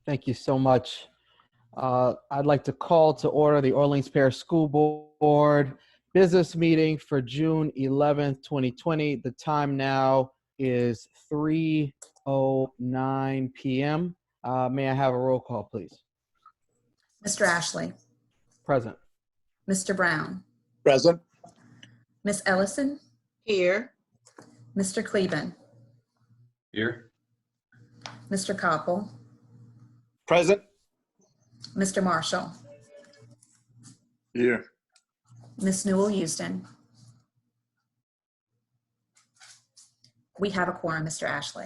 Thank you so much. I'd like to call to order the Orleans Parish School Board business meeting for June 11th, 2020. The time now is 3:09 p.m. May I have a roll call, please? Mr. Ashley, Present. Mr. Brown, Present. Miss Ellison, Here. Mr. Cleben, Here. Mr. Koppel, Present. Mr. Marshall, Here. Miss Newell Houston. We have a quorum, Mr. Ashley.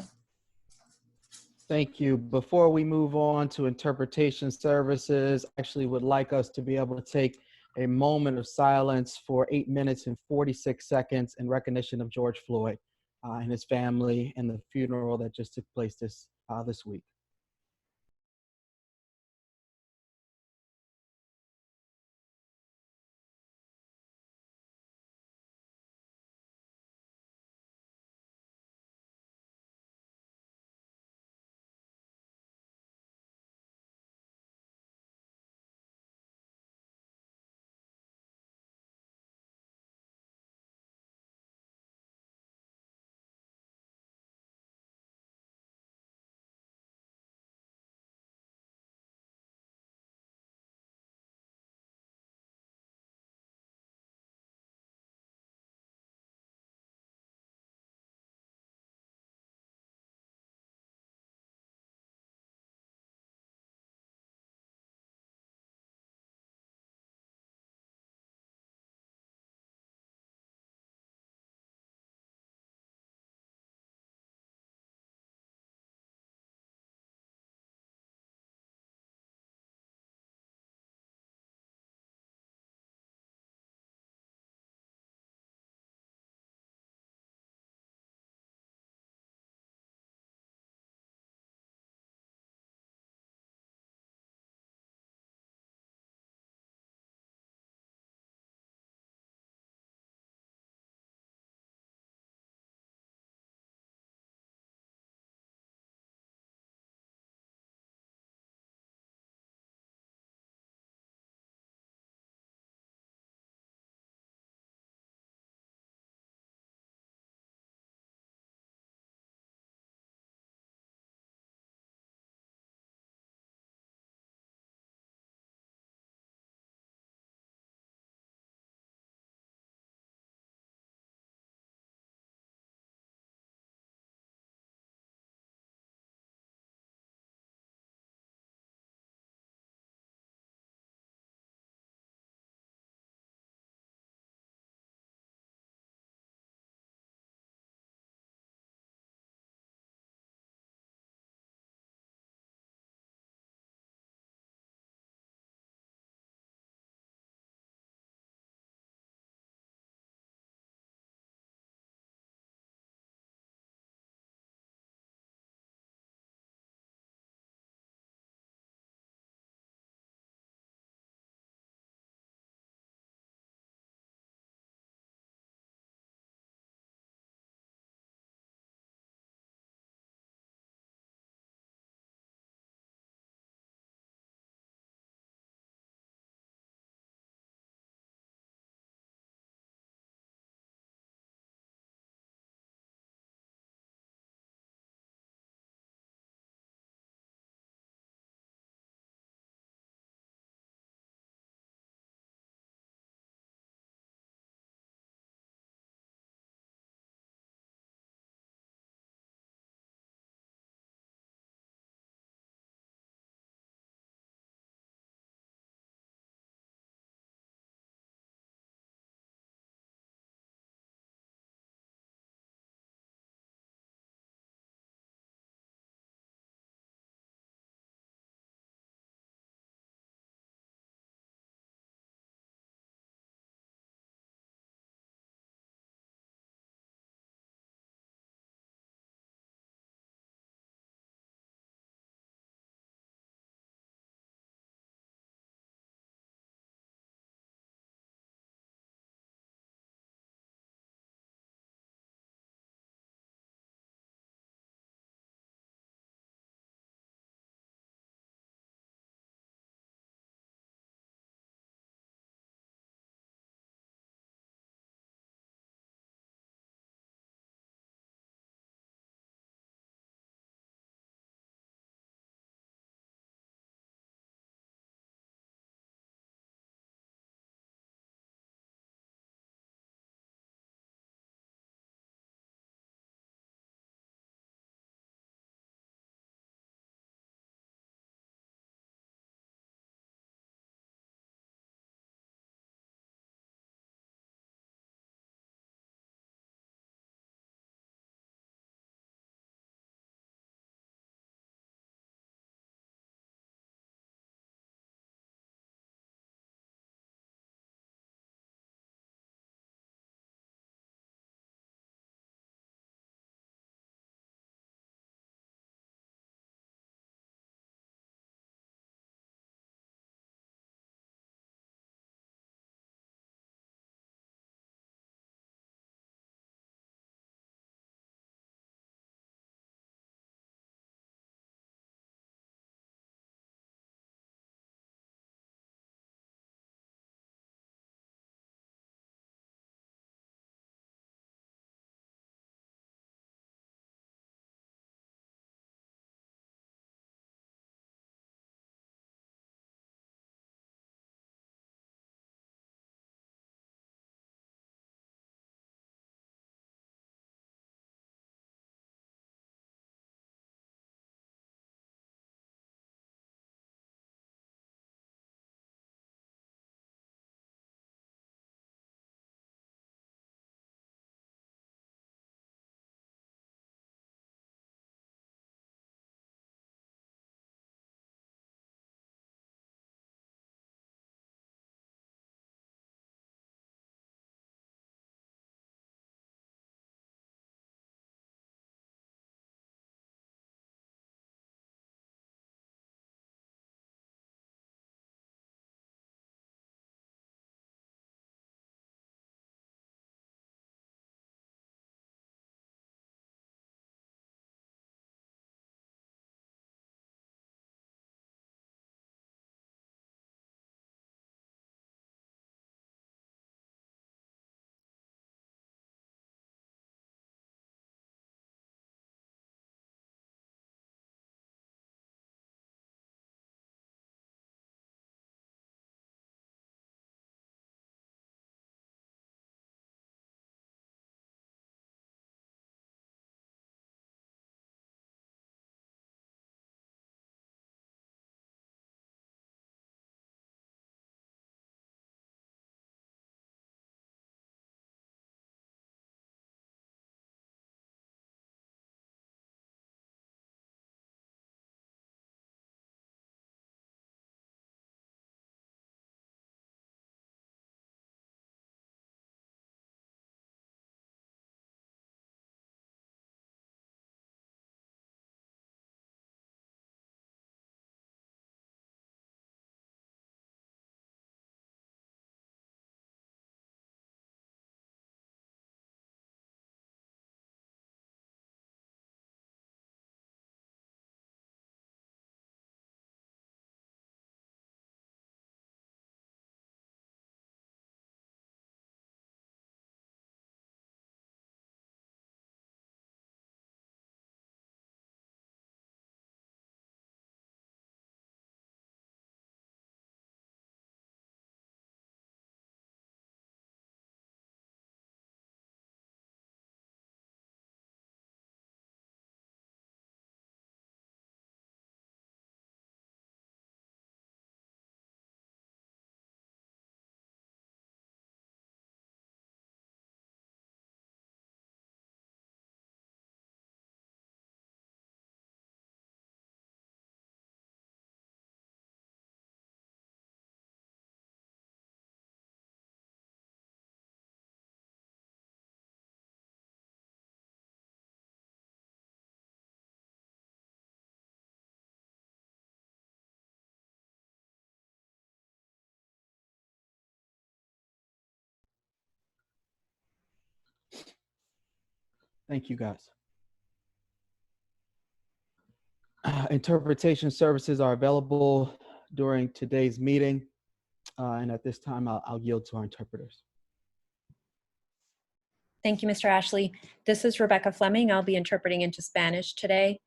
Thank you. Before we move on to interpretation services, I actually would like us to be able to take a moment of silence for 8 minutes and 46 seconds in recognition of George Floyd and his family and the funeral that just took place this week. Thank you, guys. Interpretation services are available during today's meeting. And at this time, I'll yield to our interpreters. Thank you, Mr. Ashley. This is Rebecca Fleming. I'll be interpreting into Spanish today.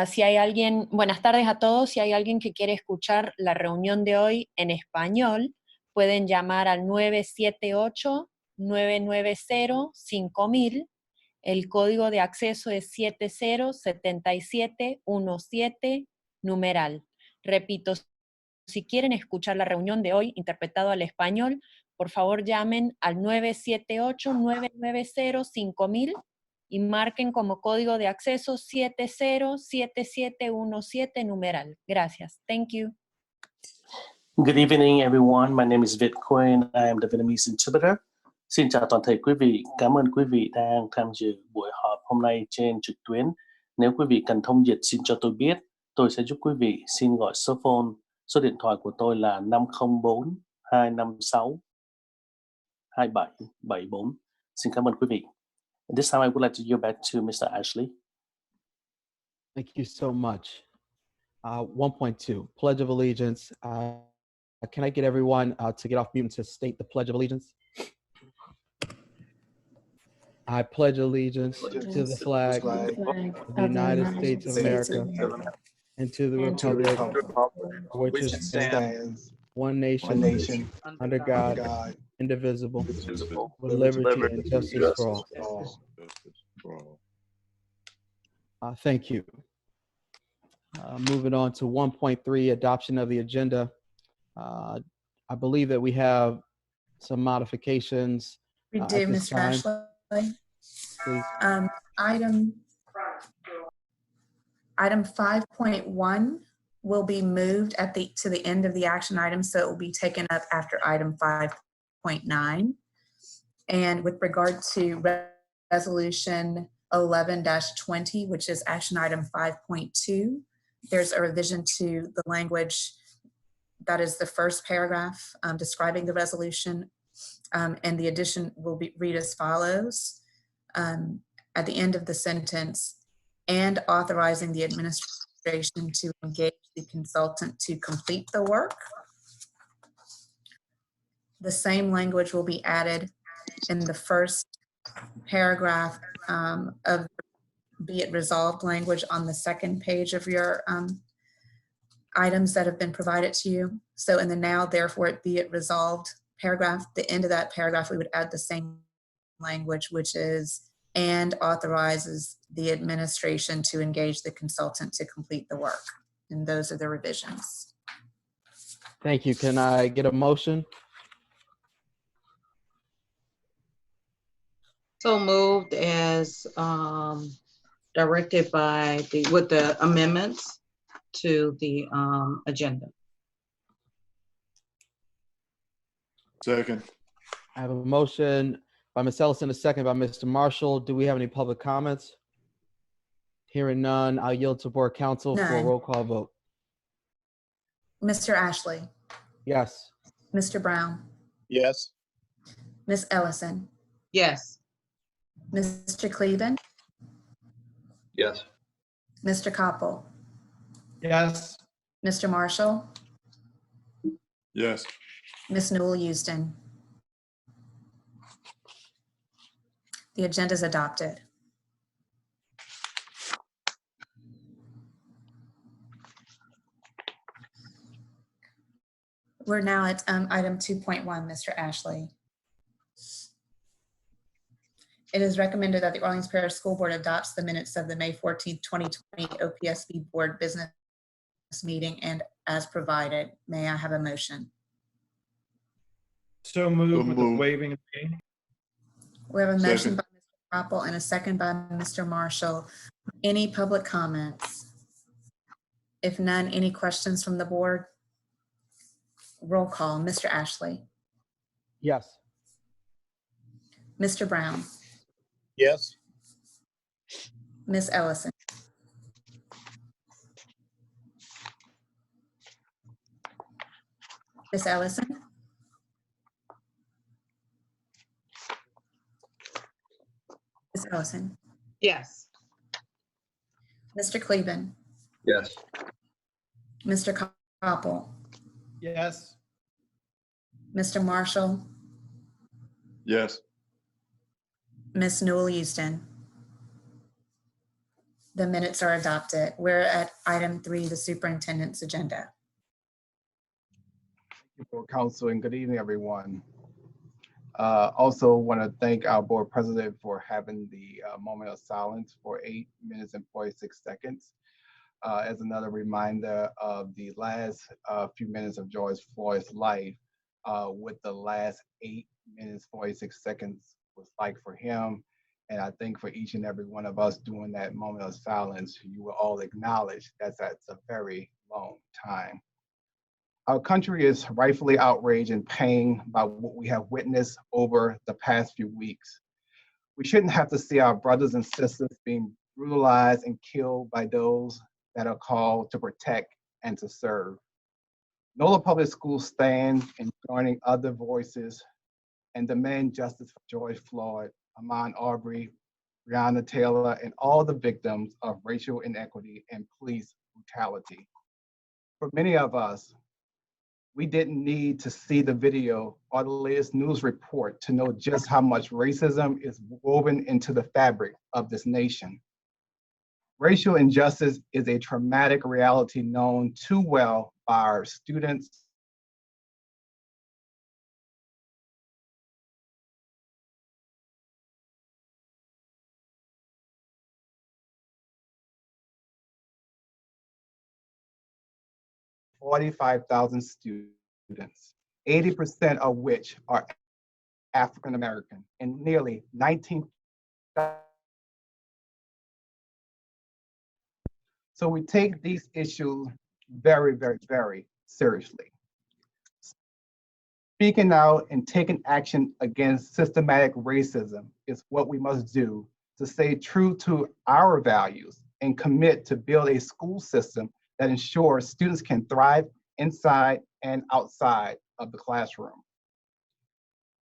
Si hay alguien, buenas tardes a todos. Si hay alguien que quiere escuchar la reunión de hoy en español, pueden llamar al 978-990-5000. El código de acceso es 707717, numeral. Repito, si quieren escuchar la reunión de hoy interpretado al español, por favor llamen al 978-990-5000 y marquen como código de acceso 707717, numeral. Gracias. Thank you. Good evening, everyone. My name is Việt Quên. I am the Vietnamese interpreter. Xin chào toàn thể quý vị. Cảm ơn quý vị đang tham dự buổi họp hôm nay trên trực tuyến. Nếu quý vị cần thông dịch, xin cho tôi biết. Tôi sẽ giúp quý vị. Xin gọi số phone. Số điện thoại của tôi là 504-256-2774. Xin cảm ơn quý vị. At this time, I would like to yield back to Mr. Ashley. Thank you so much. 1.2, Pledge of Allegiance. Can I get everyone to get off mute and to state the Pledge of Allegiance? I pledge allegiance to the flag of the United States of America and to the republic for which it stands, one nation, under God, indivisible, with liberty and justice for all. Thank you. Moving on to 1.3, adoption of the agenda. I believe that we have some modifications. We At do, this Mr. time, Ashley. please. Item 5.1 will be moved to the end of the action item, so it will be taken up after item 5.9. And with regard to resolution 11-20, which is action item 5.2, there's a revision to the language. That is the first paragraph describing the resolution. And the addition will read as follows. At the end of the sentence, and authorizing the administration to engage the consultant to complete the work. The same language will be added in the first paragraph of be it resolved language on the second page of your items that have been provided to you. So in the now, therefore, it be it resolved paragraph, the end of that paragraph, we would add the same language, which is, and authorizes the administration to engage the consultant to complete the work. And those are the revisions. Thank you. Can I get a motion? So moved as directed by with the amendments to the agenda. Second. I have a motion by Ms. Ellison, a second by Mr. Marshall. Do we have any public comments? Hearing none, I'll yield to board counsel for a None. roll call vote. Mr. Ashley, Yes. Mr. Brown, Yes. Ms. Ellison, Yes. Mr. Cleveland, Yes. Mr. Koppel, Yes. Mr. Marshall, Yes. Ms. Newell Houston. The agenda is adopted. We're now at item 2.1, Mr. Ashley. It is recommended that the Orleans Parish School Board adopts the minutes of the May 14th, 2020 OPSB Board Business Meeting and as provided. May I have a motion? So moved with the moved. waiving of the reading. We have a motion Second. by Mr. Koppel and a second by Mr. Marshall. Any public comments? If none, any questions from the board? Roll call. Mr. Ashley, Yes. Mr. Brown, Yes. Ms. Ellison, Ms. Ellison, Ms. Ellison, Yes. Mr. Cleveland, Yes. Mr. Koppel, Yes. Mr. Marshall, Yes. Ms. Newell Houston. The minutes are adopted. We're at item 3, the superintendent's agenda. For council and good evening, everyone. Also want to thank our board president for having the moment of silence for 8 minutes and 46 seconds. As another reminder of the last few minutes of George Floyd's life, what the last 8 minutes, 46 seconds was like for him. And I think for each and every one of us doing that moment of silence, you will all acknowledge that's a very long time. Our country is rightfully outraged and pained by what we have witnessed over the past few weeks. We shouldn't have to see our brothers and sisters being brutalized and killed by those that are called to protect and to serve. NOLA Public Schools stand in joining other voices and demand justice for George Floyd, Ahmaud Arbery, Breonna Taylor, and all the victims of racial inequity and police brutality. For many of us, we didn't need to see the video or the latest news report to know just how much racism is woven into the fabric of this nation. Racial injustice is a traumatic reality known too well by our students, $45,000 students, 80% of which are African American, and nearly 19,000. So we take these issues very, very, very seriously. Speaking out and taking action against systematic racism is what we must do to stay true to our values and commit to build a school system that ensures students can thrive inside and outside of the classroom.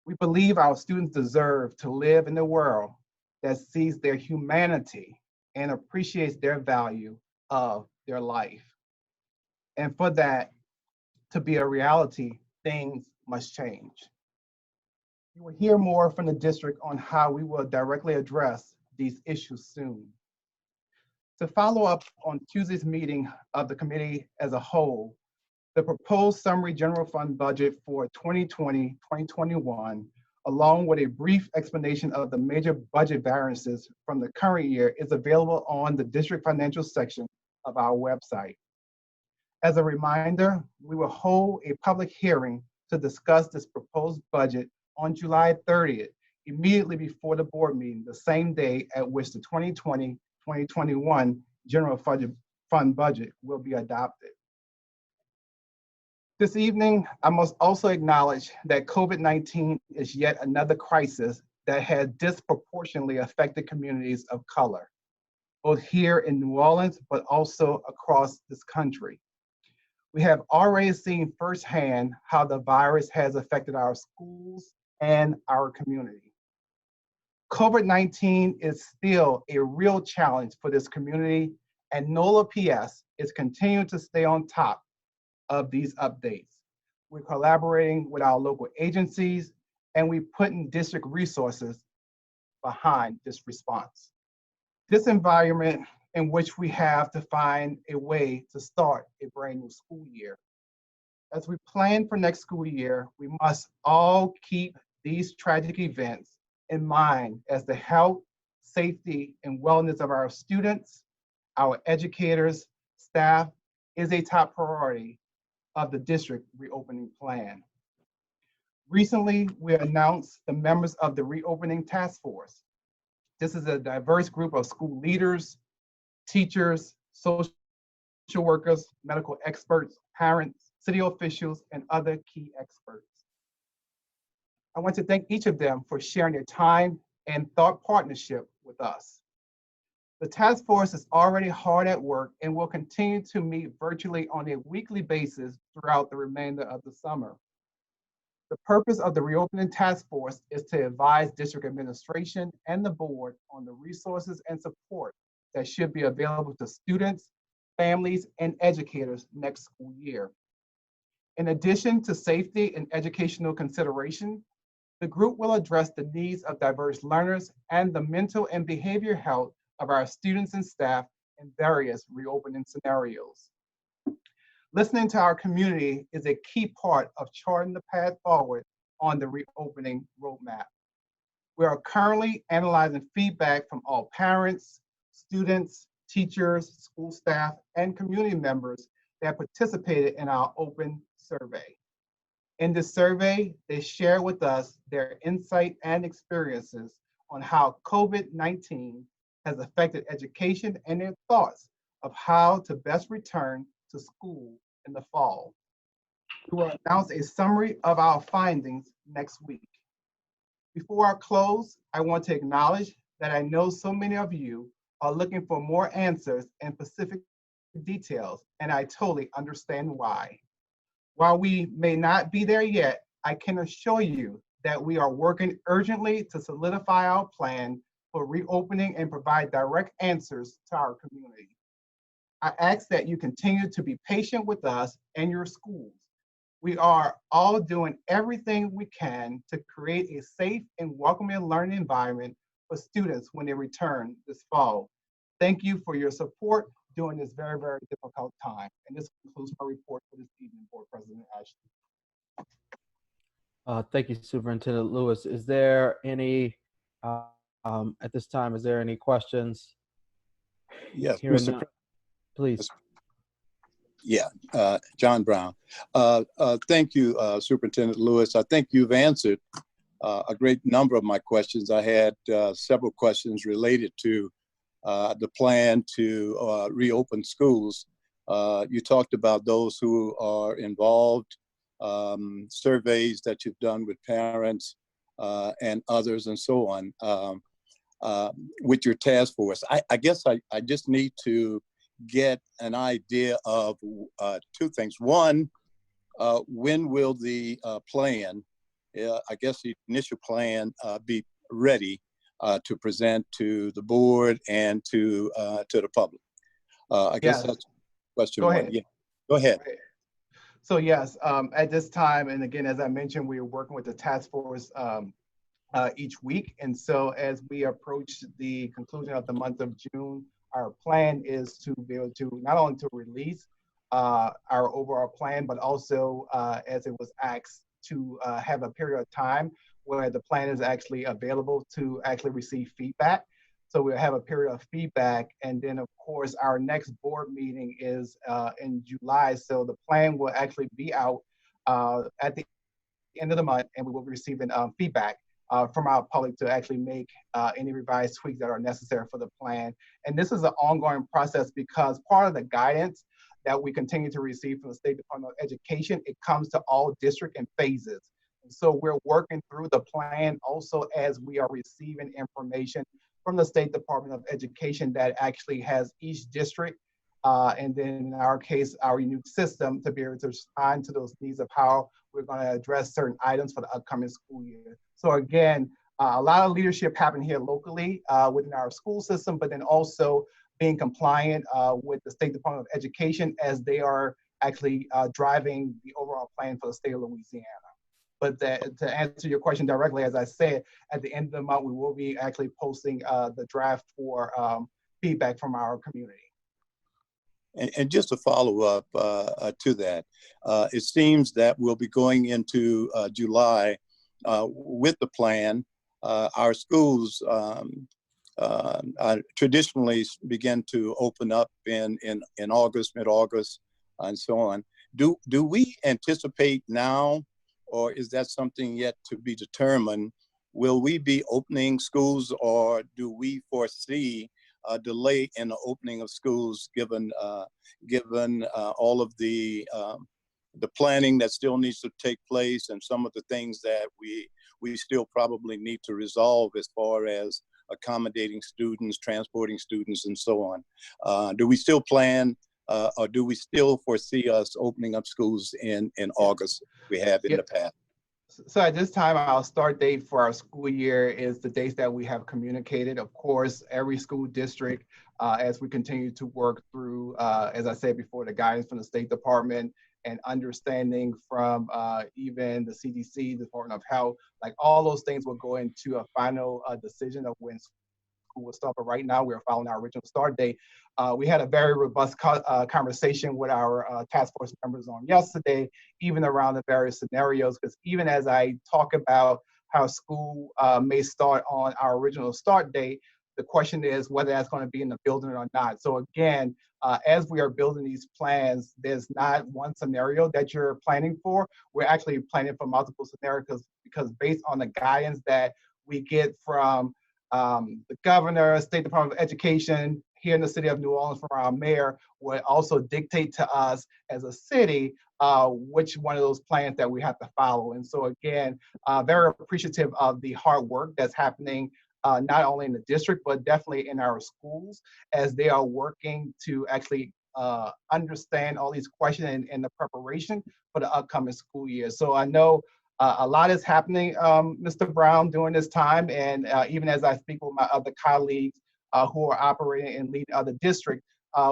We believe our students deserve to live in a world that sees their humanity and appreciates their value of their life. And for that to be a reality, things must change. You will hear more from the district on how we will directly address these issues soon. To follow up on Tuesday's meeting of the committee as a whole, the proposed summary general fund budget for 2020-2021, along with a brief explanation of the major budget variances from the current year, is available on the district financial section of our website. As a reminder, we will hold a public hearing to discuss this proposed budget on July 30th, immediately before the board meeting, the same day at which the 2020-2021 general fund budget will be adopted. This evening, I must also acknowledge that COVID-19 is yet another crisis that has disproportionately affected communities of color, both here in New Orleans, but also across this country. We have already seen firsthand how the virus has affected our schools and our community. COVID-19 is still a real challenge for this community, and NOLA PS is continuing to stay on top of these updates. We're collaborating with our local agencies, and we're putting district resources behind this response. This environment in which we have to find a way to start a brand new school year. As we plan for next school year, we must all keep these tragic events in mind as the health, safety, and wellness of our students, our educators, staff is a top priority of the district reopening plan. Recently, we announced the members of the reopening task force. This is a diverse group of school leaders, teachers, social workers, medical experts, parents, city officials, and other key experts. I want to thank each of them for sharing their time and thought partnership with us. The task force is already hard at work and will continue to meet virtually on a weekly basis throughout the remainder of the summer. The purpose of the reopening task force is to advise district administration and the board on the resources and support that should be available to students, families, and educators next school year. In addition to safety and educational consideration, the group will address the needs of diverse learners and the mental and behavioral health of our students and staff in various reopening scenarios. Listening to our community is a key part of charting the path forward on the reopening roadmap. We are currently analyzing feedback from all parents, students, teachers, school staff, and community members that participated in our open survey. In this survey, they share with us their insight and experiences on how COVID-19 has affected education and their thoughts of how to best return to school in the fall. We will announce a summary of our findings next week. Before I close, I want to acknowledge that I know so many of you are looking for more answers and specific details, and I totally understand why. While we may not be there yet, I can assure you that we are working urgently to solidify our plan for reopening and provide direct answers to our community. I ask that you continue to be patient with us and your schools. We are all doing everything we can to create a safe and welcoming learning environment for students when they return this fall. Thank you for your support during this very, very difficult time. And this concludes my report for this evening, Board President Ashley. Thank you, Superintendent Lewis. Is there any, at this time, is there any questions? Yes, Hearing Mr. none, please. John Brown. Thank you, Superintendent Lewis. I think you've answered a great number of my questions. I had several questions related to the plan to reopen schools. You talked about those who are involved, surveys that you've done with parents and others and so on with your task force. I guess I just need to get an idea of two things. One, when will the plan, I guess the initial plan, be ready to present to the board and to the public? I guess that's question Go one. ahead. Yeah, go ahead. So yes, at this time, and again, as I mentioned, we are working with the task force each week. And so as we approach the conclusion of the month of June, our plan is to be able to not only to release our overall plan, but also as it was asked to have a period of time where the plan is actually available to actually receive feedback. So we'll have a period of feedback. And then of course, our next board meeting is in July. So the plan will actually be out at the end of the month, and we will be receiving feedback from our public to actually make any revised tweaks that are necessary for the plan. And this is an ongoing process because part of the guidance that we continue to receive from the State Department of Education, it comes to all district in phases. And so we're working through the plan also as we are receiving information from the State Department of Education that actually has each district, and then in our case, our unique system to be able to respond to those needs of how we're going to address certain items for the upcoming school year. So again, a lot of leadership happened here locally within our school system, but then also being compliant with the State Department of Education as they are actually driving the overall plan for the state of Louisiana. But to answer your question directly, as I said, at the end of the month, we will be actually posting the draft for feedback from our community. And just to follow up to that, it seems that we'll be going into July with the plan. Our schools traditionally begin to open up in August, mid-August, and so on. Do we anticipate now, or is that something yet to be determined? Will we be opening schools, or do we foresee a delay in the opening of schools given all of the planning that still needs to take place and some of the things that we still probably need to resolve as far as accommodating students, transporting students, and so on? Do we still plan, or do we still foresee us opening up schools in August we have in the past? So at this time, our start date for our school year is the dates that we have communicated. Of course, every school district, as we continue to work through, as I said before, the guidance from the State Department and understanding from even the CDC, the Department of Health, like all those things will go into a final decision of when school will start. But right now, we're following our original start date. We had a very robust conversation with our task force members on yesterday, even around the various scenarios, because even as I talk about how school may start on our original start date, the question is whether that's going to be in the building or not. So again, as we are building these plans, there's not one scenario that you're planning for. We're actually planning for multiple scenarios because based on the guidance that we get from the governor, State Department of Education, here in the city of New Orleans from our mayor, will also dictate to us as a city which one of those plans that we have to follow. And so again, very appreciative of the hard work that's happening not only in the district, but definitely in our schools as they are working to actually understand all these questions and the preparation for the upcoming school year. So I know a lot is happening, Mr. Brown, during this time. And even as I speak with my other colleagues who are operating and leading other districts,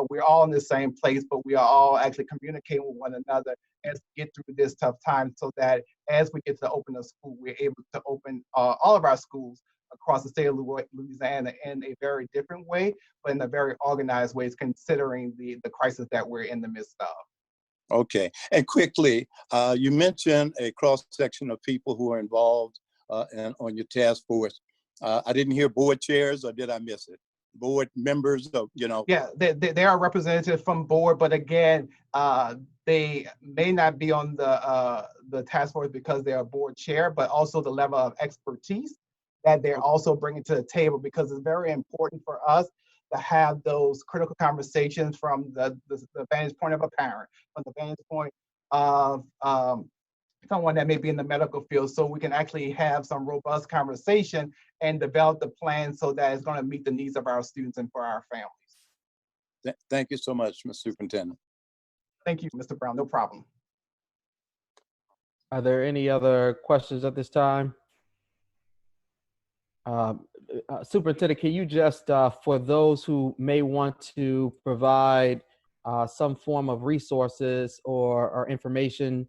we're all in the same place, but we are all actually communicating with one another as we get through this tough time so that as we get to open a school, we're able to open all of our schools across the state of Louisiana in a very different way, but in a very organized way, considering the crisis that we're in the midst of. Okay, and quickly, you mentioned a cross-section of people who are involved on your task force. I didn't hear board chairs, or did I miss it? Board members, you know? Yeah, they are representatives from board, but again, they may not be on the task force because they are board chair, but also the level of expertise that they're also bringing to the table, because it's very important for us to have those critical conversations from the vantage point of a parent, from the vantage point of someone that may be in the medical field, so we can actually have some robust conversation and develop the plan so that it's going to meet the needs of our students and for our families. Thank you so much, Mr. Superintendent. Thank you, Mr. Brown, no problem. Are there any other questions at this time? Superintendent, can you just, for those who may want to provide some form of resources or information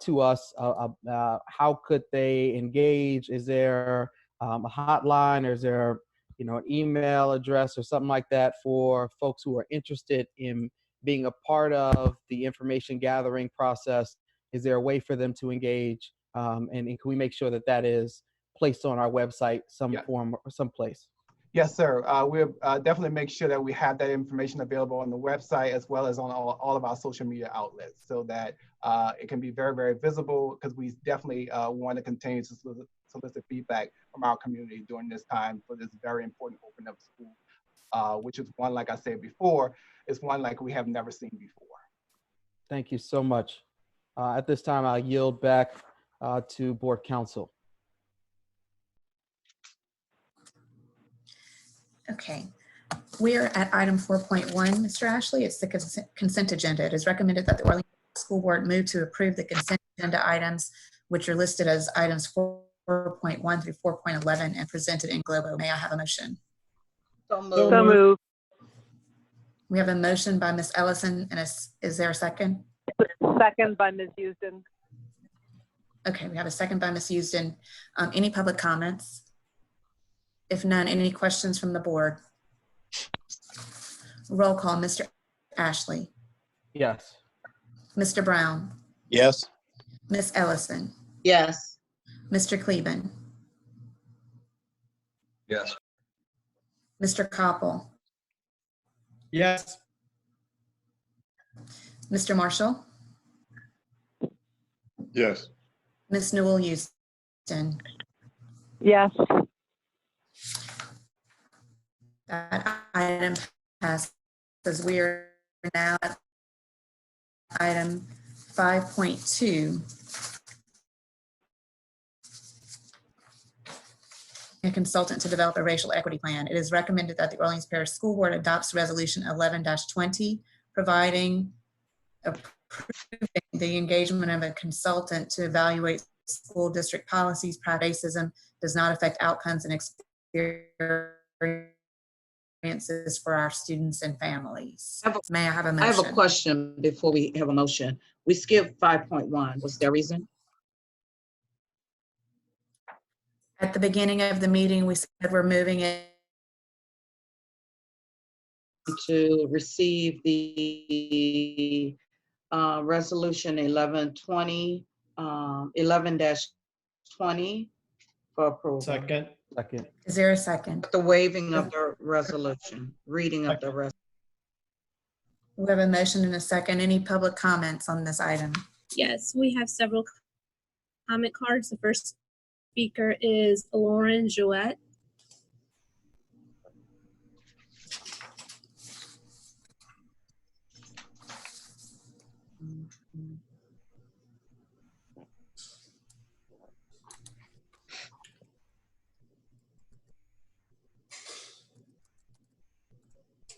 to us, how could they engage? Is there a hotline, or is there, an email address or something like that for folks who are interested in being a part of the information gathering process? Is there a way for them to engage? And can we make sure that that is placed on our website, form or someplace? Yes, sir. We'll definitely make sure that we have that information available on the website as well as on all of our social media outlets so that it can be very, very visible, because we definitely want to continue to solicit feedback from our community during this time for this very important opening of school, which is one, like I said before, is one like we have never seen before. Thank you so much. At this time, I'll yield back to Board Counsel. Okay, we're at item 4.1, Mr. Ashley. It's the consent agenda. It is recommended that the Orleans School Board move to approve the consent agenda items, which are listed as items 4.1 through 4.11 and presented in Globo. May I have a motion? So So moved. We have a motion by Ms. Ellison, and is there a second? Second by Ms. Houston. Okay, we have a second by Ms. Houston. Any public comments? If none, any questions from the board? Roll call, Mr. Ashley, Yes. Mr. Brown, Yes. Ms. Ellison, yes. Mr. Cleveland, Yes. Mr. Koppel, Yes. Mr. Marshall, Yes. Ms. Newell Houston. Yes. That item passes. We are now at item 5.2. A consultant to develop a racial equity plan. It is recommended that the Orleans Parish School Board adopts Resolution 11-20, approving the engagement of a consultant to evaluate school district policies, racism does not affect outcomes and experiences for our students and families. May I have a motion? I have a question before we have a motion. We skipped 5.1. Was there a reason? At the beginning of the meeting, we said we're moving it To receive the resolution 11-20 for approval. Second. Second. Is there a second? The waiving of the resolution, reading of the Second. resolution. We have a motion and a second. Any public comments on this item? Yes, we have several comment cards. The first speaker is Lauren Jouette.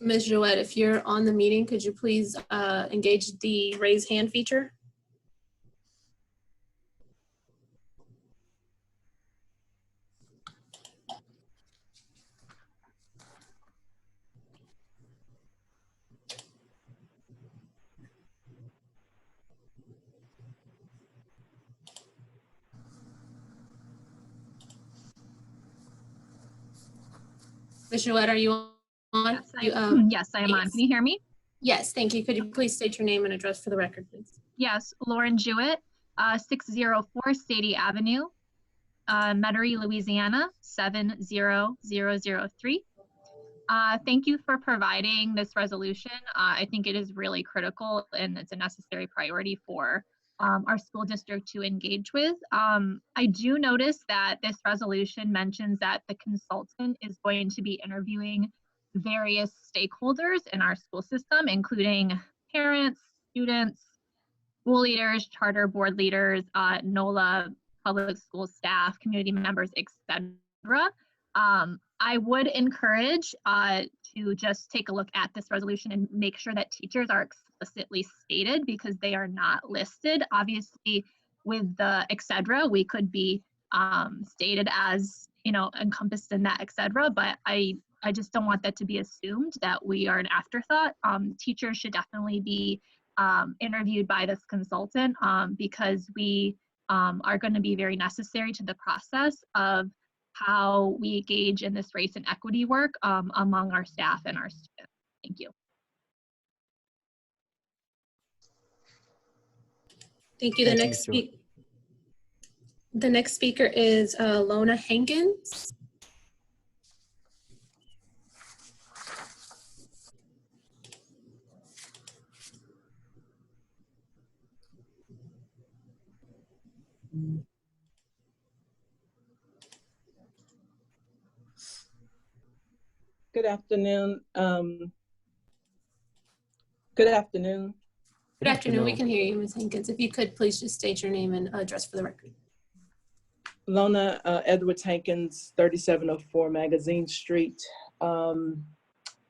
Ms. Jouette, if you're on the meeting, could you please engage the raise hand feature? Ms. Jouette, are you on? Yes, I am on. Can you hear me? Yes, thank you. Could you please state your name and address for the record, please? Yes, Lauren Jewett, 604 Sadie Avenue, Metairie, Louisiana, 70003. Thank you for providing this resolution. I think it is really critical and it's a necessary priority for our school district to engage with. I do notice that this resolution mentions that the consultant is going to be interviewing various stakeholders in our school system, including parents, students, school leaders, charter board leaders, NOLA, public school staff, community members, etc. I would encourage to just take a look at this resolution and make sure that teachers are explicitly stated because they are not listed. Obviously, with the etc., we could be stated as, you know, encompassed in that etc., but I just don't want that to be assumed that we are an afterthought. Teachers should definitely be interviewed by this consultant because we are going to be very necessary to the process of how we engage in this race and equity work among our staff and our students. Thank you. Thank you. The next speaker is Lona Hankins. Good afternoon. Good afternoon. Good afternoon. We can hear you, Ms. Hankins. If you could please just state your name and address for the record. Lona Edwards Hankins, 3704 Magazine Street. I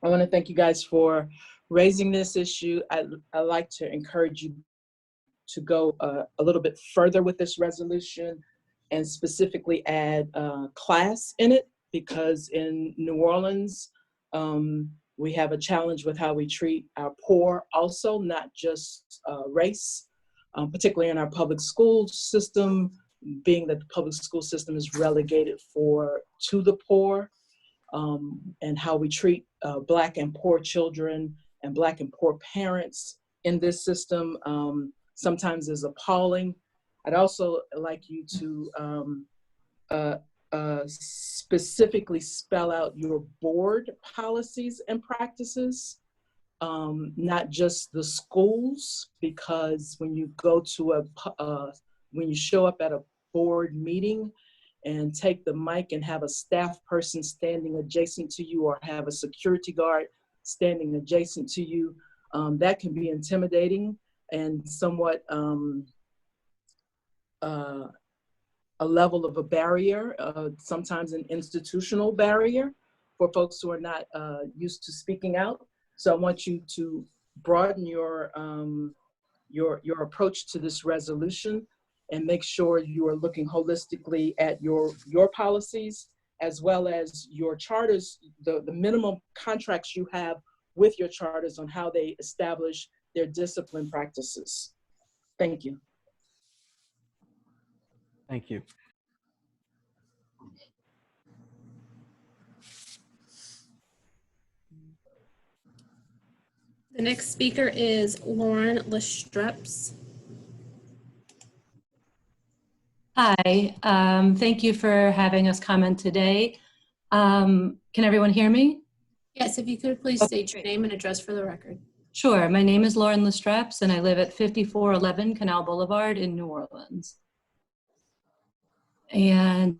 want to thank you guys for raising this issue. I'd like to encourage you to go a little bit further with this resolution and specifically add class in it, because in New Orleans, we have a challenge with how we treat our poor also, not just race, particularly in our public school system, being that the public school system is relegated to the poor, and how we treat Black and poor children and Black and poor parents in this system sometimes is appalling. I'd also like you to specifically spell out your board policies and practices, not just the schools, because when you go to when you show up at a board meeting and take the mic and have a staff person standing adjacent to you or have a security guard standing adjacent to you, that can be intimidating and somewhat a level of a barrier, sometimes an institutional barrier for folks who are not used to speaking out. So I want you to broaden your approach to this resolution and make sure you are looking holistically at your policies as well as your charters, the minimum contracts you have with your charters on how they establish their discipline practices. Thank you. Thank you. The next speaker is Lauren Lestreps. Hi, thank you for having us comment today. Can everyone hear me? Yes, if you could please state your name and address for the record. Sure, my name is Lauren Lestreps and I live at 5411 Canal Boulevard in New Orleans. And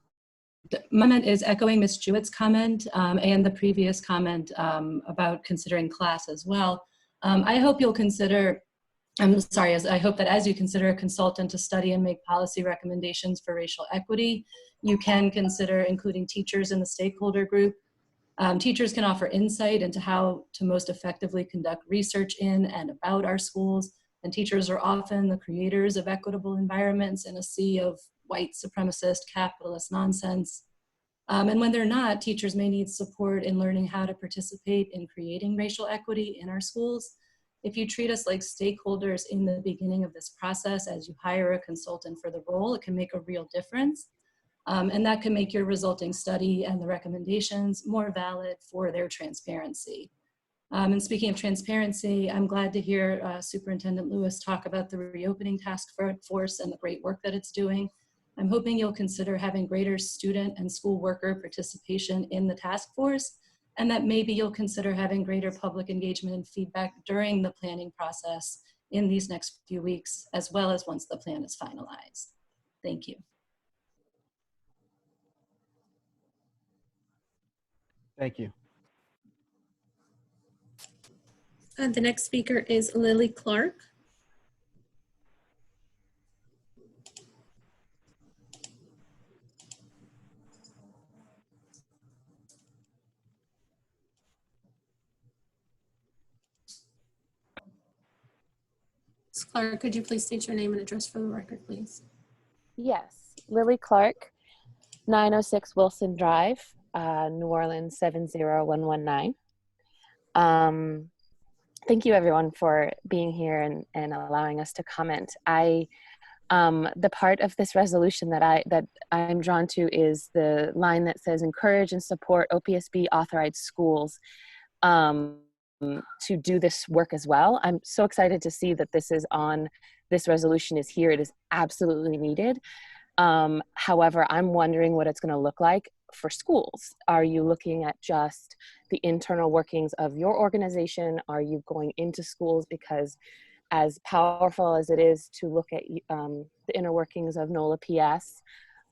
my comment is echoing Ms. Jewett's comment and the previous comment about considering class as well. I hope you'll consider, I hope that as you consider a consultant to study and make policy recommendations for racial equity, you can consider including teachers in the stakeholder group. Teachers can offer insight into how to most effectively conduct research in and about our schools, and teachers are often the creators of equitable environments in a sea of white supremacist capitalist nonsense. And when they're not, teachers may need support in learning how to participate in creating racial equity in our schools. If you treat us like stakeholders in the beginning of this process as you hire a consultant for the role, it can make a real difference. And that can make your resulting study and the recommendations more valid for their transparency. And speaking of transparency, I'm glad to hear Superintendent Lewis talk about the reopening task force and the great work that it's doing. I'm hoping you'll consider having greater student and school worker participation in the task force, and that maybe you'll consider having greater public engagement and feedback during the planning process in these next few weeks, as well as once the plan is finalized. Thank you. Thank you. The next speaker is Lily Clark. Ms. Clark, could you please state your name and address for the record, please? Yes, Lily Clark, 906 Wilson Drive, New Orleans 70119. Thank you everyone for being here and allowing us to comment. The part of this resolution that I'm drawn to is the line that says encourage and support OPSB authorized schools to do this work as well. I'm so excited to see that this resolution is here. It is absolutely needed. However, I'm wondering what it's going to look like for schools. Are you looking at just the internal workings of your organization? Are you going into schools? Because as powerful as it is to look at the inner workings of NOLA PS,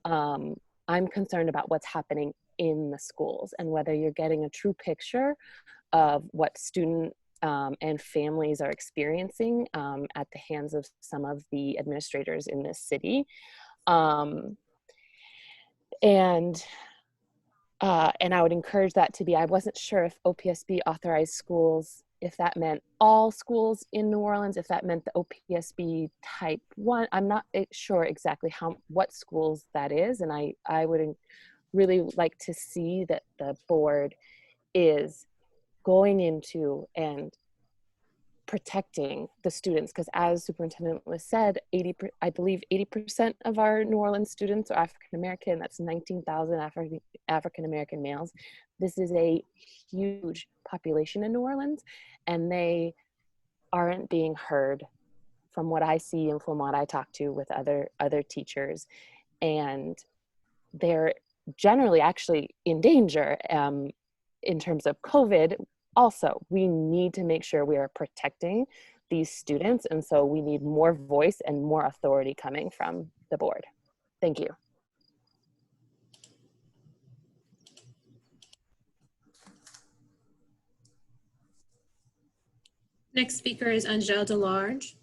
I'm concerned about what's happening in the schools and whether you're getting a true picture of what student and families are experiencing at the hands of some of the administrators in this city. And I would encourage that to be, I wasn't sure if OPSB authorized schools, if that meant all schools in New Orleans, if that meant the OPSB type 1. I'm not sure exactly what schools that is. And I would really like to see that the board is going into and protecting the students, because as Superintendent was said, I believe 80% of our New Orleans students are African American. That's 19,000 African American males. This is a huge population in New Orleans, and they aren't being heard from what I see and from what I talk to with other teachers, and they're generally actually in danger in terms of COVID. Also, we need to make sure we are protecting these students, and so we need more voice and more authority coming from the board. Thank you. Next speaker is Angel Delarge.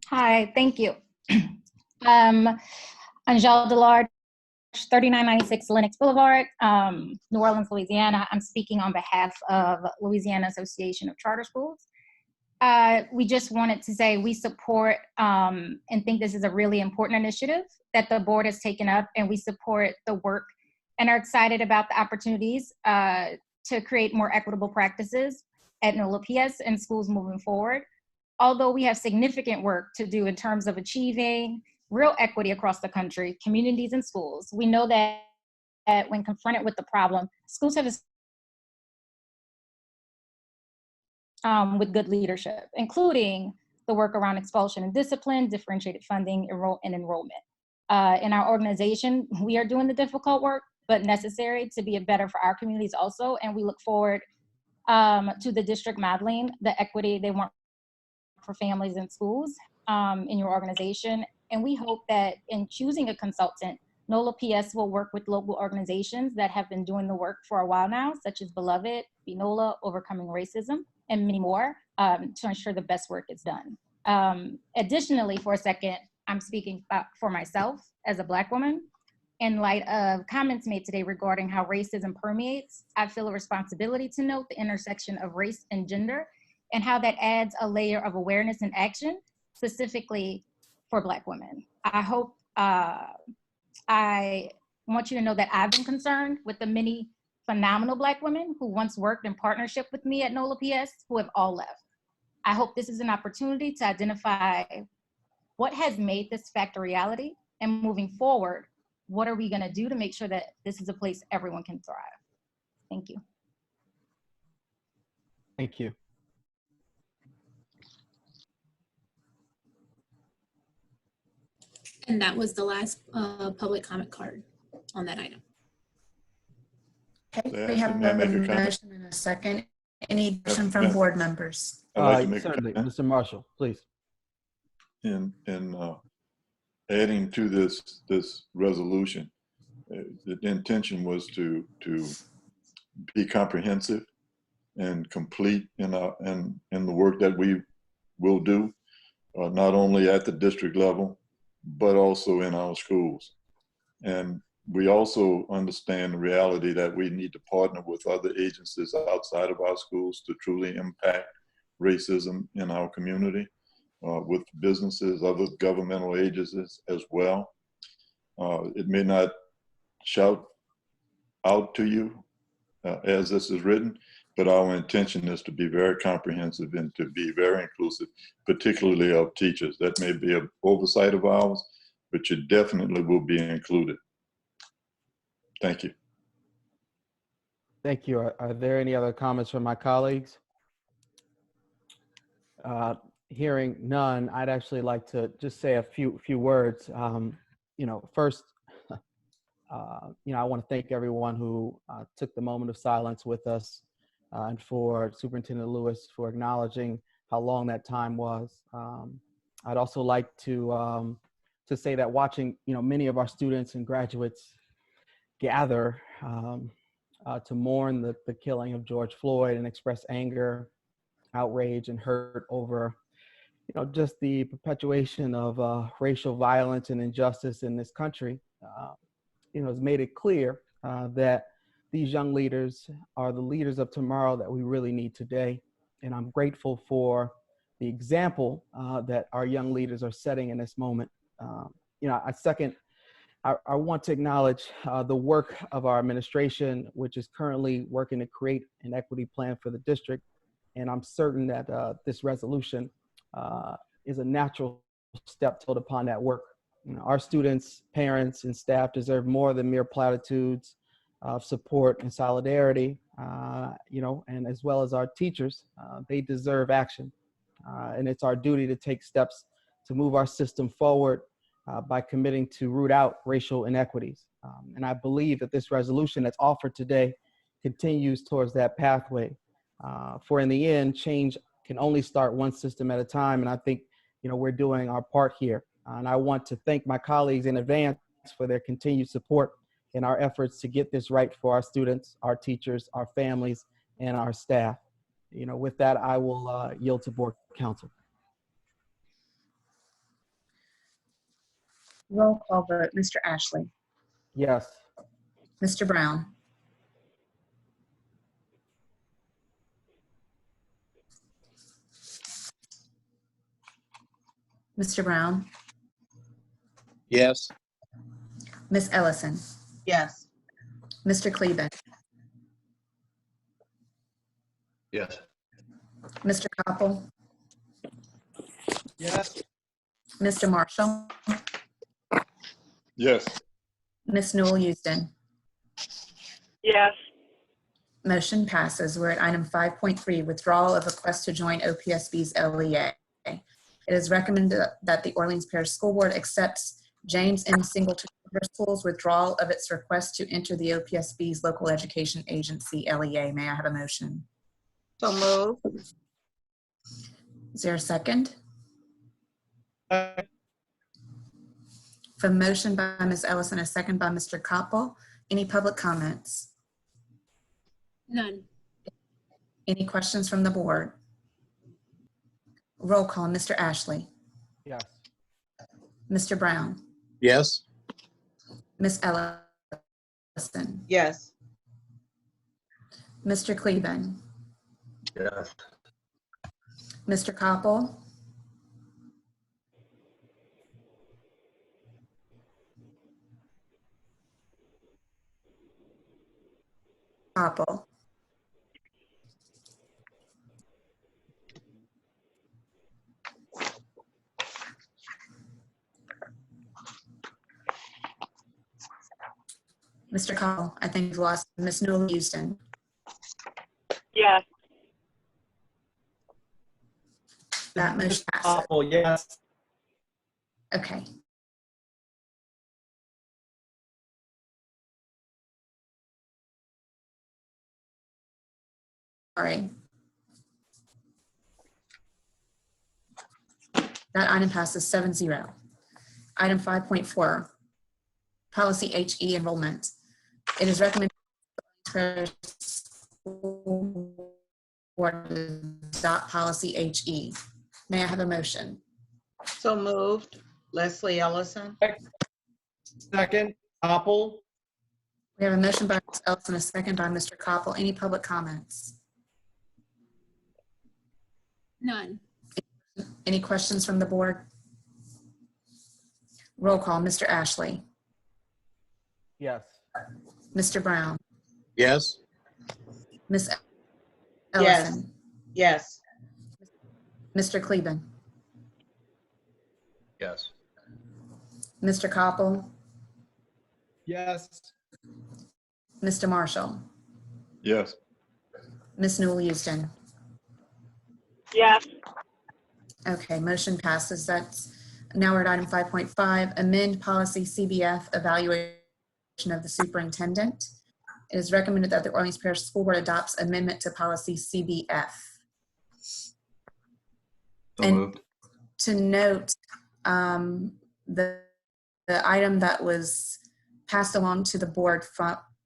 Hi, thank you. Angel Delarge, 3996 Lenox Boulevard, New Orleans, Louisiana. I'm speaking on behalf of Louisiana Association of Charter Schools. We just wanted to say we support and think this is a really important initiative that the board has taken up, and we support the work and are excited about the opportunities to create more equitable practices at NOLA PS and schools moving forward. Although we have significant work to do in terms of achieving real equity across the country, communities, and schools, we know that when confronted with the problem, schools have with good leadership, including the work around expulsion and discipline, differentiated funding, and enrollment. In our organization, we are doing the difficult work, but necessary to be better for our communities also, and we look forward to the district modeling the equity they want for families and schools in your organization. And we hope that in choosing a consultant, NOLA PS will work with local organizations that have been doing the work for a while now, such as Beloved, BNOLA, Overcoming Racism, and many more, to ensure the best work is done. Additionally, for a second, I'm speaking for myself as a Black woman. In light of comments made today regarding how racism permeates, I feel a responsibility to note the intersection of race and gender and how that adds a layer of awareness and action, specifically for Black women. I want you to know that I've been concerned with the many phenomenal Black women who once worked in partnership with me at NOLA PS who have all left. I hope this is an opportunity to identify what has made this fact a reality, and moving forward, what are we gonna do to make sure that this is a place everyone can thrive? Thank you. Thank you. And that was the last public comment card on that item. Okay, we have a motion and a second. Any discussion from board members? I'd like to make certainly, a comment. Mr. Marshall, please. In adding to this resolution, the intention was to be comprehensive and complete in the work that we will do, not only at the district level, but also in our schools. And we also understand the reality that we need to partner with other agencies outside of our schools to truly impact racism in our community, with businesses, other governmental agencies as well. It may not shout out to you as this is written, but our intention is to be very comprehensive and to be very inclusive, particularly of teachers. That may be an oversight of ours, but you definitely will be included. Thank you. Thank you. Are there any other comments from my colleagues? Hearing none, I'd actually like to just say a few words. First, I want to thank everyone who took the moment of silence with us, and for Superintendent Lewis for acknowledging how long that time was. I'd also like to say that watching, many of our students and graduates gather to mourn the killing of George Floyd and express anger, outrage, and hurt over, just the perpetuation of racial violence and injustice in this country, has made it clear that these young leaders are the leaders of tomorrow that we really need today. And I'm grateful for the example that our young leaders are setting in this moment. I want to acknowledge the work of our administration, which is currently working to create an equity plan for the district. And I'm certain that this resolution is a natural step toward upon that work. Our students, parents, and staff deserve more than mere platitudes of support and solidarity, and as well as our teachers, they deserve action. And it's our duty to take steps to move our system forward by committing to root out racial inequities. And I believe that this resolution that's offered today continues towards that pathway. For in the end, change can only start one system at a time. And I think, we're doing our part here. And I want to thank my colleagues in advance for their continued support in our efforts to get this right for our students, our teachers, our families, and our staff. With that, I will yield to board counsel. Roll call vote, Mr. Ashley. Yes. Mr. Brown. Mr. Brown. Yes. Miss Ellison. Yes. Mr. Cleveland. Yes. Mr. Koppel. Yes. Mr. Marshall. Yes. Miss Newell Houston. Yes. Motion passes. We're at item 5.3, withdrawal of request to join OPSB's LEA. It is recommended that the Orleans Parish School Board accepts James M. Singleton School's withdrawal of its request to enter the OPSB's local education agency, LEA. May I have a motion? So moved. Is there a second? A motion by Ms. Ellison, a second by Mr. Koppel. Any public comments? None. Any questions from the board? Roll call, Mr. Ashley. Yes. Mr. Brown. Yes. Miss Ellison. Yes. Mr. Cleveland. Yes. Mr. Koppel. Koppel. Mr. Koppel, I think we've lost Miss Newell Houston. Yes. That motion passes. Oh, yes. Okay. Sorry. That item passes 7-0. Item 5.4, policy HE enrollment. It is recommended for school board to adopt policy HE. May I have a motion? So moved. Leslie Ellison. Second, Koppel. We have a motion by Ms. Ellison, a second by Mr. Koppel. Any public comments? None. Any questions from the board? Roll call, Mr. Ashley. Yes. Mr. Brown. Yes. Miss Yes. Ellison. Yes. Mr. Cleveland. Yes. Mr. Koppel. Yes. Mr. Marshall. Yes. Miss Newell Houston. Yes. Okay, motion passes. That's now we're at item 5.5, amend policy CBF evaluation of the superintendent. It is recommended that the Orleans Parish School Board adopts amendment to policy CBF. So And moved. to note, the item that was passed along to the board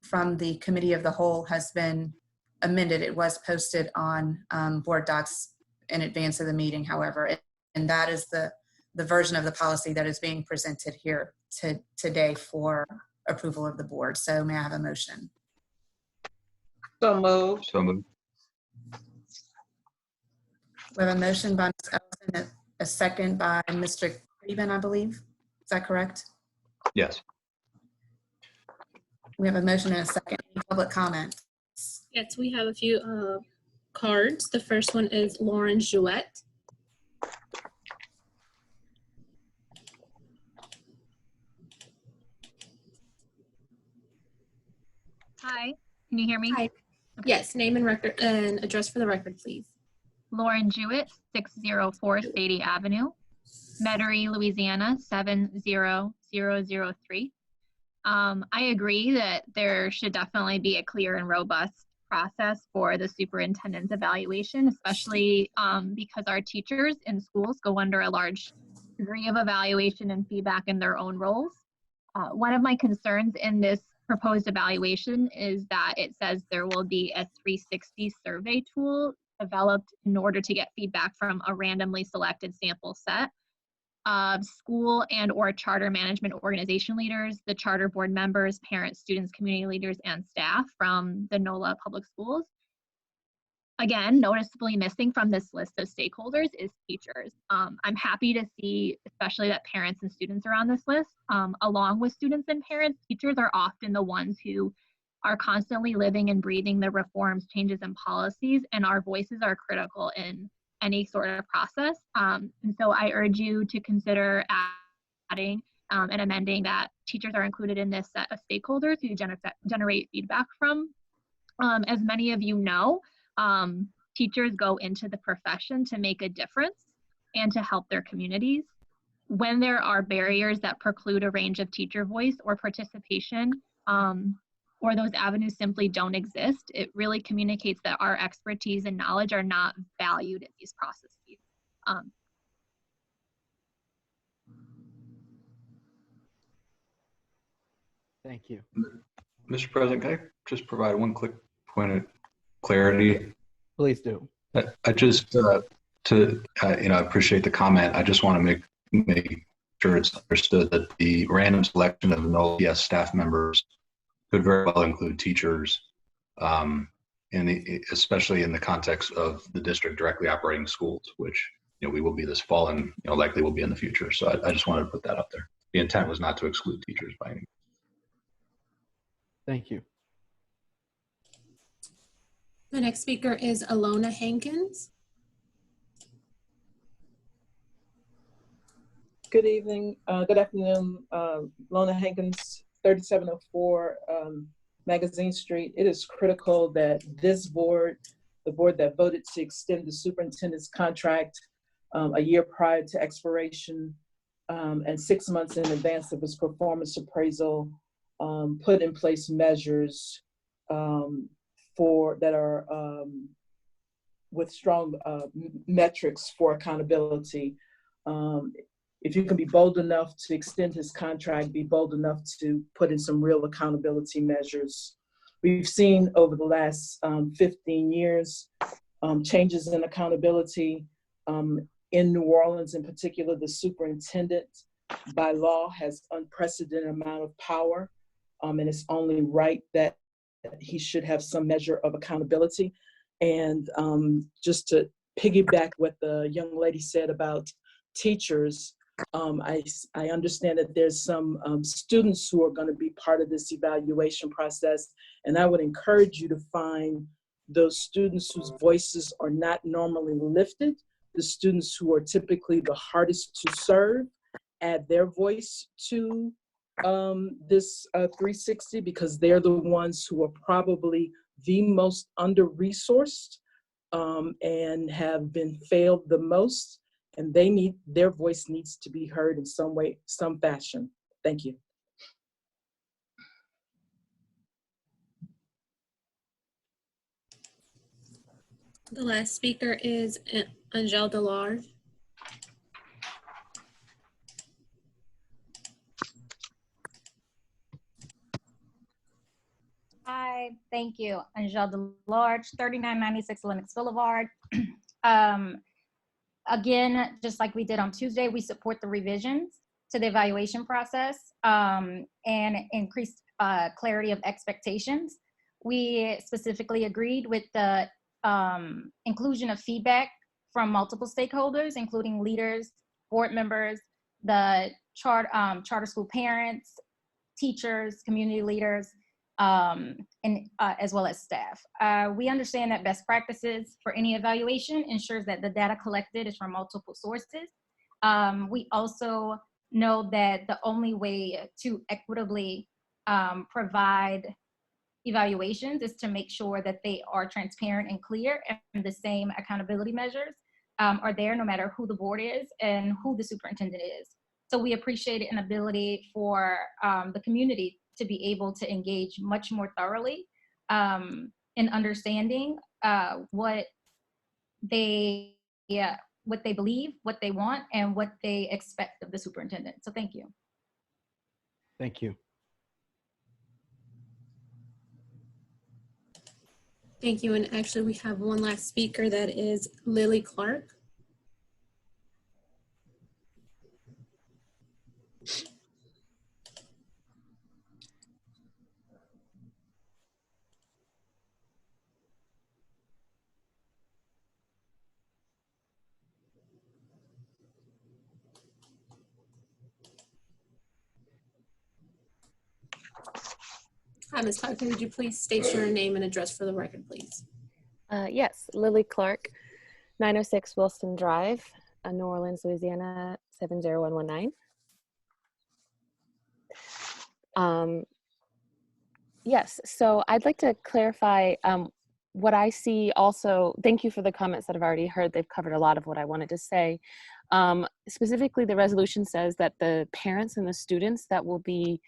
from the committee of the whole has been amended. It was posted on board docs in advance of the meeting, however, and that is the version of the policy that is being presented here today for approval of the board. So may I have a motion? So moved. So moved. We have a motion by Ms. Ellison, a second by Mr. Cleveland, I believe. Is that correct? Yes. We have a motion and a second. Any public comment? Yes, we have a few cards. The first one is Lauren Jouette. Hi, can you hear me? Hi. Yes, name and record and address for the record, please. Lauren Jewett, 604 Sadie Avenue, Metairie, Louisiana, 70003. I agree that there should definitely be a clear and robust process for the superintendent's evaluation, especially because our teachers in schools go under a large degree of evaluation and feedback in their own roles. One of my concerns in this proposed evaluation is that it says there will be a 360 survey tool developed in order to get feedback from a randomly selected sample set. school and or charter management organization leaders, the charter board members, parents, students, community leaders, and staff from the NOLA Public Schools. Again, noticeably missing from this list of stakeholders is teachers. I'm happy to see, especially that parents and students are on this list. Along with students and parents, teachers are often the ones who are constantly living and breathing the reforms, changes, and policies, and our voices are critical in any sort of process. And so I urge you to consider adding and amending that teachers are included in this set of stakeholders who generate feedback from. As many of you know, teachers go into the profession to make a difference and to help their communities. When there are barriers that preclude a range of teacher voice or participation, or those avenues simply don't exist, it really communicates that our expertise and knowledge are not valued in these processes. Thank you. Mr. President, can I just provide one quick point of clarity? Please do. I just, I appreciate the comment. I just want to make sure it's understood that the random selection of no PS staff members could very well include teachers, especially in the context of the district directly operating schools, which we will be this fall and likely will be in the future. So I just wanted to put that up there. The intent was not to exclude teachers by any means. Thank you. The next speaker is Alona Hankins. Good evening, good afternoon, Lona Hankins, 3704 Magazine Street. It is critical that this board, the board that voted to extend the superintendent's contract a year prior to expiration and 6 months in advance of his performance appraisal, put in place measures that are with strong metrics for accountability. If you can be bold enough to extend his contract, be bold enough to put in some real accountability measures. We've seen over the last 15 years changes in accountability. In New Orleans in particular, the superintendent by law has unprecedented amount of power, and it's only right that he should have some measure of accountability. And just to piggyback what the young lady said about teachers, I understand that there's some students who are going to be part of this evaluation process, and I would encourage you to find those students whose voices are not normally lifted, the students who are typically the hardest to serve, add their voice to this 360, because they're the ones who are probably the most under-resourced and have been failed the most. And their voice needs to be heard in some way, some fashion. Thank you. The last speaker is Angel Delard. Hi, thank you. Angel Delarge, 3996 Lennox Boulevard. Again, just like we did on Tuesday, we support the revisions to the evaluation process and increased clarity of expectations. We specifically agreed with the inclusion of feedback from multiple stakeholders, including leaders, board members, the charter school parents, teachers, community leaders, and as well as staff. We understand that best practices for any evaluation ensures that the data collected is from multiple sources. We also know that the only way to equitably provide evaluations is to make sure that they are transparent and clear, and the same accountability measures are there no matter who the board is and who the superintendent is. So we appreciate an ability for the community to be able to engage much more thoroughly in understanding what they believe, what they want, and what they expect of the superintendent. So thank you. Thank you. Thank you. And actually, we have one last speaker, that is Lily Clark. Hi, Ms. Clark. Would you please state your name and address for the record, please? Yes, Lily Clark, 906 Wilson Drive, New Orleans, Louisiana, 70119. Yes, so I'd like to clarify what I see also. Thank you for the comments that I've already heard. They've covered a lot of what I wanted to say. Specifically, the resolution says that the parents and the students that will be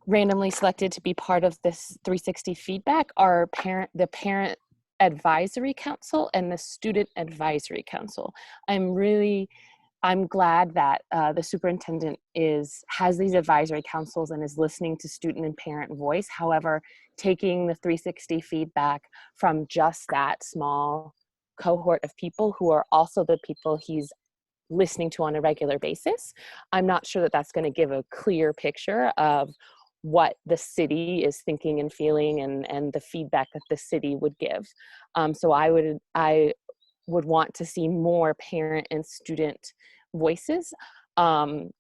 randomly selected to be part of this 360 feedback are the parent advisory council and the student advisory council. I'm glad that the superintendent has these advisory councils and is listening to student and parent voice. However, taking the 360 feedback from just that small cohort of people who are also the people he's listening to on a regular basis, I'm not sure that that's going to give a clear picture of what the city is thinking and feeling and the feedback that the city would give. So I would want to see more parent and student voices, and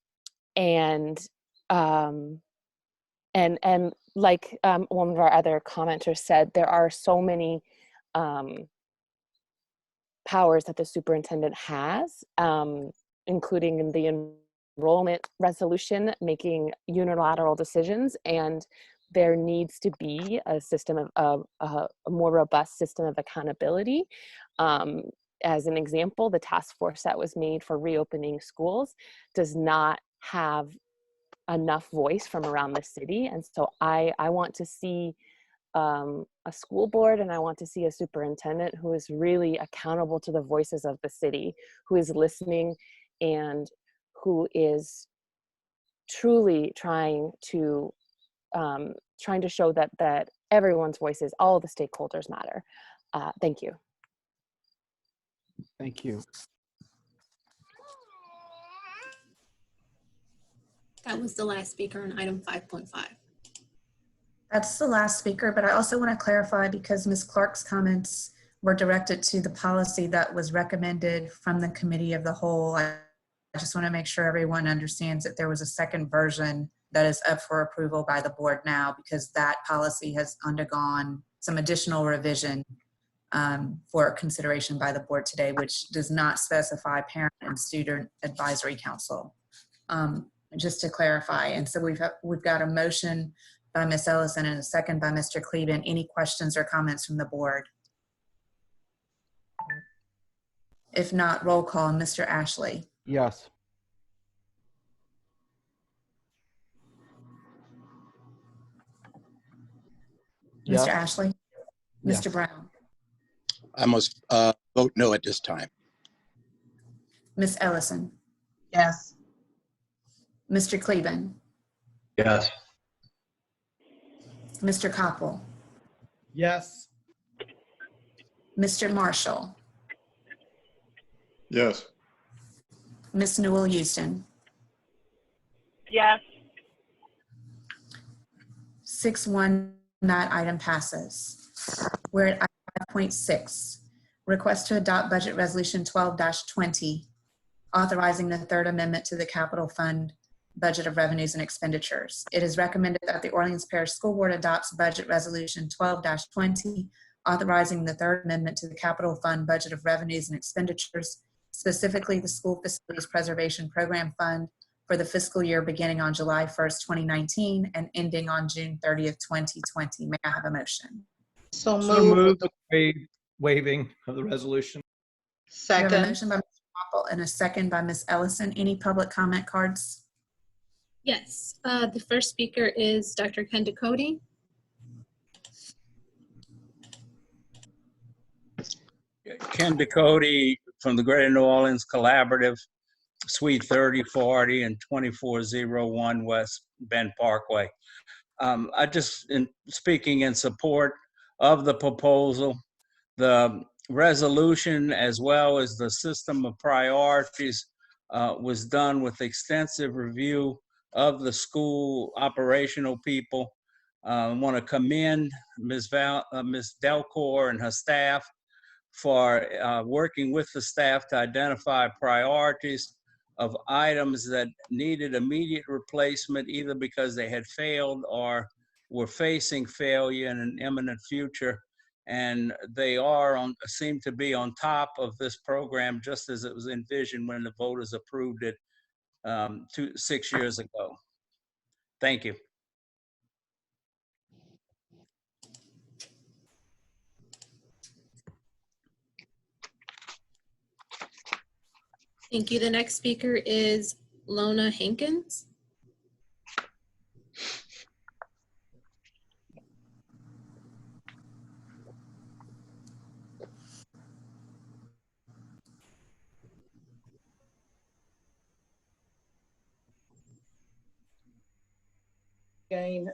like one of our other commenters said, there are so many powers that the superintendent has, including in the enrollment resolution, making unilateral decisions, and there needs to be a system of a more robust system of accountability. As an example, the task force that was made for reopening schools does not have enough voice from around the city. And so I want to see a school board, and I want to see a superintendent who is really accountable to the voices of the city, who is listening and who is truly trying to show that everyone's voices, all the stakeholders matter. Thank you. Thank you. That was the last speaker on item 5.5. That's the last speaker, but I also want to clarify, because Ms. Clark's comments were directed to the policy that was recommended from the committee of the whole. I just want to make sure everyone understands that there was a second version that is up for approval by the board now, because that policy has undergone some additional revision for consideration by the board today, which does not specify parent and student advisory council. Just to clarify. And so we've got a motion by Ms. Ellison and a second by Mr. Cleveland. Any questions or comments from the board? If not, roll call. Mr. Ashley. Yes. Mr. Ashley? Yes. Mr. Brown? I must vote no at this time. Ms. Ellison? Yes. Mr. Cleveland? Yes. Mr. Koppel? Yes. Mr. Marshall? Yes. Ms. Newell Houston? Yes. 6-1, that item passes. We're at item 5.6, request to adopt budget resolution 12-20, authorizing the third amendment to the capital fund budget of revenues and expenditures. It is recommended that the Orleans Parish School Board adopts budget resolution 12-20, authorizing the third amendment to the capital fund budget of revenues and expenditures, specifically the School Facilities Preservation Program Fund, for the fiscal year beginning on July 1st, 2019 and ending on June 30th, 2020. May I have a motion? So So moved. moved with waiving of the resolution. We have a Second. motion by Mr. Koppel and a second by Ms. Ellison. Any public comment cards? Yes, the first speaker is Dr. Kenda Cody. Ken Ducote from the Greater New Orleans Collaborative, Suite 3040 and 2401 West Bend Parkway. Speaking in support of the proposal, the resolution as well as the system of priorities was done with extensive review of the school operational people. I want to commend Ms. Delcor and her staff for working with the staff to identify priorities of items that needed immediate replacement, either because they had failed or were facing failure in an imminent future. And they seem to be on top of this program, just as it was envisioned when the voters approved it 6 years ago. Thank you. Thank you. The next speaker is Lona Hankins. Again,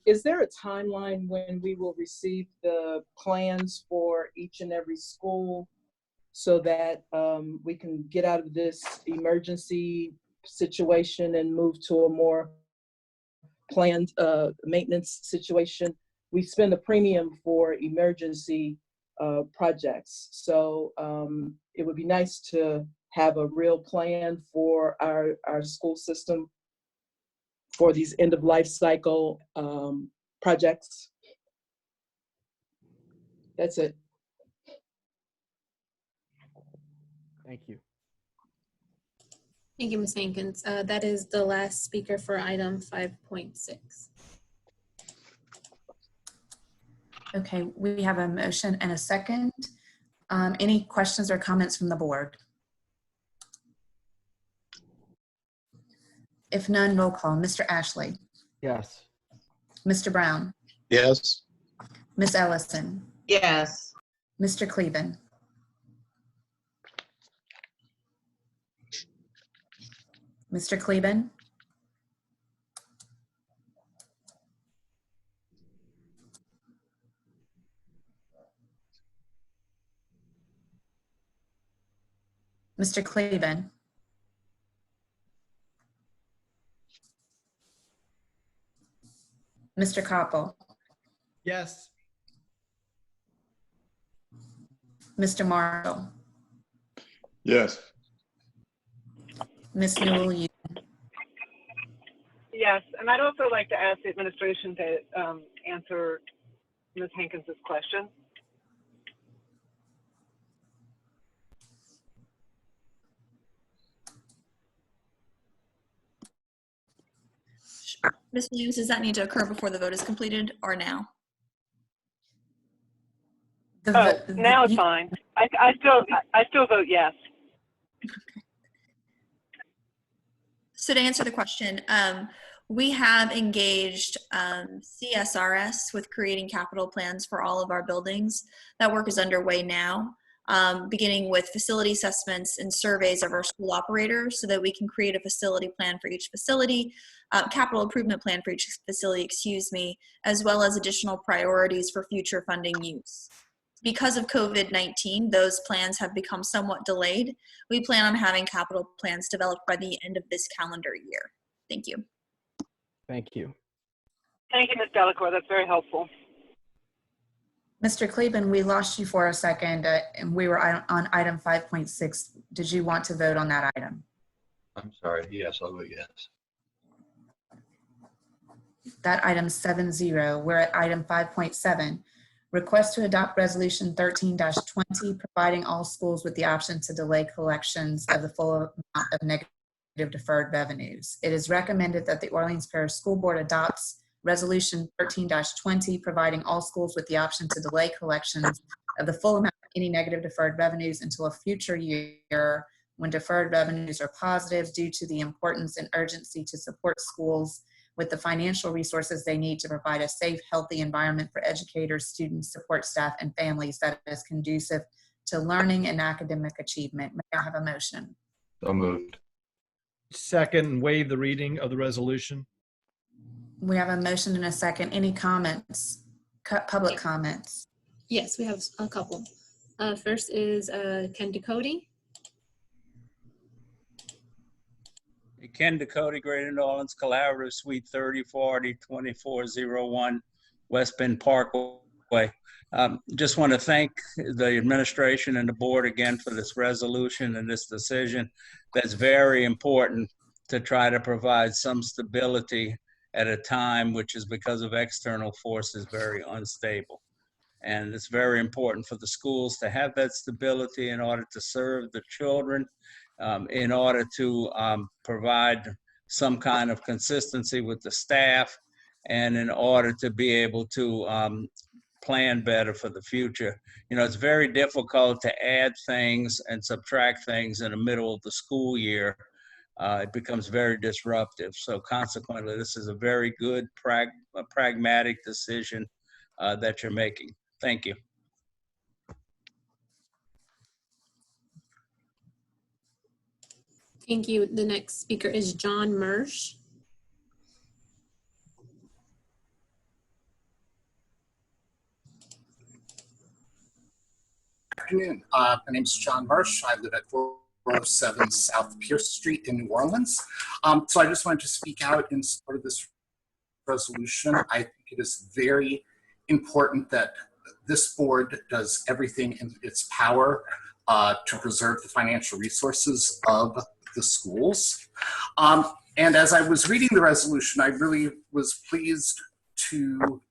is there a timeline when we will receive the plans for each and every school so that we can get out of this emergency situation and move to a more planned maintenance situation? We spend a premium for emergency projects. So it would be nice to have a real plan for our school system for these end of life cycle projects. That's it. Thank you. Thank you, Ms. Hankins. That is the last speaker for item 5.6. Okay, we have a motion and a second. Any questions or comments from the board? If none, roll call. Mr. Ashley, Yes. Mr. Brown, Yes. Ms. Ellison, Yes. Mr. Cleven, Mr. Cleven, Mr. Cleven, Mr. Koppel, Yes. Mr. Marshall, Yes. Ms. Newell, you. Yes, and I'd also like to ask the administration to answer Ms. Hankins's question. Ms. Williams, does that need to occur before the vote is completed or now? Now it's fine. I still vote yes. So to answer the question, we have engaged CSRS with creating capital plans for all of our buildings. That work is underway now, beginning with facility assessments and surveys of our school operators so that we can create a facility plan for each facility, capital improvement plan for each facility, as well as additional priorities for future funding use. Because of COVID-19, those plans have become somewhat delayed. We plan on having capital plans developed by the end of this calendar year. Thank you. Thank you. Thank you, Ms. Delacour. That's very helpful. Mr. Cleveland, we lost you for a second, and we were on item 5.6. Did you want to vote on that item? I'm sorry. Yes, I'll vote yes. That item 7-0. We're at item 5.7. Request to adopt resolution 13-20, providing all schools with the option to delay collections of the full amount of negative deferred revenues. It is recommended that the Orleans Parish School Board adopts resolution 13-20, providing all schools with the option to delay collections of the full amount of any negative deferred revenues until a future year when deferred revenues are positive, due to the importance and urgency to support schools with the financial resources they need to provide a safe, healthy environment for educators, students, support staff, and families that is conducive to learning and academic achievement. May I have a motion? So moved. Second, waive the reading of the resolution. We have a motion and a second. Any comments? Public comments? Yes, we have a couple. First is Ken Ducote. Ken Ducote, Greater New Orleans Collaborative, Suite 3040, 2401, West Bend Park. way. Just want to thank the administration and the board again for this resolution and this decision. That's very important to try to provide some stability at a time which is, because of external forces, very unstable. And it's very important for the schools to have that stability in order to serve the children, in order to provide some kind of consistency with the staff, and in order to be able to plan better for the future. You know, it's very difficult to add things and subtract things in the middle of the school year. It becomes very disruptive. So consequently, this is a very good pragmatic decision that you're making. Thank you. Thank you. The next speaker is John Mersch. Afternoon. My name is John Marsh. I live at 407 South Pierce Street in New Orleans. So I just wanted to speak out in support of this resolution. I think it is very important that this board does everything in its power to preserve the financial resources of the schools. And as I was reading the resolution, I really was pleased to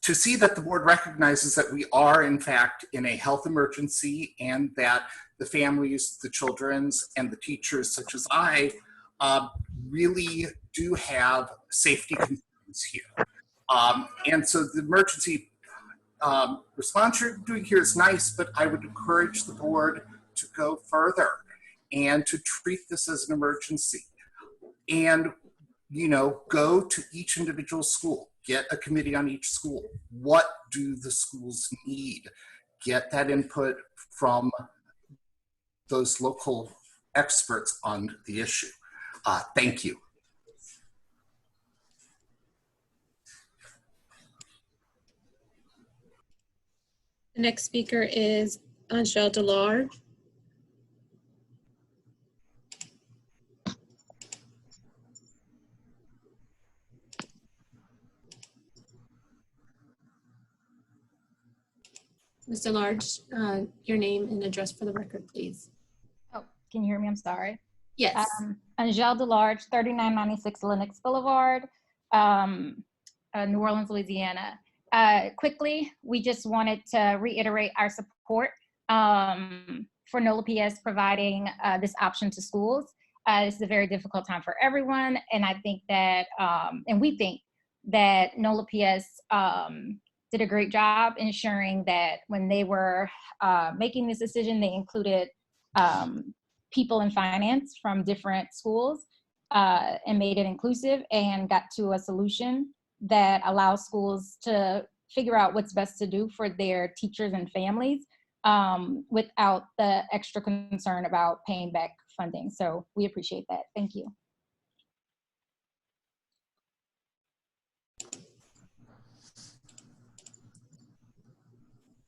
see that the board recognizes that we are in fact in a health emergency, and that the families, the children's, and the teachers such as I really do have safety concerns here. And so the emergency response you're doing here is nice, but I would encourage the board to go further and to treat this as an emergency. And, you know, go to each individual school. Get a committee on each school. What do the schools need? Get that input from those local experts on the issue. Thank you. The next speaker is Angel Delard. Mr. Large, your name and address for the record, please. Oh, can you hear me? I'm sorry. Yes. Angel Delarge, 3996 Lenox Boulevard, New Orleans, Louisiana. Quickly, we just wanted to reiterate our support for NOLA PS providing this option to schools. This is a very difficult time for everyone, and I think that, and we think that NOLA PS did a great job ensuring that when they were making this decision, they included people in finance from different schools and made it inclusive and got to a solution that allows schools to figure out what's best to do for their teachers and families without the extra concern about paying back funding. So we appreciate that. Thank you.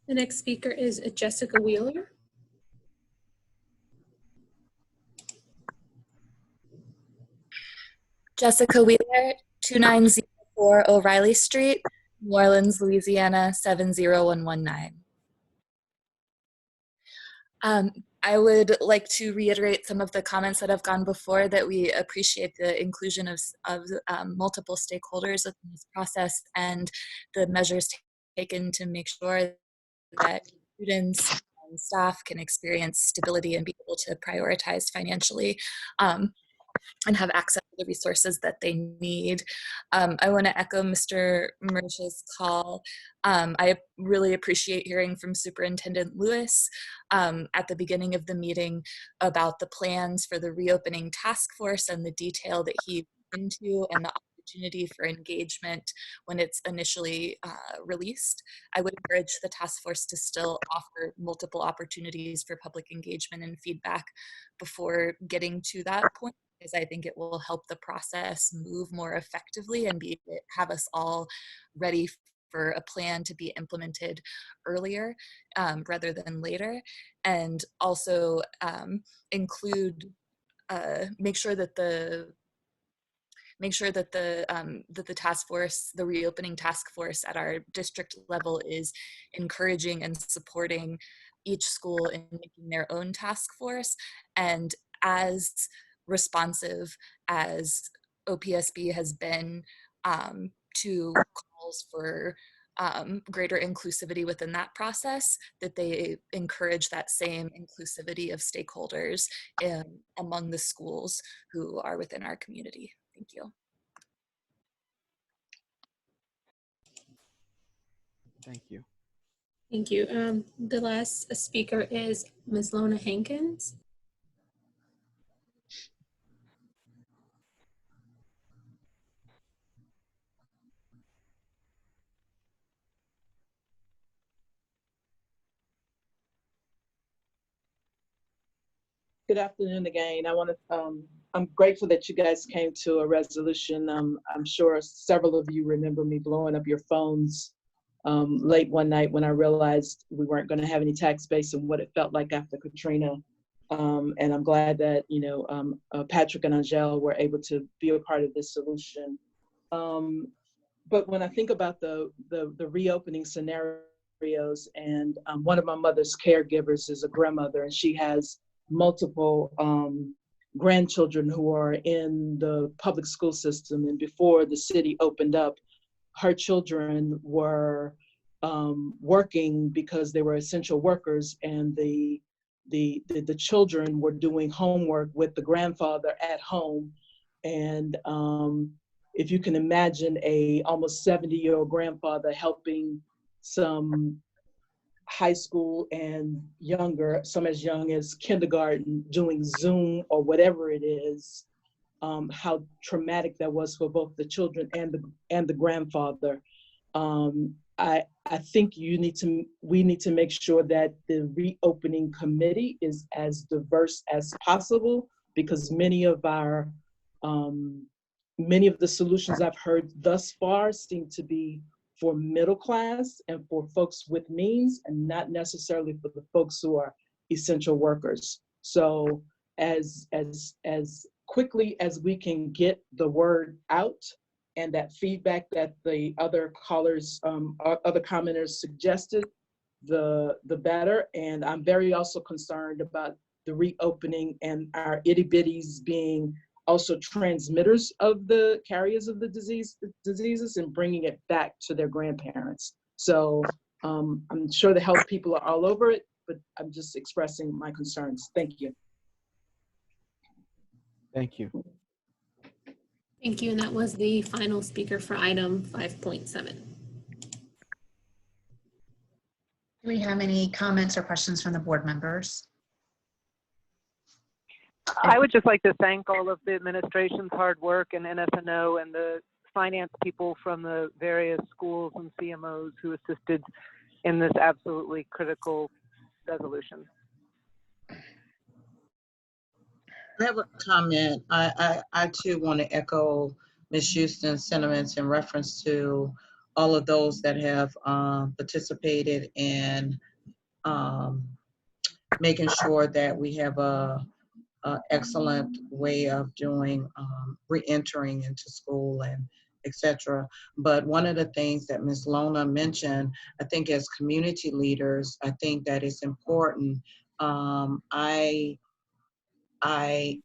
The next speaker is Jessica Wheeler. Jessica Wheeler, 2904 O'Reilly Street, New Orleans, Louisiana, 70119. I would like to reiterate some of the comments that have gone before, that we appreciate the inclusion of multiple stakeholders in this process and the measures taken to make sure that students and staff can experience stability and be able to prioritize financially and have access to the resources that they need. I want to echo Mr. Mersch's call. I really appreciate hearing from Superintendent Lewis at the beginning of the meeting about the plans for the reopening task force and the detail that he went into and the opportunity for engagement when it's initially released. I would encourage the task force to still offer multiple opportunities for public engagement and feedback before getting to that point, because I think it will help the process move more effectively and have us all ready for a plan to be implemented earlier rather than later, and also include, make sure that the make sure that the task force, the reopening task force at our district level, is encouraging and supporting each school in making their own task force, and as responsive as OPSB has been to calls for greater inclusivity within that process, that they encourage that same inclusivity of stakeholders among the schools who are within our community. Thank you. Thank you. Thank you. The last speaker is Ms. Lona Hankins. Good afternoon again. I'm grateful that you guys came to a resolution. I'm sure several of you remember me blowing up your phones late one night when I realized we weren't going to have any tax base and what it felt like after Katrina. And I'm glad that, Patrick and Angel were able to be a part of this solution. But when I think about the reopening scenarios, and one of my mother's caregivers is a grandmother, and she has multiple grandchildren who are in the public school system. And before the city opened up, her children were working because they were essential workers, and the children were doing homework with the grandfather at home. And if you can imagine a almost 70-year-old grandfather helping some high school and younger, some as young as kindergarten, doing Zoom or whatever it is, how traumatic that was for both the children and the grandfather. I think we need to make sure that the reopening committee is as diverse as possible, because many of the solutions I've heard thus far seem to be for middle class and for folks with means, and not necessarily for the folks who are essential workers. So as quickly as we can get the word out and that feedback that the other callers, other commenters suggested, the better. And I'm very also concerned about the reopening and our itty bitties being also transmitters of the carriers of the diseases and bringing it back to their grandparents. So I'm sure the health people are all over it, but I'm just expressing my concerns. Thank you. Thank you. Thank you. And that was the final speaker for item 5.7. Do we have any comments or questions from the board members? I would just like to thank all of the administration's hard work and NSNO and the finance people from the various schools and CMOs who assisted in this absolutely critical resolution. I have a comment. I too want to echo Ms. Houston's sentiments in reference to all of those that have participated in making sure that we have a excellent way of doing re-entering into school and etc. But one of the things that Ms. Lona mentioned, I think as community leaders, I think that is important. I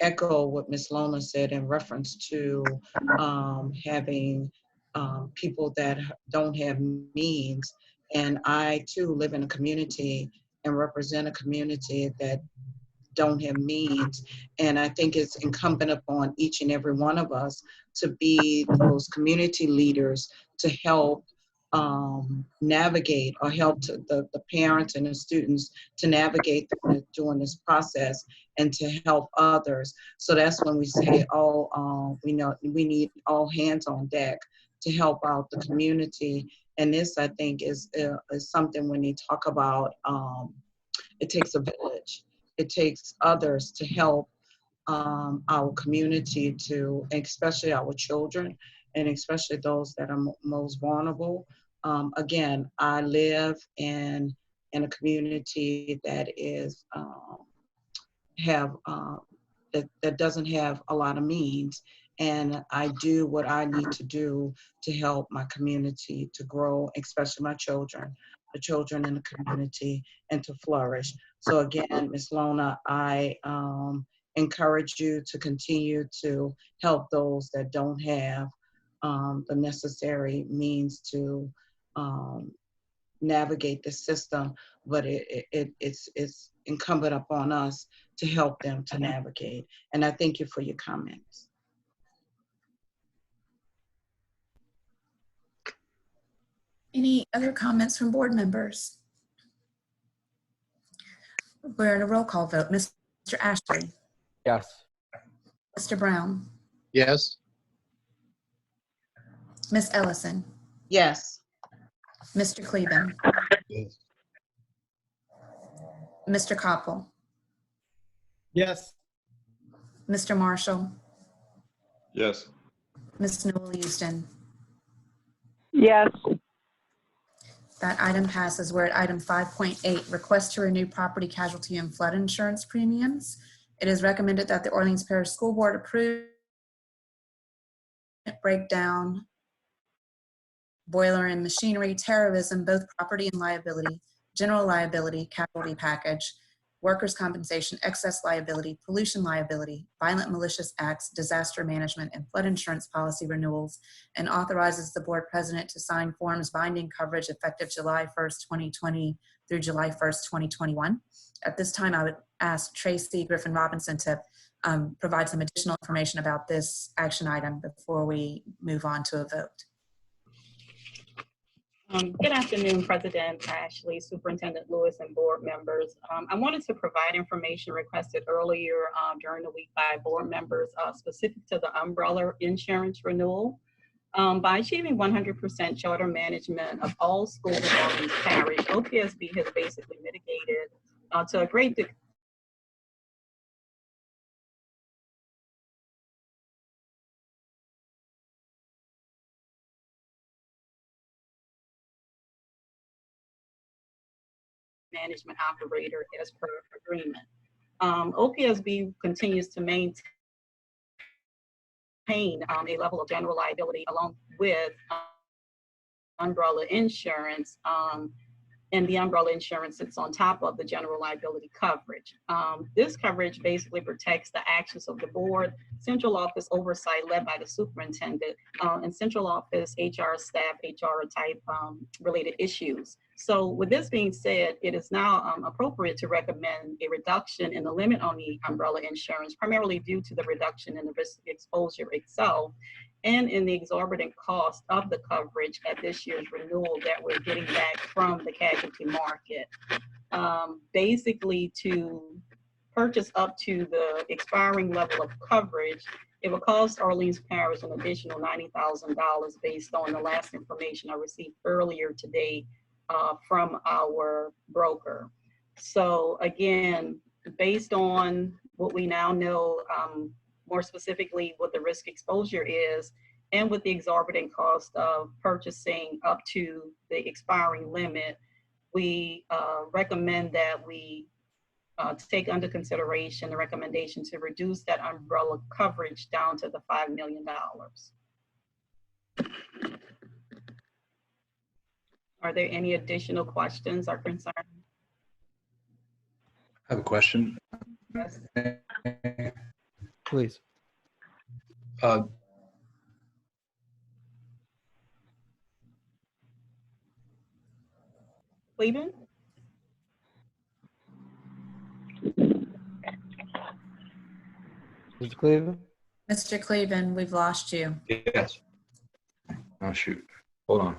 echo what Ms. Lona said in reference to having people that don't have means. And I too live in a community and represent a community that don't have means. And I think it's incumbent upon each and every one of us to be those community leaders to help navigate, or help the parents and the students to navigate during this process and to help others. So that's when we say, we know we need all hands on deck to help out the community. And this, I think, is something when they talk about it takes a village. It takes others to help our community to, especially our children, and especially those that are most vulnerable. Again, I live in a community that is that doesn't have a lot of means, and I do what I need to do to help my community to grow, especially my children, the children in the community, and to flourish. So again, Ms. Lona, I encourage you to continue to help those that don't have the necessary means to navigate the system, but it's incumbent upon us to help them to navigate. And I thank you for your comments. Any other comments from board members? We're in a roll call vote. Mr. Ashley? Yes. Mr. Brown? Yes. Ms. Ellison? Yes. Mr. Cleveland? Yes. Mr. Koppel? Yes. Mr. Marshall? Yes. Ms. Newell Houston? Yes. That item passes. We're at item 5.8, request to renew property casualty and flood insurance premiums. It is recommended that the Orleans Parish School Board approve breakdown, boiler and machinery, terrorism, both property and liability, general liability, casualty package, workers' compensation, excess liability, pollution liability, violent malicious acts, disaster management, and flood insurance policy renewals, and authorizes the board president to sign forms binding coverage effective July 1st, 2020 through July 1st, 2021. At this time, I would ask Tracy Griffin Robinson to provide some additional information about this action item before we move on to a vote. Good afternoon, President Ashley, Superintendent Lewis, and board members. I wanted to provide information requested earlier during the week by board members specific to the umbrella insurance renewal. By achieving 100% charter management of all schools in Orleans Parish, OPSB has basically mitigated to a great degree management operator as per agreement. OPSB continues to maintain a level of general liability along with umbrella insurance, and the umbrella insurance sits on top of the general liability coverage. This coverage basically protects the actions of the board, central office oversight led by the superintendent, and central office HR staff, HR type related issues. So with this being said, it is now appropriate to recommend a reduction in the limit on the umbrella insurance, primarily due to the reduction in the risk exposure itself and in the exorbitant cost of the coverage at this year's renewal that we're getting back from the casualty market. Basically, to purchase up to the expiring level of coverage, it will cost Orleans Parish an additional $90,000 based on the last information I received earlier today from our broker. So again, based on what we now know, more specifically what the risk exposure is, and with the exorbitant cost of purchasing up to the expiring limit, we recommend that we take under consideration the recommendation to reduce that umbrella coverage down to the $5 million. Are there any additional questions or concerns? I have a question. Yes. Please. Cleveland? Mr. Cleveland? Mr. Cleveland, we've lost you. Yes. Oh, shoot. Hold on.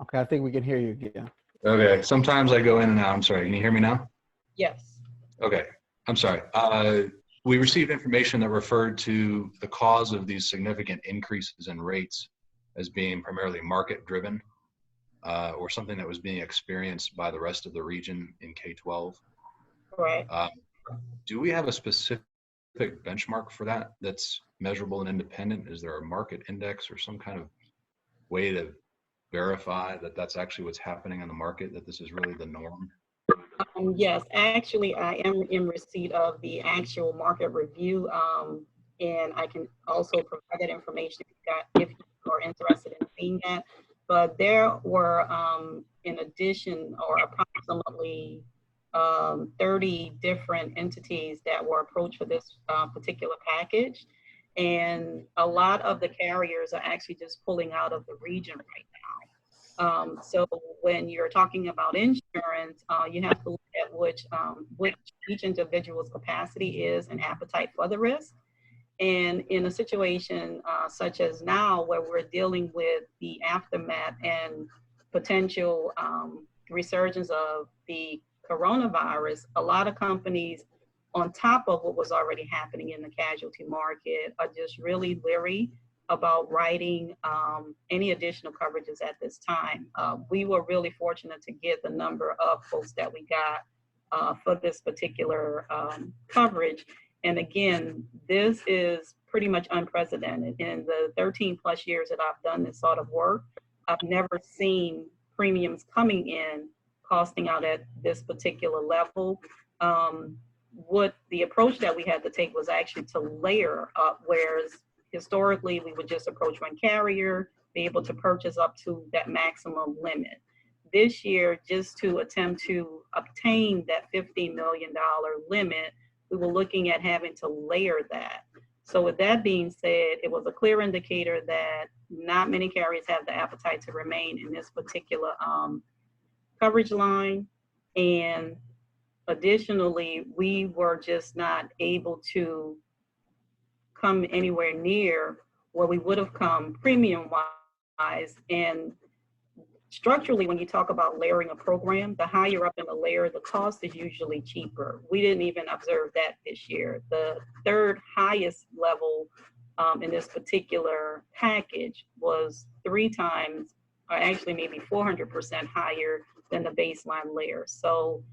Okay, I think we can hear you again. Okay. Sometimes I go in and out. I'm sorry. Can you hear me now? Yes. Okay. I'm sorry. We received information that referred to the cause of these significant increases in rates as being primarily market driven, or something that was being experienced by the rest of the region in K-12. Right. Do we have a specific benchmark for that that's measurable and independent? Is there a market index or some kind of way to verify that that's actually what's happening in the market, that this is really the norm? Yes, actually, I am in receipt of the actual market review And I can also provide that information if you are interested in seeing that. But there were, in addition, or approximately 30 different entities that were approached for this particular package. And a lot of the carriers are actually just pulling out of the region right now. So when you're talking about insurance, you have to look at which each individual's capacity is and appetite for the risk. And in a situation such as now, where we're dealing with the aftermath and potential resurgence of the coronavirus, a lot of companies, on top of what was already happening in the casualty market, are just really leery about writing any additional coverages at this time. We were really fortunate to get the number of folks that we got for this particular coverage. And again, this is pretty much unprecedented. In the 13 plus years that I've done this sort of work, I've never seen premiums coming in costing out at this particular level. What the approach that we had to take was actually to layer up, whereas historically we would just approach one carrier, be able to purchase up to that maximum limit. This year, just to attempt to obtain that $15 million limit, we were looking at having to layer that. So with that being said, it was a clear indicator that not many carriers have the appetite to remain in this particular coverage line. And additionally, we were just not able to come anywhere near where we would have come premium wise. And structurally, when you talk about layering a program, the higher up in the layer, the cost is usually cheaper. We didn't even observe that this year. The third highest level in this particular package was 3 times, or actually maybe 400% higher than the baseline layer. So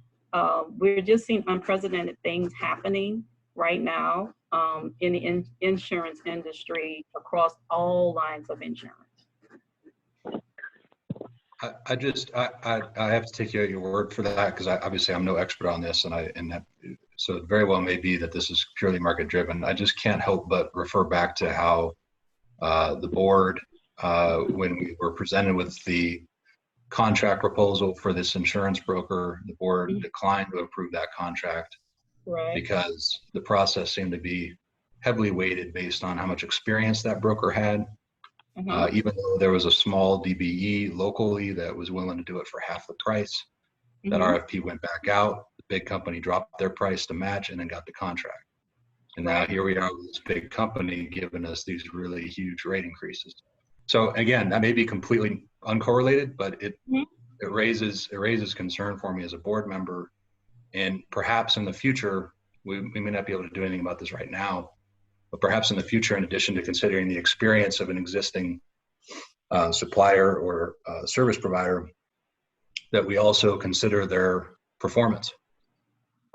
we're just seeing unprecedented things happening right now in the insurance industry across all lines of insurance. I have to take you at your word for that, because obviously I'm no expert on this, so it very well may be that this is purely market driven. I just can't help but refer back to how the board, when we were presented with the contract proposal for this insurance broker, the board declined to approve that contract, right, because the process seemed to be heavily weighted based on how much experience that broker had. Even though there was a small DBE locally that was willing to do it for half the price, that RFP went back out, the big company dropped their price to match and then got the contract. And now here we are with this big company giving us these really huge rate increases. So again, that may be completely uncorrelated, but it raises concern for me as a board member. And perhaps in the future, we may not be able to do anything about this right now, but perhaps in the future, in addition to considering the experience of an existing supplier or service provider, that we also consider their performance.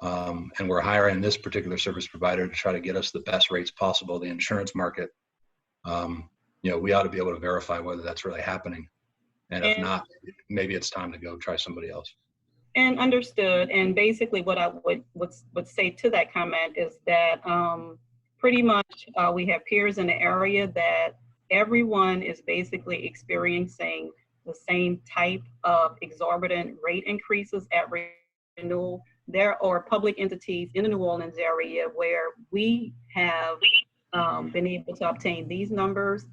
And we're hiring this particular service provider to try to get us the best rates possible. The insurance market, we ought to be able to verify whether that's really happening. And if not, maybe it's time to go try somebody else. And understood. And basically what I would say to that comment is that pretty much we have peers in the area that everyone is basically experiencing the same type of exorbitant rate increases at renewal. There are public entities in the New Orleans area where we have been able to obtain these numbers.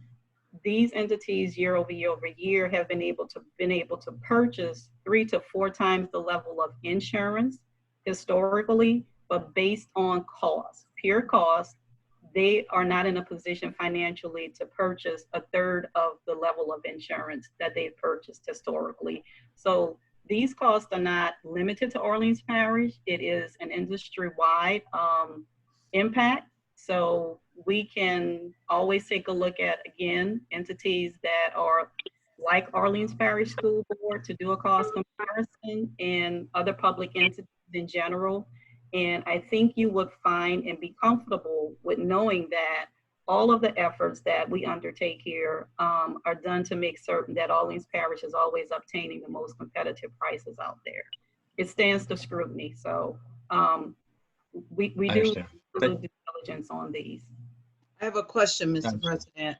These entities year over year have been able to purchase 3 to 4 times the level of insurance historically, but based on cost, pure cost. They are not in a position financially to purchase a third of the level of insurance that they've purchased historically. So these costs are not limited to Orleans Parish. It is an industry-wide impact. So we can always take a look at, again, entities that are like Orleans Parish School Board to do a cost comparison, and other public entities in general. And I think you would find and be comfortable with knowing that all of the efforts that we undertake here are done to make certain that Orleans Parish is always obtaining the most competitive prices out there. It stands to scrutiny. So we do due diligence on these. I have a question, Mr. President.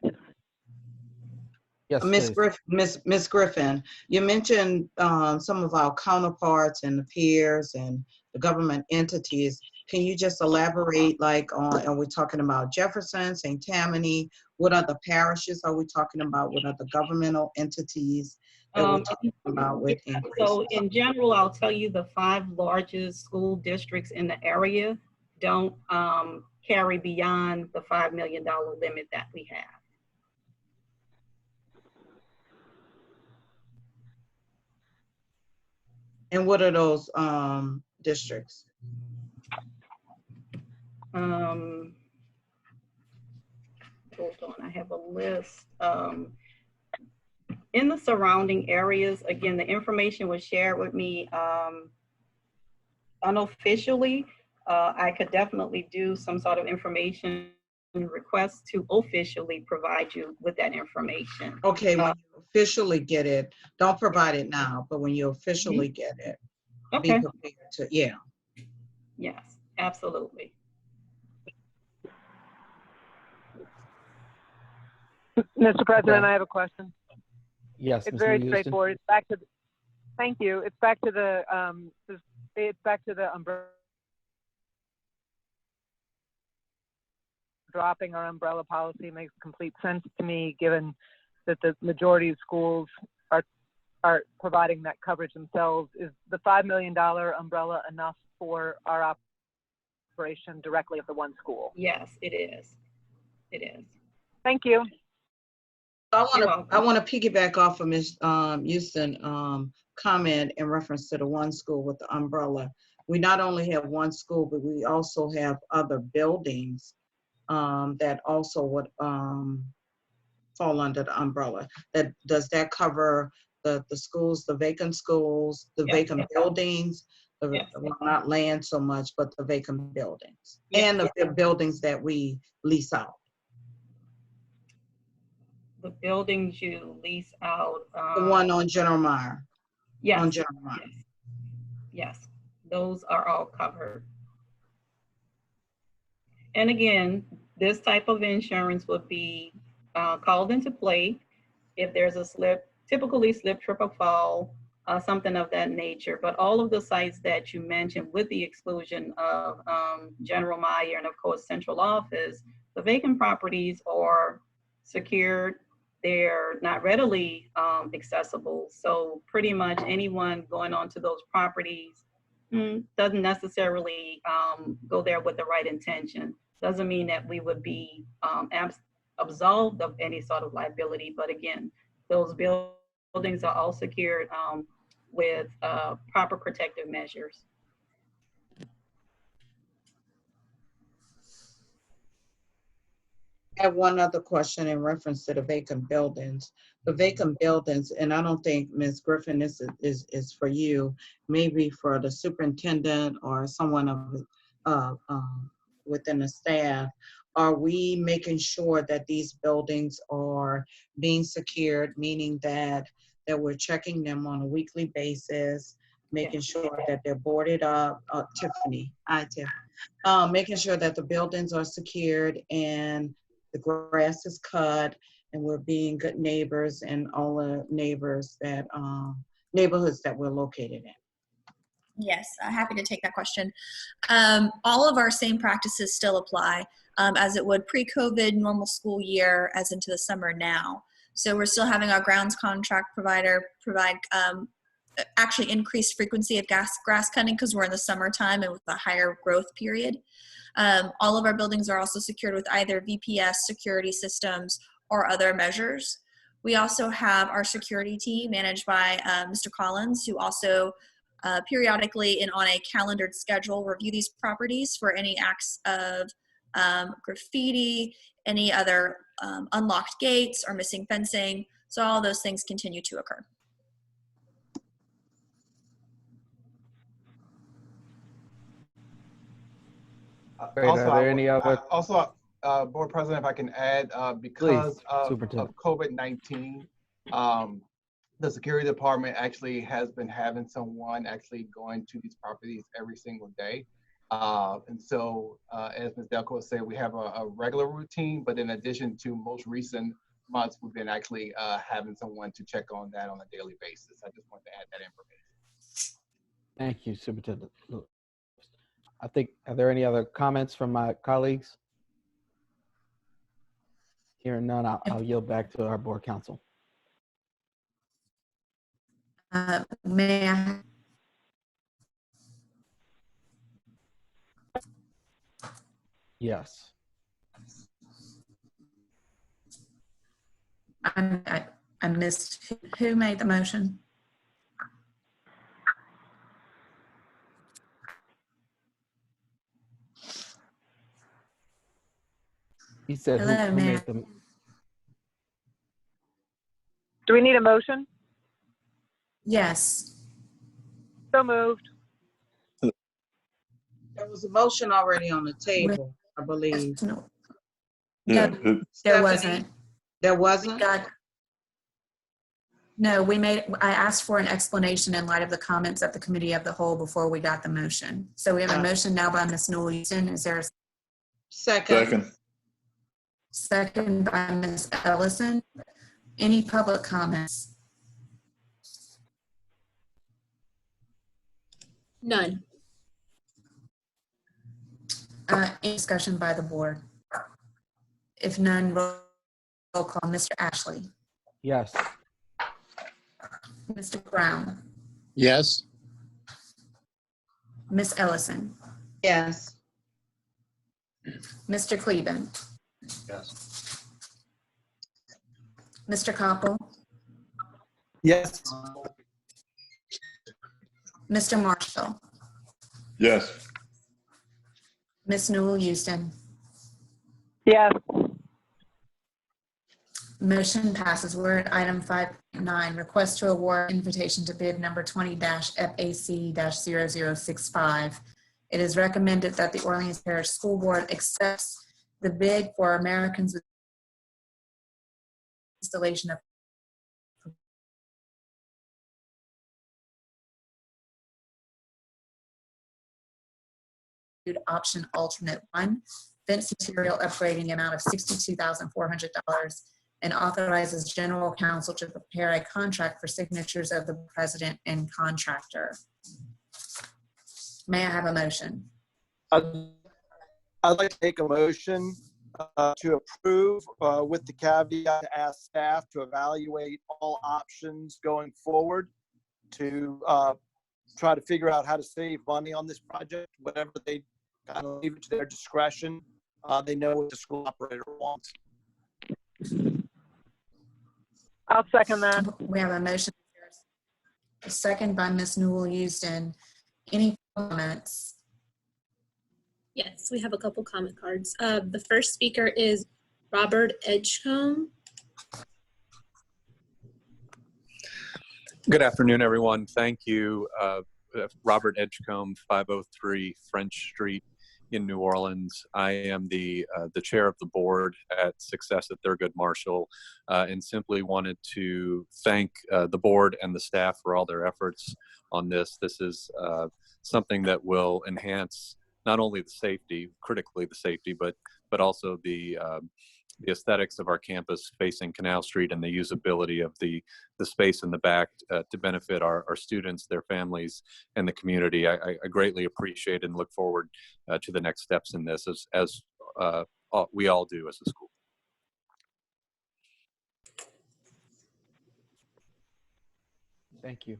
Yes, Ms. please. Griffin, Ms. Griffin, you mentioned some of our counterparts and the peers and the government entities. Can you just elaborate, like, on, are we talking about Jefferson, St. Tammany? What other parishes are we talking about? What other governmental entities that we're talking about with increases? So in general, I'll tell you the 5 largest school districts in the area don't carry beyond the $5 million limit that we have. And what are those districts? Hold on, I have a list. In the surrounding areas, again, the information was shared with me unofficially. I could definitely do some sort of information request to officially provide you with that information. Okay, when you officially get it, don't provide it now, but when you officially get it, be Okay. prepared to, yeah. Yes, absolutely. Mr. President, I have a question. Yes, It's Ms. very Houston. straightforward. It's back to, thank you. It's back to the umbrella. Dropping our umbrella policy makes complete sense to me, given that the majority of schools are providing that coverage themselves. Is the $5 million umbrella enough for our operation directly at the one school? Yes, it is. It is. Thank you. I want to piggyback off of Ms. Houston comment in reference to the one school with the umbrella. We not only have one school, but we also have other buildings that also would fall under the umbrella. Does that cover the schools, the vacant schools, the vacant buildings, well, not land so much, but the vacant buildings, and the buildings that we lease out? The buildings you lease out. The one on General Meyer. Yes. On General Meyer. Yes, those are all covered. And again, this type of insurance would be called into play if there's a slip, typically slip, trip, or fall, something of that nature. But all of the sites that you mentioned, with the exclusion of General Meyer and of course Central Office, the vacant properties are secured. They're not readily accessible. So pretty much anyone going onto those properties doesn't necessarily go there with the right intention. Doesn't mean that we would be absolved of any sort of liability. But again, those buildings are all secured with proper protective measures. I have one other question in reference to the vacant buildings. The vacant buildings, and I don't think, Ms. Griffin, this is for you, maybe for the superintendent or someone of within the staff. Are we making sure that these buildings are being secured, meaning that we're checking them on a weekly basis, making sure that they're boarded up? Tiffany, making sure that the buildings are secured and the grass is cut, and we're being good neighbors and all the neighbors that neighborhoods that we're located in. Yes, happy to take that question. All of our same practices still apply as it would pre-COVID, normal school year, as into the summer now. So we're still having our grounds contract provider provide actually increased frequency of grass cutting because we're in the summertime and with a higher growth period. All of our buildings are also secured with either VPS security systems or other measures. We also have our security team managed by Mr. Collins, who also periodically and on a calendared schedule review these properties for any acts of graffiti, any other unlocked gates or missing fencing. So all those things continue to occur. Also, are there any other? Board President, if I can add, because Please, of Superintendent. COVID-19, the security department actually has been having someone actually going to these properties every single day. And so, as Ms. Delco said, we have a regular routine, but in addition to most recent months, we've been actually having someone to check on that on a daily basis. I just want to add that information. Thank you, Superintendent Lewis. I think, are there any other comments from my colleagues? Hearing none, I'll yield back to our board counsel. May I? Yes. I missed, who made the motion? He said Hello, who ma'am. made them. Do we need a motion? Yes. So moved. There was a motion already on the table, I believe. No, Yeah, there wasn't. There wasn't? No, I asked for an explanation in light of the comments at the committee of the whole before we got the motion. So we have a motion now by Ms. Newell Houston. Is there a Second. second by Ms. Ellison? Any public comments? None. Any discussion by the board? If none, roll call. Mr. Ashley. Yes. Mr. Brown. Yes. Ms. Ellison. Yes. Mr. Cleveland. Yes. Mr. Koppel. Yes. Mr. Marshall. Yes. Ms. Newell Houston. Yes. Motion passes. We're at item 5.9, request to award invitation to bid number 20-FAC-0065. It is recommended that the Orleans Parish School Board accepts the bid for Americans with installation of option alternate 1, fence material upgrade in the amount of $62,400, and authorizes general counsel to prepare a contract for signatures of the president and contractor. May I have a motion? I'd like to make a motion to approve with the caveat to ask staff to evaluate all options going forward to try to figure out how to save money on this project, whatever they kind of leave it to their discretion. They know what the school operator wants. I'll second that. We have a motion. A second by Ms. Newell Houston. Any comments? Yes, we have a couple comment cards. The first speaker is Robert Edgecombe. Good afternoon, everyone. Thank you. Robert Edgecombe, 503 French Street in New Orleans. I am the chair of the board at Success at Thurgood Marshall, and simply wanted to thank the board and the staff for all their efforts on this. This is something that will enhance not only the safety, critically the safety, but also the aesthetics of our campus facing Canal Street and the usability of the space in the back to benefit our students, their families, and the community. I greatly appreciate and look forward to the next steps in this, as we all do as a school. Thank you.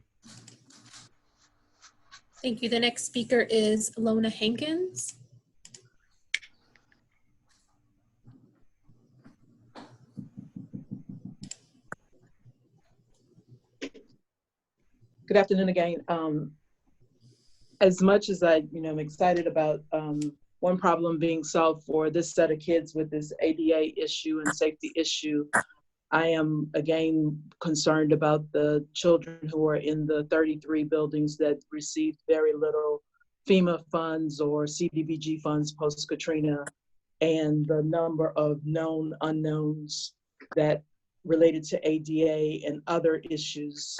Thank you. The next speaker is Lona Hankins. Good afternoon again. As much as I'm excited about one problem being solved for this set of kids with this ADA issue and safety issue, I am again concerned about the children who are in the 33 buildings that received very little FEMA funds or CDBG funds post-Katrina, and the number of known unknowns that related to ADA and other issues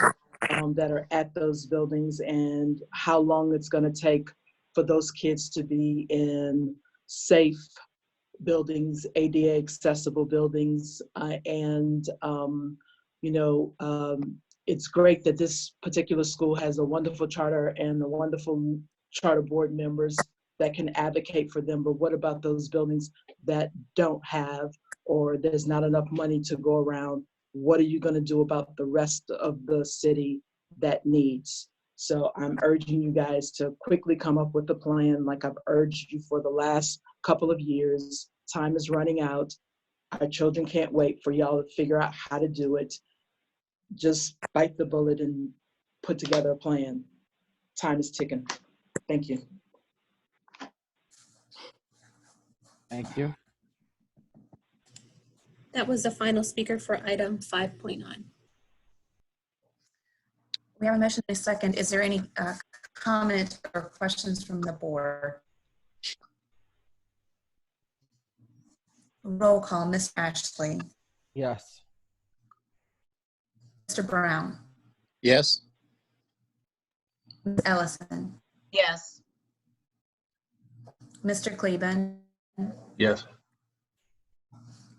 that are at those buildings, and how long it's going to take for those kids to be in safe buildings, ADA accessible buildings, it's great that this particular school has a wonderful charter and a wonderful charter board members that can advocate for them. But what about those buildings that don't have, or there's not enough money to go around? What are you going to do about the rest of the city that needs? So I'm urging you guys to quickly come up with a plan, like I've urged you for the last couple of years. Time is running out. Our children can't wait for y'all to figure out how to do it. Just bite the bullet and put together a plan. Time is ticking. Thank you. Thank you. That was the final speaker for item 5.9. We have a motion and a second. Is there any comment or questions from the board? Roll call, Ms. Ashley. Yes. Mr. Brown. Yes. Ms. Ellison. Yes. Mr. Kleben. Yes.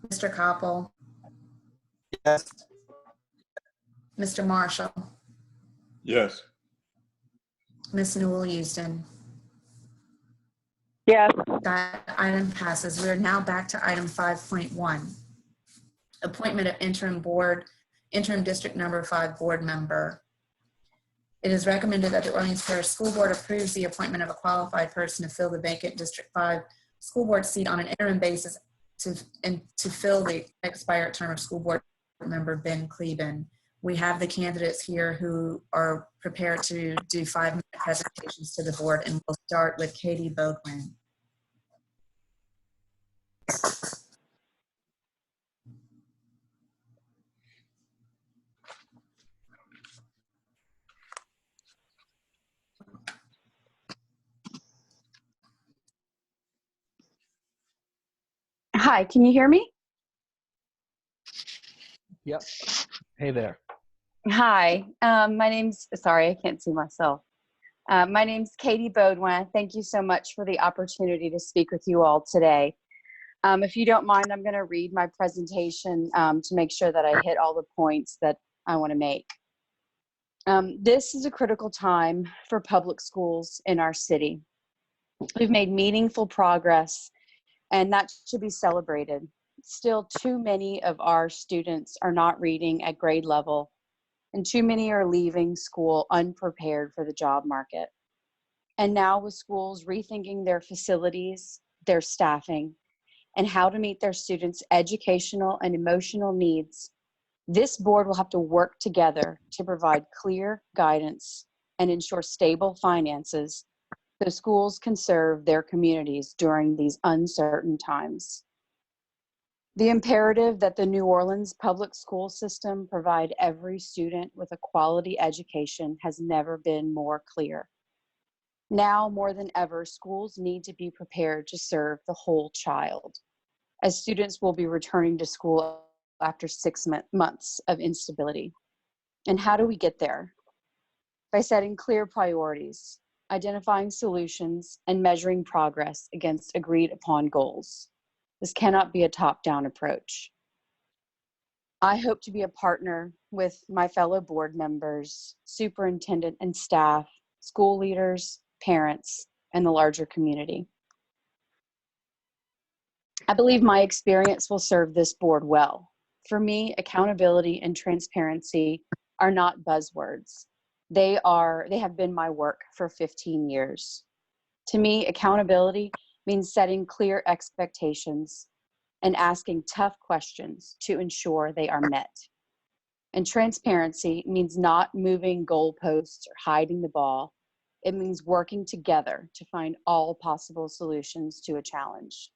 Mr. Koppel. Yes. Mr. Marshall. Yes. Ms. Newell Houston. Yes. That item passes. We are now back to item 5.1. Appointment of interim district number 5 board member. It is recommended that the Orleans Parish School Board approves the appointment of a qualified person to fill the vacant District 5 school board seat on an interim basis to fill the expired term of school board member Ben Kleben. We have the candidates here who are prepared to do 5-minute presentations to the board, and we'll start with Katie Bodwin. Hi, can you hear me? Yep. Hey there. Hi, my name's, sorry, I can't see myself. My name's Katie Bodwin. Thank you so much for the opportunity to speak with you all today. If you don't mind, I'm going to read my presentation to make sure that I hit all the points that I want to make. This is a critical time for public schools in our city. We've made meaningful progress, and that should be celebrated. Still, too many of our students are not reading at grade level, and too many are leaving school unprepared for the job market. And now with schools rethinking their facilities, their staffing, and how to meet their students' educational and emotional needs, this board will have to work together to provide clear guidance and ensure stable finances so schools can serve their communities during these uncertain times. The imperative that the New Orleans public school system provide every student with a quality education has never been more clear. Now more than ever, schools need to be prepared to serve the whole child, as students will be returning to school after 6 months of instability. And how do we get there? By setting clear priorities, identifying solutions, and measuring progress against agreed upon goals. This cannot be a top-down approach. I hope to be a partner with my fellow board members, superintendent and staff, school leaders, parents, and the larger community. I believe my experience will serve this board well. For me, accountability and transparency are not buzzwords. They have been my work for 15 years. To me, accountability means setting clear expectations and asking tough questions to ensure they are met. And transparency means not moving goalposts or hiding the ball. It means working together to find all possible solutions to a challenge.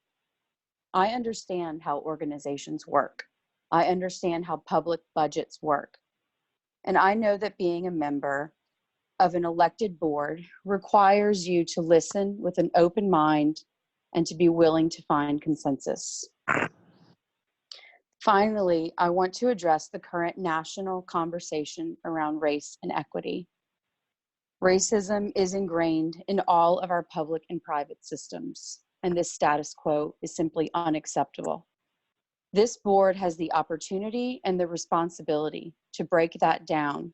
I understand how organizations work. I understand how public budgets work. And I know that being a member of an elected board requires you to listen with an open mind and to be willing to find consensus. Finally, I want to address the current national conversation around race and equity. Racism is ingrained in all of our public and private systems, and this status quo is simply unacceptable. This board has the opportunity and the responsibility to break that down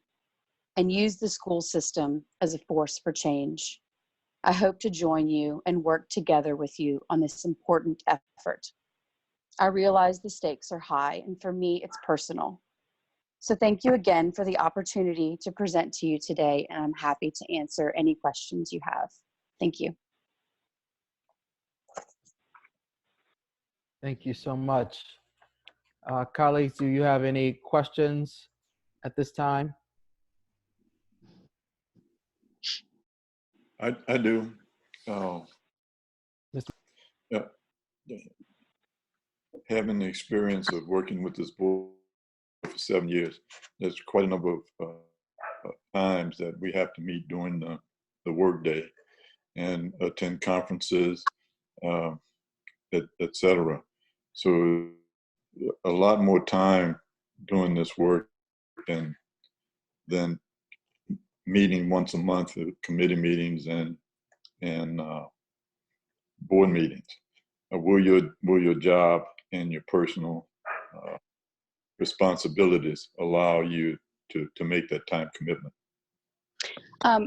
and use the school system as a force for change. I hope to join you and work together with you on this important effort. I realize the stakes are high, and for me, it's personal. So thank you again for the opportunity to present to you today, and I'm happy to answer any questions you have. Thank you. Thank you so much. Colleagues, do you have any questions at this time? I do. Having the experience of working with this board for 7 years, there's quite a number of times that we have to meet during the workday and attend conferences, et cetera. So a lot more time doing this work than meeting once a month at committee meetings and board meetings. Will your job and your personal responsibilities allow you to make that time commitment?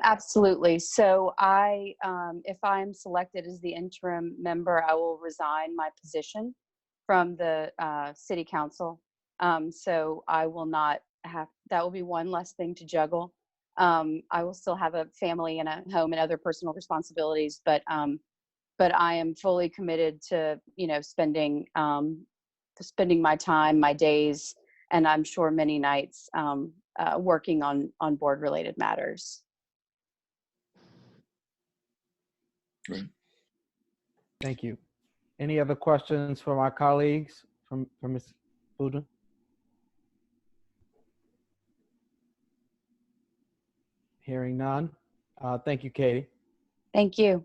Absolutely. So if I'm selected as the interim member, I will resign my position from the city council. So I will not have, that will be one less thing to juggle. I will still have a family and a home and other personal responsibilities, but I am fully committed to, spending my time, my days, and I'm sure many nights working on board related matters. Great. Thank you. Any other questions from our colleagues from Ms. Budin? Hearing none. Thank you, Katie. Thank you.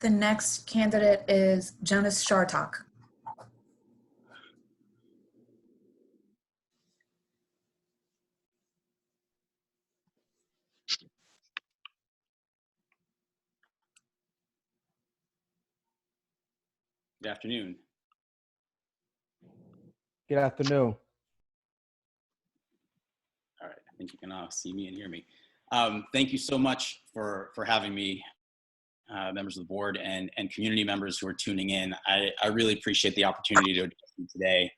The next candidate is Jonas Shartok. Good afternoon. Good afternoon. All right, I think you can see me and hear me. Thank you so much for having me, members of the board and community members who are tuning in. I really appreciate the opportunity to address you today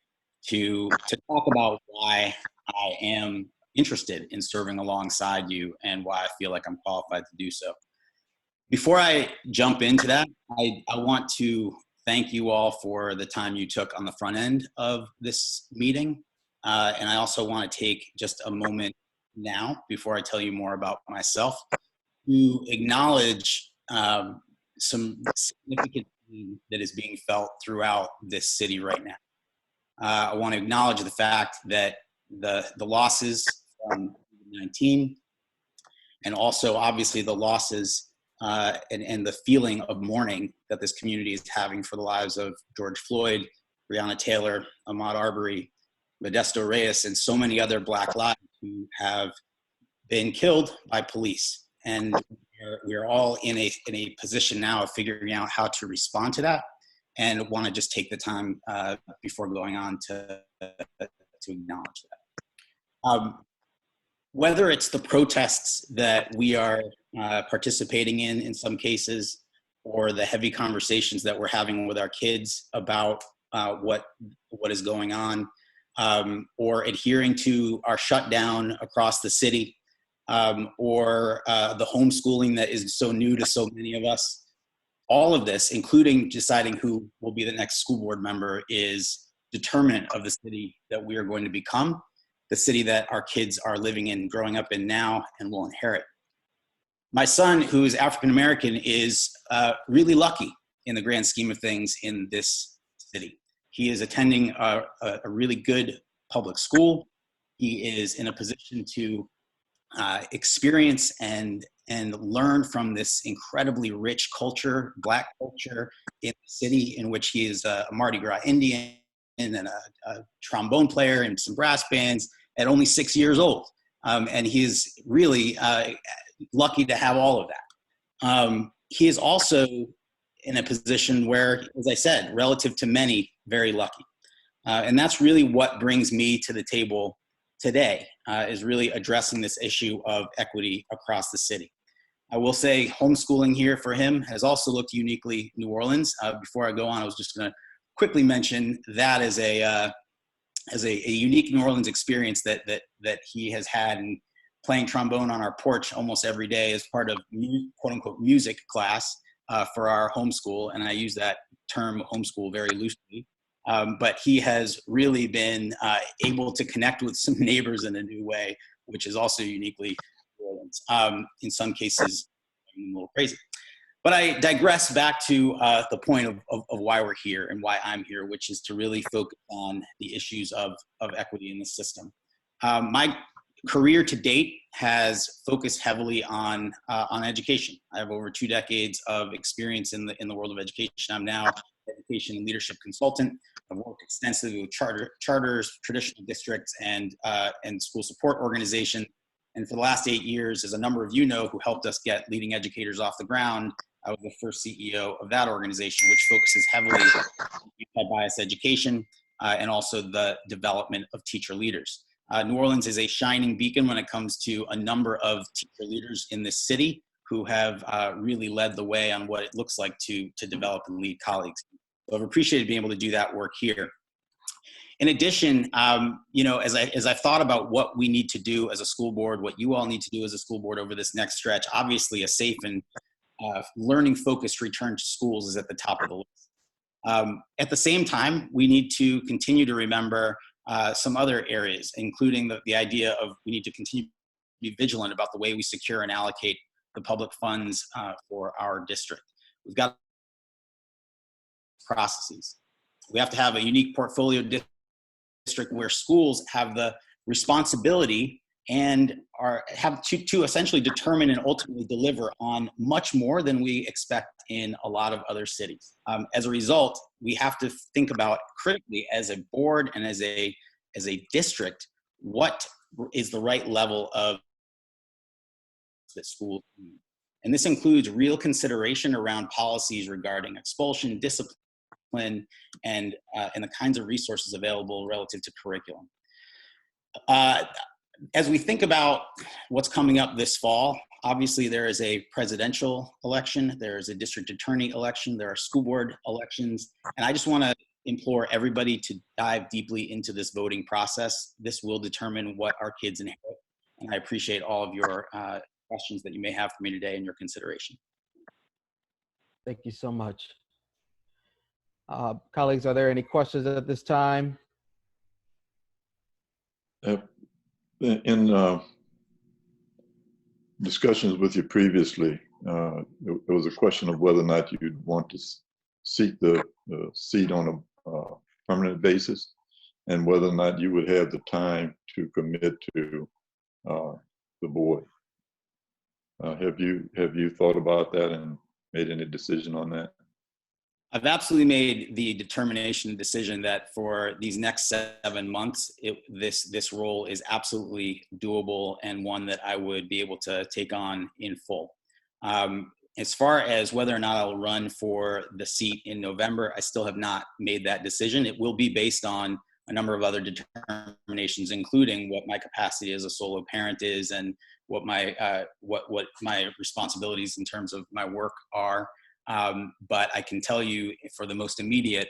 to talk about why I am interested in serving alongside you and why I feel like I'm qualified to do so. Before I jump into that, I want to thank you all for the time you took on the front end of this meeting. And I also want to take just a moment now, before I tell you more about myself, to acknowledge some significant pain that is being felt throughout this city right now. I want to acknowledge the fact that the losses from COVID-19, and also obviously the losses and the feeling of mourning that this community is having for the lives of George Floyd, Breonna Taylor, Ahmaud Arbery, Modesto Reyes, and so many other Black lives who have been killed by police. And we're all in a position now of figuring out how to respond to that, and want to just take the time before going on to acknowledge that. Whether it's the protests that we are participating in some cases, or the heavy conversations that we're having with our kids about what is going on, or adhering to our shutdown across the city, or the homeschooling that is so new to so many of us, all of this, including deciding who will be the next school board member, is determinant of the city that we are going to become, the city that our kids are living in, growing up in now, and will inherit. My son, who is African-American, is really lucky in the grand scheme of things in this city. He is attending a really good public school. He is in a position to experience and learn from this incredibly rich culture, Black culture, in the city in which he is a Mardi Gras Indian and a trombone player in some brass bands at only 6 years old. And he's really lucky to have all of that. He is also in a position where, as I said, relative to many, very lucky. And that's really what brings me to the table today, is really addressing this issue of equity across the city. I will say homeschooling here for him has also looked uniquely New Orleans. Before I go on, I was just going to quickly mention that as a unique New Orleans experience that he has had in playing trombone on our porch almost every day as part of quote unquote music class for our homeschool. And I use that term homeschool very loosely. But he has really been able to connect with some neighbors in a new way, which is also uniquely New Orleans. In some cases, a little crazy. But I digress back to the point of why we're here and why I'm here, which is to really focus on the issues of equity in the system. My career to date has focused heavily on education. I have over 2 decades of experience in the world of education. I'm now an education and leadership consultant. I've worked extensively with charters, traditional districts, and school support organizations. And for the last 8 years, as a number of you know, who helped us get leading educators off the ground, I was the first CEO of that organization, which focuses heavily on anti-bias education and also the development of teacher leaders. New Orleans is a shining beacon when it comes to a number of teacher leaders in this city who have really led the way on what it looks like to develop and lead colleagues. So I've appreciated being able to do that work here. In addition, as I've thought about what we need to do as a school board, what you all need to do as a school board over this next stretch, obviously a safe and learning-focused return to schools is at the top of the list. At the same time, we need to continue to remember some other areas, including the idea of we need to continue to be vigilant about the way we secure and allocate the public funds for our district. We've got processes. We have to have a unique portfolio district where schools have the responsibility and have to essentially determine and ultimately deliver on much more than we expect in a lot of other cities. As a result, we have to think about critically as a board and as a district, what is the right level of that schools need. And this includes real consideration around policies regarding expulsion, discipline, and the kinds of resources available relative to curriculum. As we think about what's coming up this fall, obviously there is a presidential election, there is a district attorney election, there are school board elections, and I just want to implore everybody to dive deeply into this voting process. This will determine what our kids inherit, and I appreciate all of your questions that you may have for me today and your consideration. Thank you so much. Colleagues, are there any questions at this time? In discussions with you previously, there was a question of whether or not you'd want to seek the seat on a permanent basis, and whether or not you would have the time to commit to the board. Have you thought about that and made any decision on that? I've absolutely made the determination and decision that for these next 7 months, this role is absolutely doable and one that I would be able to take on in full. As far as whether or not I'll run for the seat in November, I still have not made that decision. It will be based on a number of other determinations, including what my capacity as a solo parent is and what my responsibilities in terms of my work are. But I can tell you for the most immediate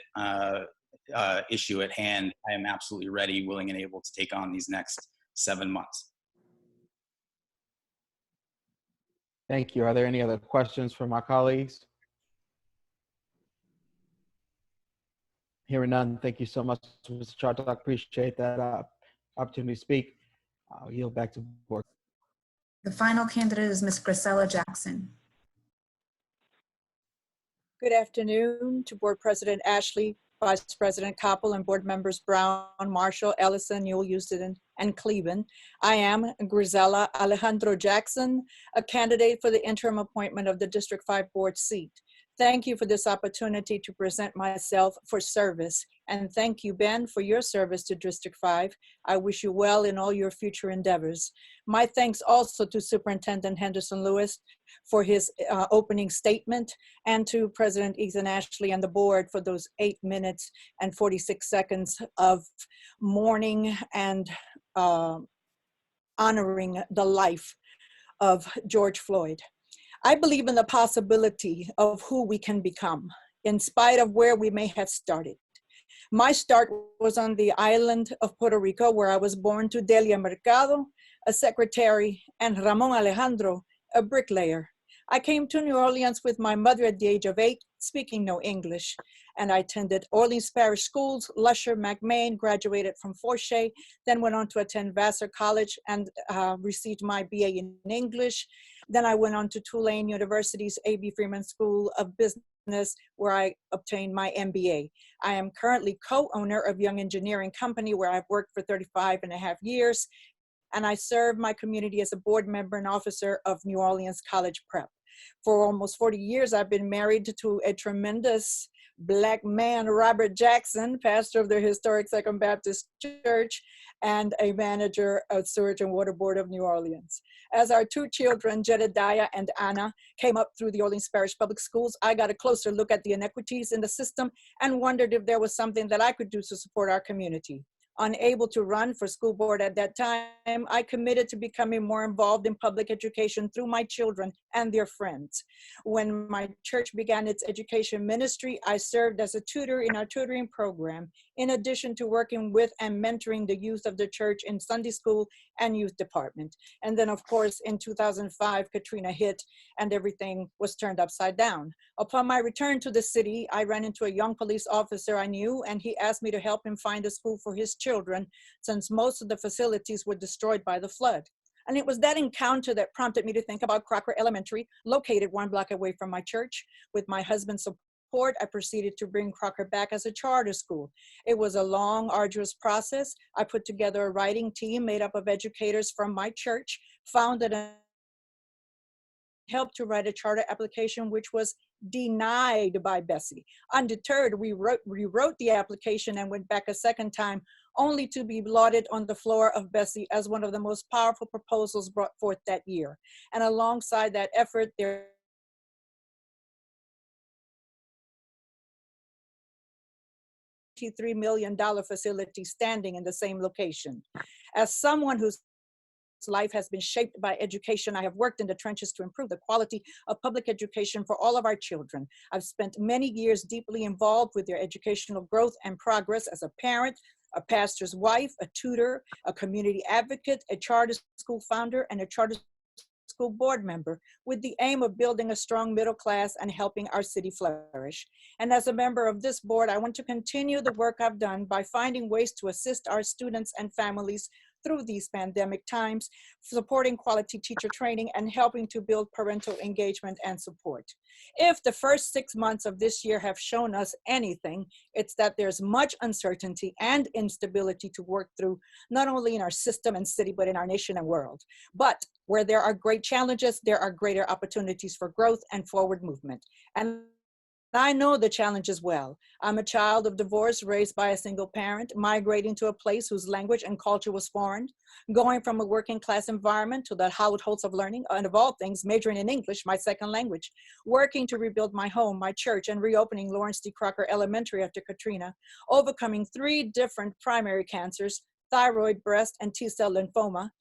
issue at hand, I am absolutely ready, willing, and able to take on these next 7 months. Thank you. Are there any other questions from my colleagues? Hearing none, thank you so much, Mr. Chartock. I appreciate that opportunity to speak. I'll yield back to the board. The final candidate is Ms. Grisella Jackson. Good afternoon to Board President Ashley, Vice President Koppel, and Board Members Brown, Marshall, Ellison, Newell, Houston, and Cleveland. I am Grisella Alejandro Jackson, a candidate for the interim appointment of the District 5 Board seat. Thank you for this opportunity to present myself for service. And thank you, Ben, for your service to District 5. I wish you well in all your future endeavors. My thanks also to Superintendent Henderson Lewis for his opening statement, and to President Ethan Ashley and the board for those 8 minutes and 46 seconds of mourning and honoring the life of George Floyd. I believe in the possibility of who we can become, in spite of where we may have started. My start was on the island of Puerto Rico, where I was born to Delia Mercado, a secretary, and Ramon Alejandro, a bricklayer. I came to New Orleans with my mother at the age of 8, speaking no English, and I attended Orleans Parish Schools, Lusher, McMain, graduated from Forshey, then went on to attend Vassar College and received my BA in English. Then I went on to Tulane University's A.B. Freeman School of Business, where I obtained my MBA. I am currently co-owner of Young Engineering Company, where I've worked for 35.5 years, and I serve my community as a board member and officer of New Orleans College Prep. For almost 40 years, I've been married to a tremendous Black man, Robert Jackson, pastor of the historic Second Baptist Church and a manager of Sewage and Water Board of New Orleans. As our 2 children, Jedediah and Anna, came up through the Orleans Parish Public Schools, I got a closer look at the inequities in the system and wondered if there was something that I could do to support our community. Unable to run for school board at that time, I committed to becoming more involved in public education through my children and their friends. When my church began its education ministry, I served as a tutor in our tutoring program, in addition to working with and mentoring the youth of the church in Sunday school and youth department. And then, of course, in 2005, Katrina hit and everything was turned upside down. Upon my return to the city, I ran into a young police officer I knew, and he asked me to help him find a school for his children, since most of the facilities were destroyed by the flood. And it was that encounter that prompted me to think about Crocker Elementary, located 1 block away from my church. With my husband's support, I proceeded to bring Crocker back as a charter school. It was a long, arduous process. I put together a writing team made up of educators from my church, founded and helped to write a charter application, which was denied by Bessie. Undeterred, we rewrote the application and went back a second time, only to be lauded on the floor of Bessie as one of the most powerful proposals brought forth that year. And alongside that effort, there $23 million facility standing in the same location. As someone whose life has been shaped by education, I have worked in the trenches to improve the quality of public education for all of our children. I've spent many years deeply involved with their educational growth and progress as a parent, a pastor's wife, a tutor, a community advocate, a charter school founder, and a charter school board member, with the aim of building a strong middle class and helping our city flourish. And as a member of this board, I want to continue the work I've done by finding ways to assist our students and families through these pandemic times, supporting quality teacher training and helping to build parental engagement and support. If the first 6 months of this year have shown us anything, it's that there's much uncertainty and instability to work through, not only in our system and city, but in our nation and world. But where there are great challenges, there are greater opportunities for growth and forward movement. And I know the challenges well. I'm a child of divorce, raised by a single parent, migrating to a place whose language and culture was foreign, going from a working class environment to the Howard Holtz of learning, and of all things, majoring in English, my second language, working to rebuild my home, my church, and reopening Lawrence D. Crocker Elementary after Katrina, overcoming 3 different primary cancers, thyroid, breast, and T-cell lymphoma,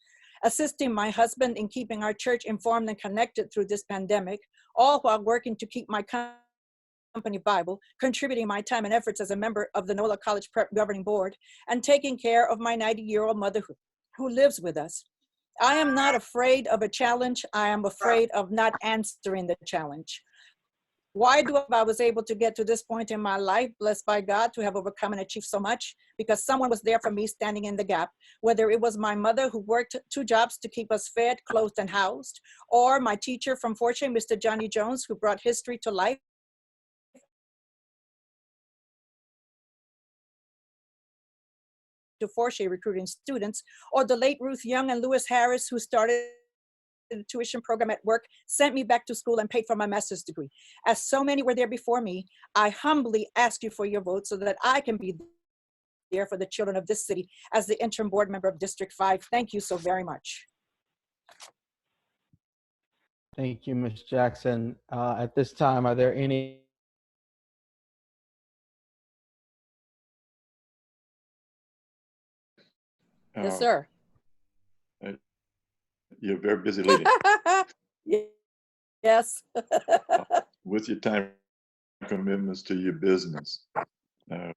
assisting my husband in keeping our church informed and connected through this pandemic, all while working to keep my company Bible, contributing my time and efforts as a member of the NOLA College Prep Governing Board, and taking care of my 90-year-old mother who lives with us. I am not afraid of a challenge. I am afraid of not answering the challenge. Why do I was able to get to this point in my life, blessed by God, to have overcome and achieved so much? Because someone was there for me, standing in the gap, whether it was my mother who worked 2 jobs to keep us fed, clothed, and housed, or my teacher from Fortune, Mr. Johnny Jones, who brought history to life to Forshey recruiting students, or the late Ruth Young and Lewis Harris, who started the tuition program at work, sent me back to school, and paid for my master's degree. As so many were there before me, I humbly ask you for your vote so that I can be there for the children of this city as the interim board member of District 5. Thank you so very much. Thank you, Ms. Jackson. At this time, are there any Yes, sir. You're a very busy lady. Yes. With your time commitments to your business, I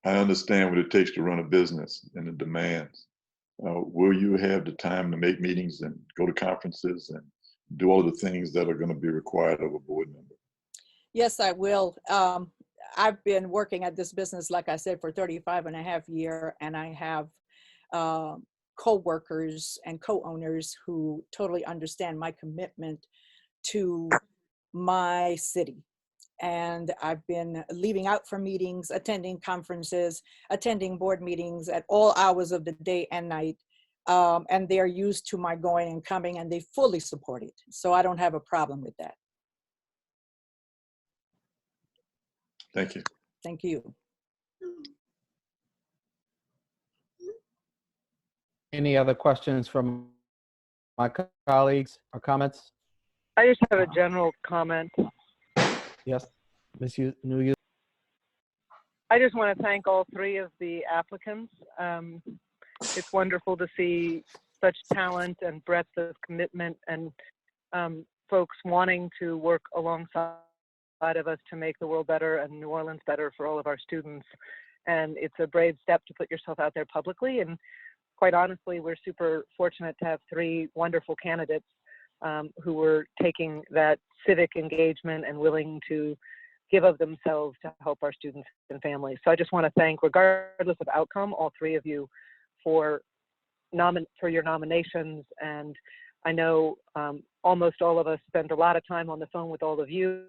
understand what it takes to run a business and the demands. Will you have the time to make meetings and go to conferences and do all of the things that are going to be required of a board member? Yes, I will. I've been working at this business, like I said, for 35 and a half years, and I have co-workers and co-owners who totally understand my commitment to my city. And I've been leaving out for meetings, attending conferences, attending board meetings at all hours of the day and night. And they're used to my going and coming, and they fully support it. So I don't have a problem with that. Thank you. Thank you. Any other questions from my colleagues or comments? I just have a general comment. Yes, Ms. Nuyu. I just want to thank all three of the applicants. It's wonderful to see such talent and breadth of commitment and folks wanting to work alongside of us to make the world better and New Orleans better for all of our students. And it's a brave step to put yourself out there publicly. And quite honestly, we're super fortunate to have three wonderful candidates who were taking that civic engagement and willing to give of themselves to help our students and families. So I just want to thank, regardless of outcome, all three of you for your nominations. And I know almost all of us spend a lot of time on the phone with all of you,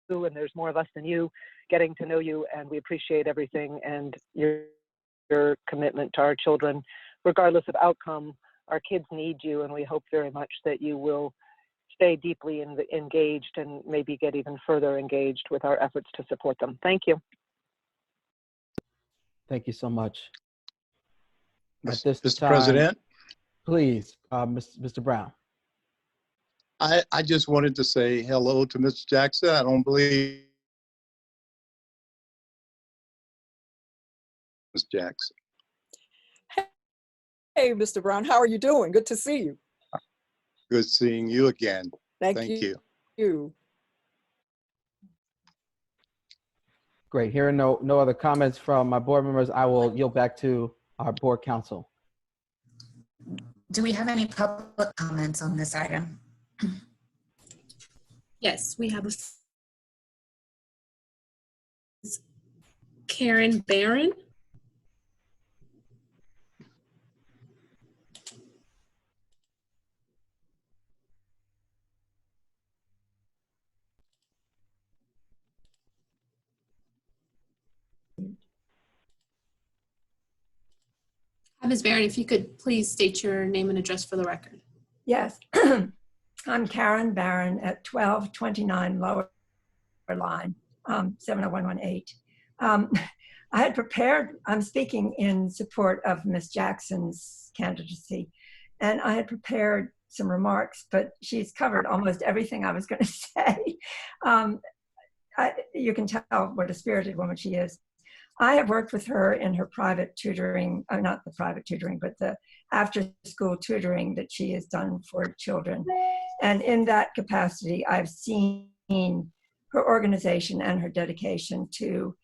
and there's more of us than you, getting to know you, and we appreciate everything and your commitment to our children. Regardless of outcome, our kids need you, and we hope very much that you will stay deeply engaged and maybe get even further engaged with our efforts to support them. Thank you. Thank you so much. At Mr. this time, President? Please, Mr. Brown. I just wanted to say hello to Mr. Jackson. I don't believe Ms. Jackson. Hey, Mr. Brown, how are you doing? Good to see you. Good seeing you again. Thank you. Great. Hearing no other comments from my board members, I will yield back to our board counsel. Do we have any public comments on this item? Yes, we have Karen Barron. Ms. Barron, if you could please state your name and address for the record. Yes, I'm Karen Barron at 1229 Lower Line, 70118. I had prepared, I'm speaking in support of Ms. Jackson's candidacy, and I had prepared some remarks, but she's covered almost everything I was going to say. You can tell what a spirited woman she is. I have worked with her in her private tutoring, not the private tutoring, but the after-school tutoring that she has done for children. And in that capacity, I've seen her organization and her dedication to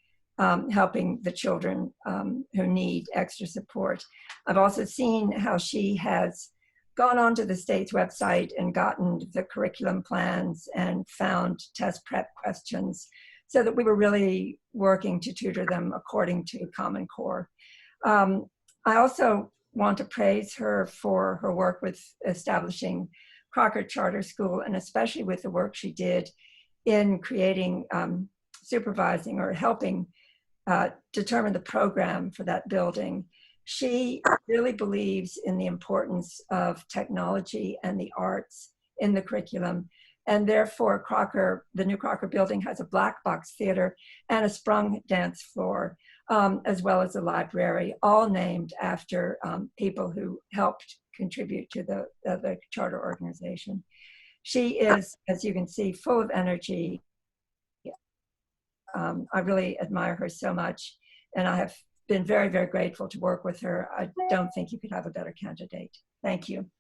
helping the children who need extra support. I've also seen how she has gone onto the state's website and gotten the curriculum plans and found test prep questions so that we were really working to tutor them according to Common Core. I also want to praise her for her work with establishing Crocker Charter School, and especially with the work she did in creating, supervising or helping determine the program for that building. She really believes in the importance of technology and the arts in the curriculum. And therefore, the new Crocker building has a black box theater and a sprung dance floor, as well as a library, all named after people who helped contribute to the charter organization. She is, as you can see, full of energy. I really admire her so much, and I have been very, very grateful to work with her. I don't think you could have a better candidate. Thank you.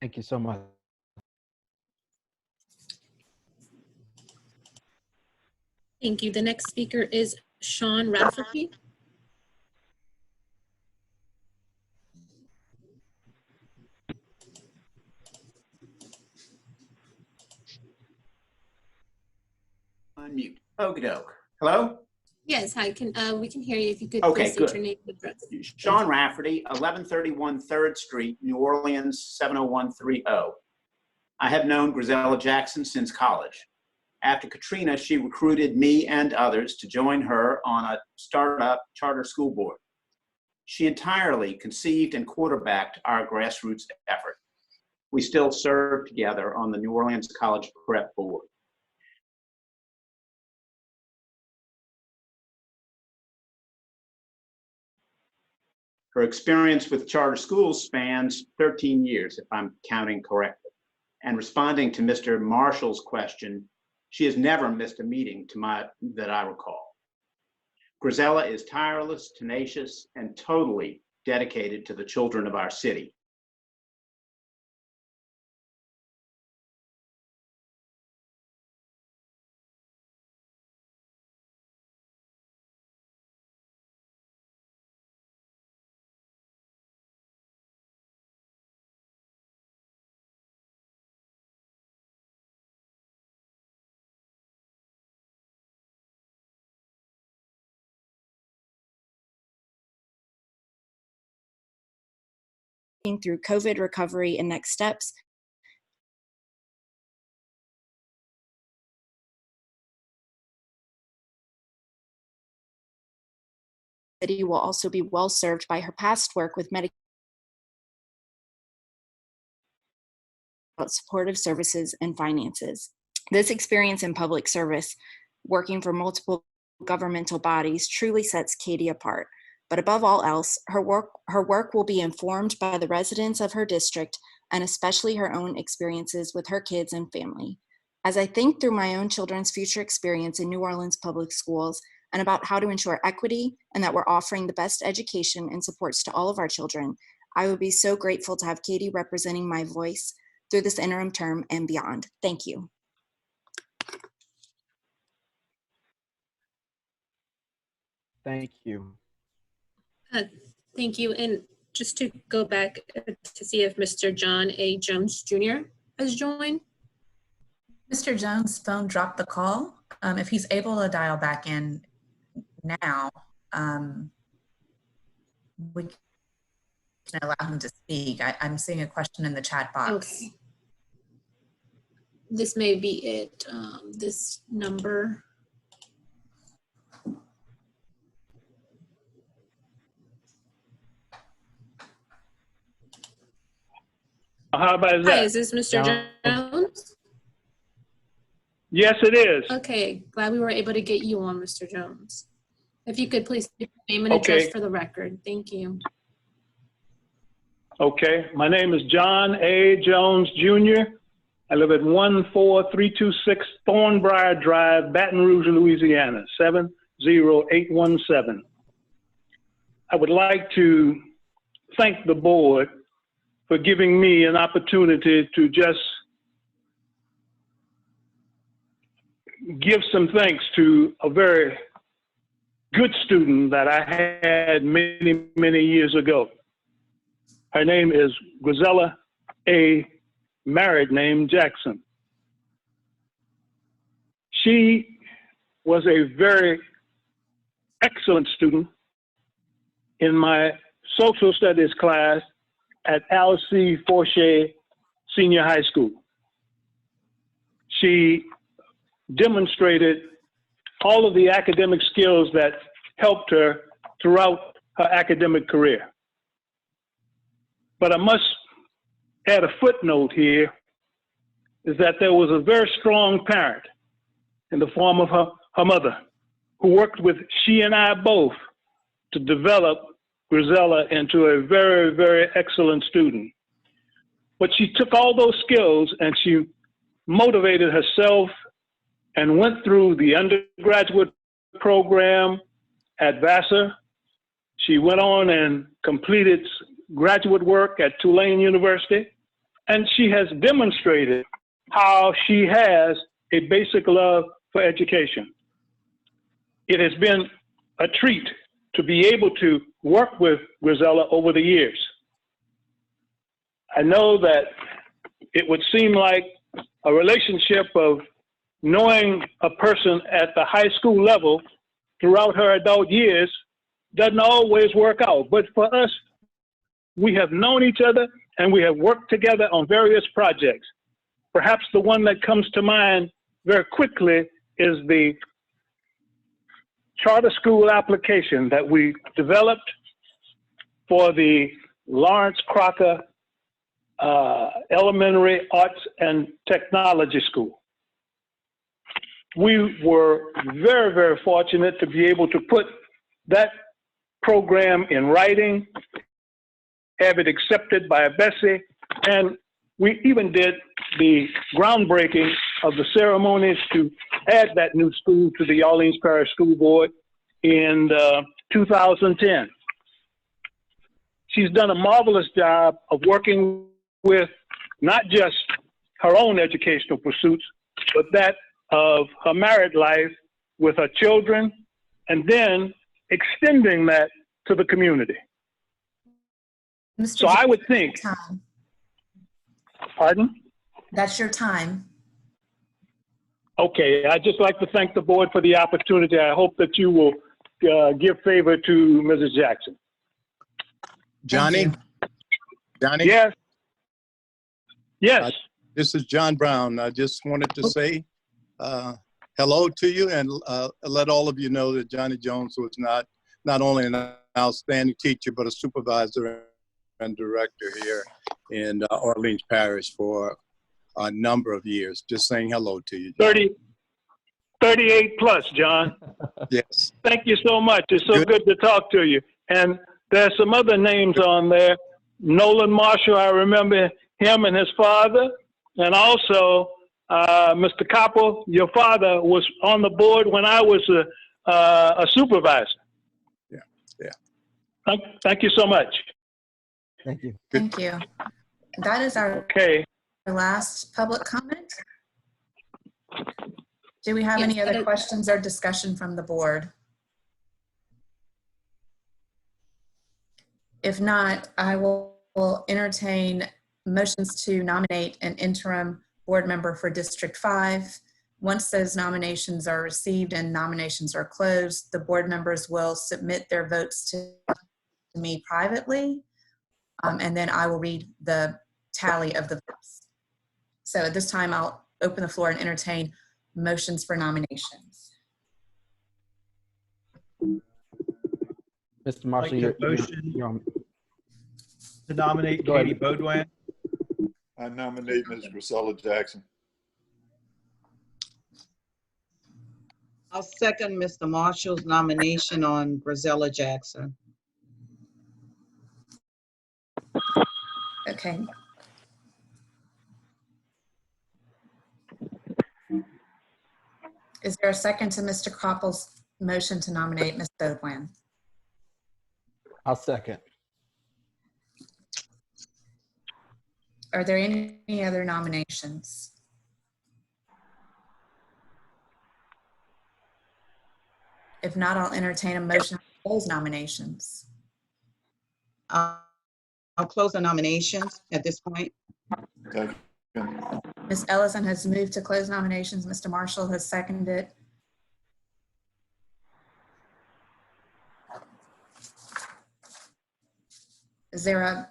Thank you so much. Thank you. The next speaker is Sean Rafferty. Unmute. Okie doke. Hello? Yes, hi. We can hear you. If you could Okay, please state good. your name and address. Sean Rafferty, 1131 3rd Street, New Orleans, 70130. I have known Grisella Jackson since college. After Katrina, she recruited me and others to join her on a startup charter school board. She entirely conceived and quarterbacked our grassroots effort. We still serve together on the New Orleans College Prep Board. Her experience with charter schools spans 13 years, if I'm counting correctly. And responding to Mr. Marshall's question, she has never missed a meeting that I recall. Grisella is tireless, tenacious, and totally dedicated to the children of our city. Through COVID recovery and next steps. The city will also be well served by her past work with Medicaid supportive services and finances. This experience in public service, working for multiple governmental bodies, truly sets Katie apart. But above all else, her work will be informed by the residents of her district and especially her own experiences with her kids and family. As I think through my own children's future experience in New Orleans public schools and about how to ensure equity and that we're offering the best education and supports to all of our children, I would be so grateful to have Katie representing my voice through this interim term and beyond. Thank you. Thank you. Thank you. And just to go back to see if Mr. John A. Jones Jr. has joined. Mr. Jones' phone dropped the call. If he's able to dial back in now, we can allow him to speak. I'm seeing a question in the chat box. Okay. This may be it, this number. How about that? Hi, is this Mr. Jones? Yes, it is. Okay, glad we were able to get you on, Mr. Jones. If you could please give your name and address for the record. Thank you. Okay, my name is John A. Jones Jr. I live at 14326 Thornbriar Drive, Baton Rouge, Louisiana, 70817. I would like to thank the board for giving me an opportunity to just give some thanks to a very good student that I had many, many years ago. Her name is Grisella A. married name Jackson. She was a very excellent student in my social studies class at Al-C Forche Senior High School. She demonstrated all of the academic skills that helped her throughout her academic career. But I must add a footnote here, is that there was a very strong parent in the form of her mother, who worked with she and I both to develop Grisella into a very, very excellent student. But she took all those skills and she motivated herself and went through the undergraduate program at Vassar. She went on and completed graduate work at Tulane University, and she has demonstrated how she has a basic love for education. It has been a treat to be able to work with Grisella over the years. I know that it would seem like a relationship of knowing a person at the high school level throughout her adult years doesn't always work out. But for us, we have known each other and we have worked together on various projects. Perhaps the one that comes to mind very quickly is the charter school application that we developed for the Lawrence Crocker Elementary Arts and Technology School. We were very, very fortunate to be able to put that program in writing, have it accepted by Bessie, and we even did the groundbreaking of the ceremonies to add that new school to the Orleans Parish School Board in 2010. She's done a marvelous job of working with not just her own educational pursuits, but that of her married life with her children, and then extending that to the community. So I would think, pardon? That's your time. Okay, I'd just like to thank the board for the opportunity. I hope that you will give favor to Mrs. Jackson. Johnny? Johnny? Yes. Yes. This is John Brown. I just wanted to say hello to you and let all of you know that Johnny Jones was not only an outstanding teacher, but a supervisor and director here in Orleans Parish for a number of years. Just saying hello to you, John. 38 plus, John. Yes. Thank you so much. It's so good to talk to you. And there's some other names on there. Nolan Marshall, I remember him and his father. And also, Mr. Koppel, your father was on the board when I was a supervisor. Yeah, yeah. Thank you so much. Thank you. Thank you. That is our last public comment. Do we have any other questions or discussion from the board? If not, I will entertain motions to nominate an interim board member for District 5. Once those nominations are received and nominations are closed, the board members will submit their votes to me privately, and then I will read the tally of the votes. So at this time, I'll open the floor and entertain motions for nominations. Mr. Marshall, you're on. To nominate Katie Beaudoin. I nominate Ms. Grisella Jackson. I'll second Mr. Marshall's nomination on Grisella Jackson. Okay. Is there a second to Mr. Koppel's motion to nominate Ms. Beaudoin? I'll second. Are there any other nominations? If not, I'll entertain a motion to close nominations. I'll close the nominations at this point. Ms. Ellison has moved to close nominations. Mr. Marshall has seconded. Is there a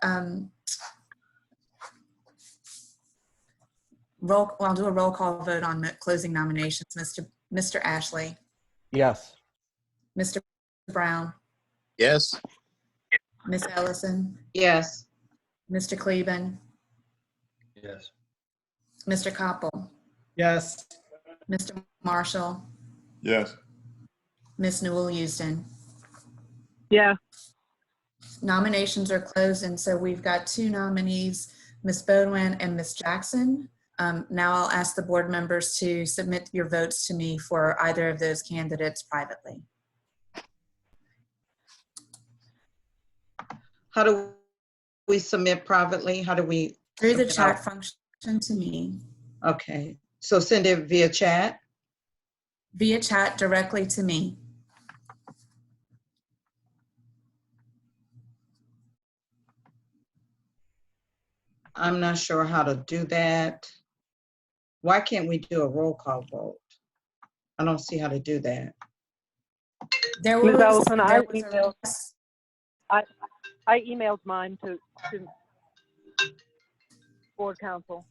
roll? Well, I'll do a roll call vote on closing nominations. Mr. Ashley, Yes. Mr. Brown, Yes. Ms. Ellison, Yes. Mr. Cleben, Yes. Mr. Koppel, Yes. Mr. Marshall, Yes. Ms. Newell Houston. Yeah. Nominations are closed, and so we've got two nominees, Ms. Bodwin and Ms. Jackson. Now I'll ask the board members to submit your votes to me for either of those candidates privately. How do we submit privately? How do we? Through the submit chat out? function to me. Okay, so send it via chat? Via chat directly to me. I'm not sure how to do that. Why can't we do a roll call vote? I don't see how to do that. There Ms. was, Ellison, there was I emailed mine to board council.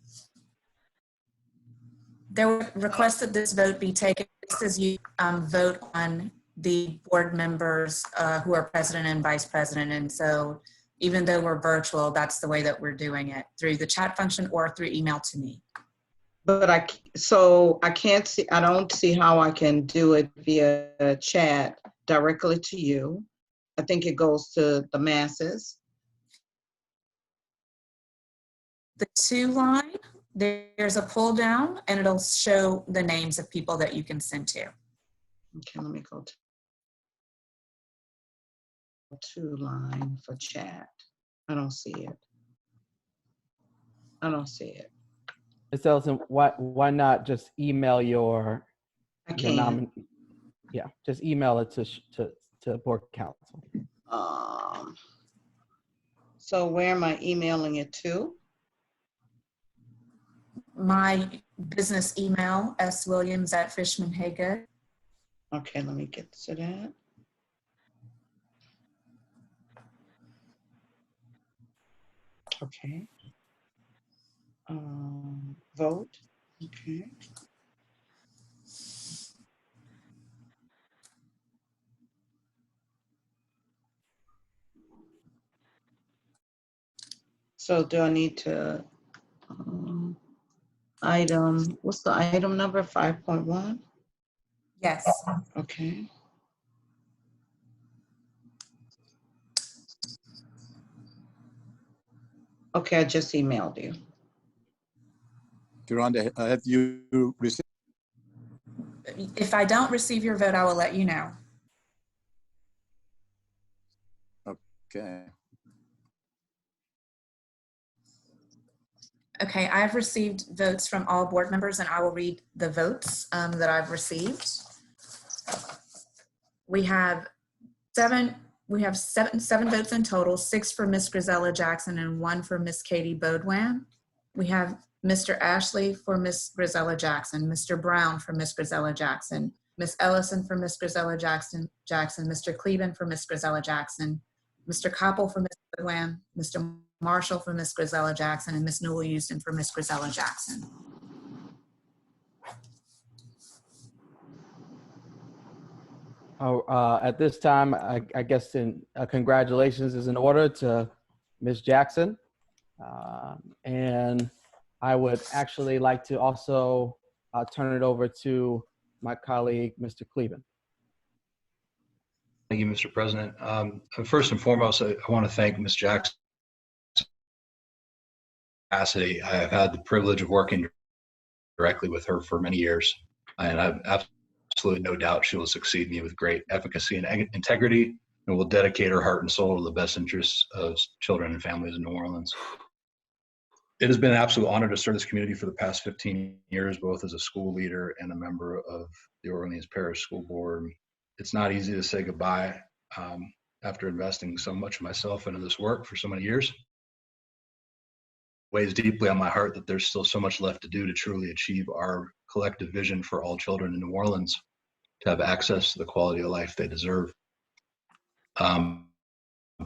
There were requests that this vote be taken just as you vote on the board members who are president and vice president. And so even though we're virtual, that's the way that we're doing it, through the chat function or through email to me. But I can't see, I don't see how I can do it via chat directly to you. I think it goes to the masses. The to line, there's a pull down and it'll show the names of people that you can send to. Okay, let me go to line for chat. I don't see it. I don't see it. Ms. Ellison, why not just email your, I can. Yeah, just email it to board council. So where am I emailing it to? My business email, swilliams@fishman-haygood. Okay, let me get to that. Okay. Vote. Okay. So do I need to item, what's the item number, 5.1? Yes. Okay. Okay, I just emailed you. Duranda, have you received? If I don't receive your vote, I will let you know. Okay. Okay, I've received votes from all board members and I will read the votes that I've received. We have seven votes in total, 6 for Miss Grisella Jackson and 1 for Miss Katie Bodwan. We have Mr. Ashley for Miss Grisella Jackson, Mr. Brown for Miss Grisella Jackson, Miss Ellison for Miss Grisella Jackson, Mr. Cleben for Miss Grisella Jackson, Mr. Koppel for Miss Bodwan, Mr. Marshall for Miss Grisella Jackson, and Miss Newell Houston for Miss Grisella Jackson. At this time, I guess congratulations is in order to Ms. Jackson. And I would actually like to also turn it over to my colleague, Mr. Cleben. Thank you, Mr. President. First and foremost, I want to thank Ms. Jackson. I have had the privilege of working directly with her for many years, and I've absolutely no doubt she will succeed me with great efficacy and integrity, and will dedicate her heart and soul to the best interests of children and families in New Orleans. It has been an absolute honor to serve this community for the past 15 years, both as a school leader and a member of the Orleans Parish School Board. It's not easy to say goodbye after investing so much of myself into this work for so many years. It weighs deeply on my heart that there's still so much left to do to truly achieve our collective vision for all children in New Orleans to have access to the quality of life they deserve. But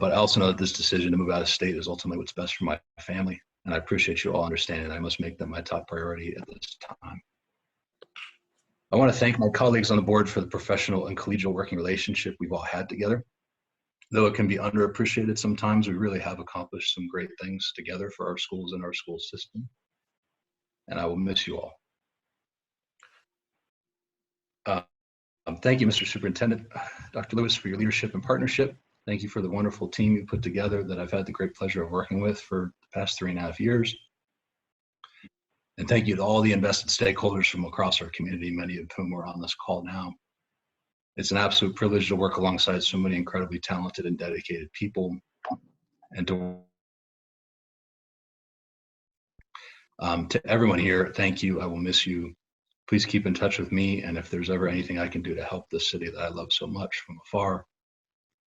I also know that this decision to move out of state is ultimately what's best for my family. And I appreciate you all understanding that I must make them my top priority at this time. I want to thank my colleagues on the board for the professional and collegial working relationship we've all had together. Though it can be underappreciated sometimes, we really have accomplished some great things together for our schools and our school system. And I will miss you all. Thank you, Mr. Superintendent, Dr. Lewis, for your leadership and partnership. Thank you for the wonderful team you put together that I've had the great pleasure of working with for the past 3.5 years. And thank you to all the invested stakeholders from across our community, many of whom are on this call now. It's an absolute privilege to work alongside so many incredibly talented and dedicated people, and to everyone here, thank you. I will miss you. Please keep in touch with me, and if there's ever anything I can do to help this city that I love so much from afar,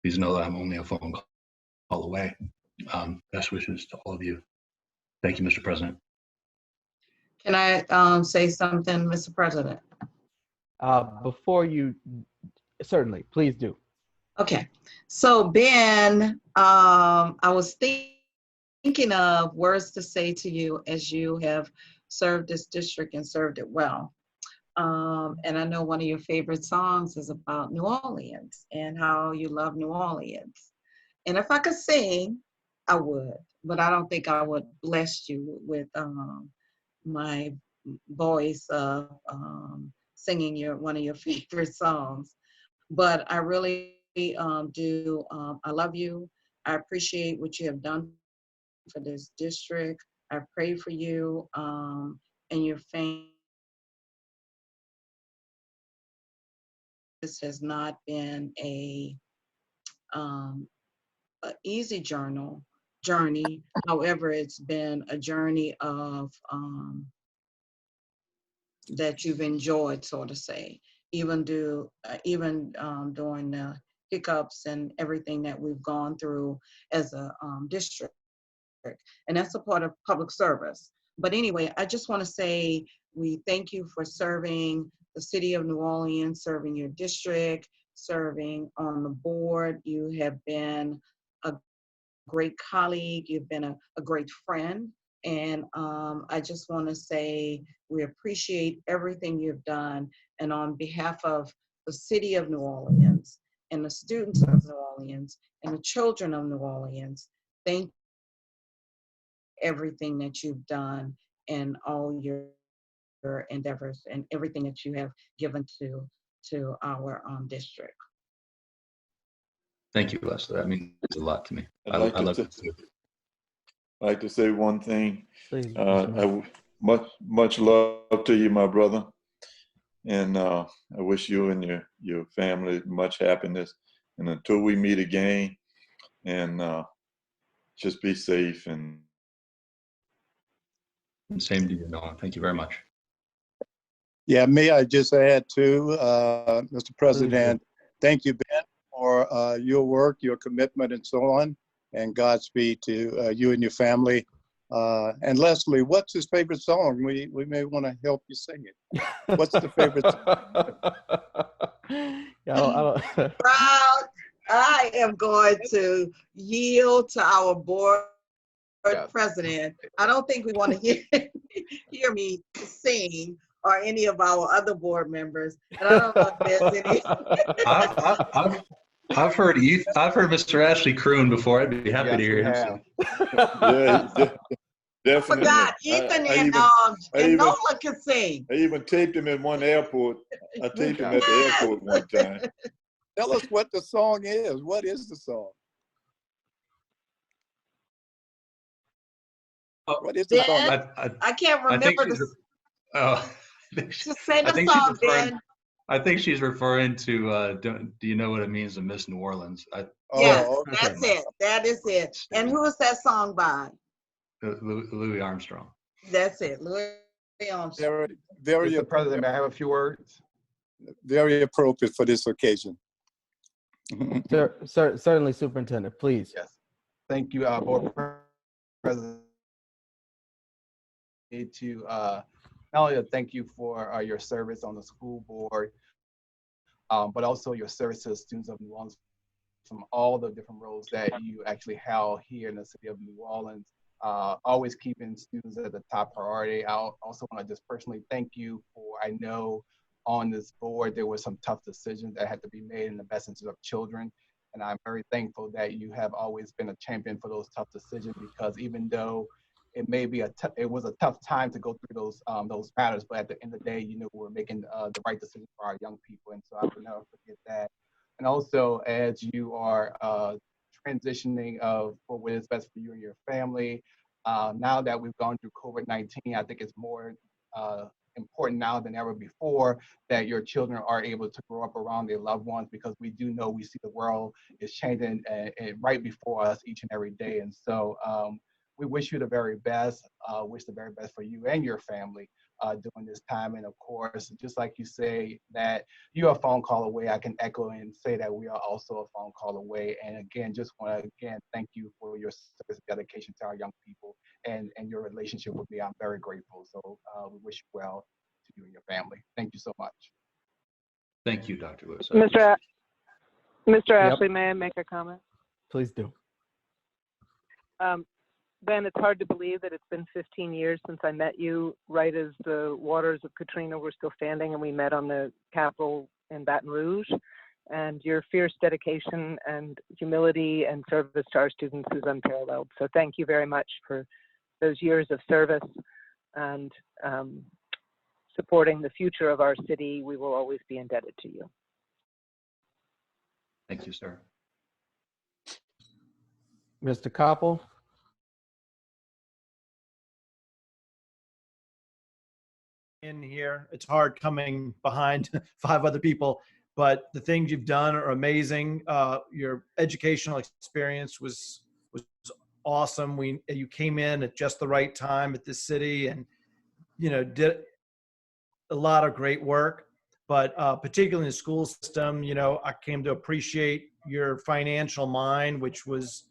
please know that I'm only a phone call away. Best wishes to all of you. Thank you, Mr. President. Can I say something, Mr. President? Before you, certainly, please do. Okay. So Ben, I was thinking of words to say to you as you have served this district and served it well. And I know one of your favorite songs is about New Orleans and how you love New Orleans. And if I could sing, I would, but I don't think I would bless you with my voice of singing one of your favorite songs. But I really do. I love you. I appreciate what you have done for this district. I pray for you and your family. This has not been a easy journey. However, it's been a journey of that you've enjoyed, so to say, even during the hiccups and everything that we've gone through as a district. And that's a part of public service. But anyway, I just want to say we thank you for serving the city of New Orleans, serving your district, serving on the board. You have been a great colleague. You've been a great friend. And I just want to say we appreciate everything you've done. And on behalf of the city of New Orleans and the students of New Orleans and the children of New Orleans, thank you for everything that you've done and all your endeavors and everything that you have given to our district. Thank you, Leslie. That means a lot to me. I love it too. I'd like to say one thing. Please. Much love to you, my brother. And I wish you and your family much happiness. And until we meet again, and just be safe. And same to you, Noah. Thank you very much. Yeah, may I just add too, Mr. President, thank you, Ben, for your work, your commitment, and so on. And Godspeed to you and your family. And Leslie, what's his favorite song? We may want to help you sing it. What's the favorite song? Proud, I am going to yield to our board president. I don't think we want to hear me sing or any of our other board members. And I don't know if there's any. I've heard Mr. Ashley croon before. I'd be happy to hear him. Yeah, definitely. I forgot, Ethan and Nola can sing. I even taped him in one airport. I taped him at the airport one time. Tell us what the song is. What is the song? What is the song? I can't remember just say the song, Ben. I think she's referring to, do you know what it means to miss New Orleans? Yes, that's it. That is it. And who is that song by? Louis Armstrong. That's it, Louis Armstrong. Very Mr. President, may I have a few words? Very appropriate for this occasion. Certainly, Superintendent, please. Yes. Thank you, Board President. To not only thank you for your service on the school board, but also your service to the students of New Orleans from all the different roles that you actually held here in the city of New Orleans, always keeping students at the top priority. I also want to just personally thank you for, I know on this board, there were some tough decisions that had to be made in the best interest of children. And I'm very thankful that you have always been a champion for those tough decisions, because even though it may be it was a tough time to go through those matters, but at the end of the day, you know, we're making the right decision for our young people. And so I will never forget that. And also, as you are transitioning for what is best for you and your family, now that we've gone through COVID-19, I think it's more important now than ever before that your children are able to grow up around their loved ones, because we do know, we see the world is changing right before us each and every day. And so we wish you the very best, wish the very best for you and your family during this time. And of course, just like you say that you're a phone call away, I can echo and say that we are also a phone call away. And again, just want to thank you for your service, dedication to our young people, and your relationship with me. I'm very grateful. So we wish you well to you and your family. Thank you so much. Thank you, Dr. Lewis. Mr. Ashley, may I make a comment? Please do. Ben, it's hard to believe that it's been 15 years since I met you, right as the waters of Katrina were still standing, and we met on the Capitol in Baton Rouge. And your fierce dedication and humility and service to our students is unparalleled. So thank you very much for those years of service and supporting the future of our city. We will always be indebted to you. Thank you, sir. Mr. Koppel? In here, it's hard coming behind 5 other people, but the things you've done are amazing. Your educational experience was awesome. You came in at just the right time at this city, and you know, did a lot of great work. But particularly in the school system, you know, I came to appreciate your financial mind, which was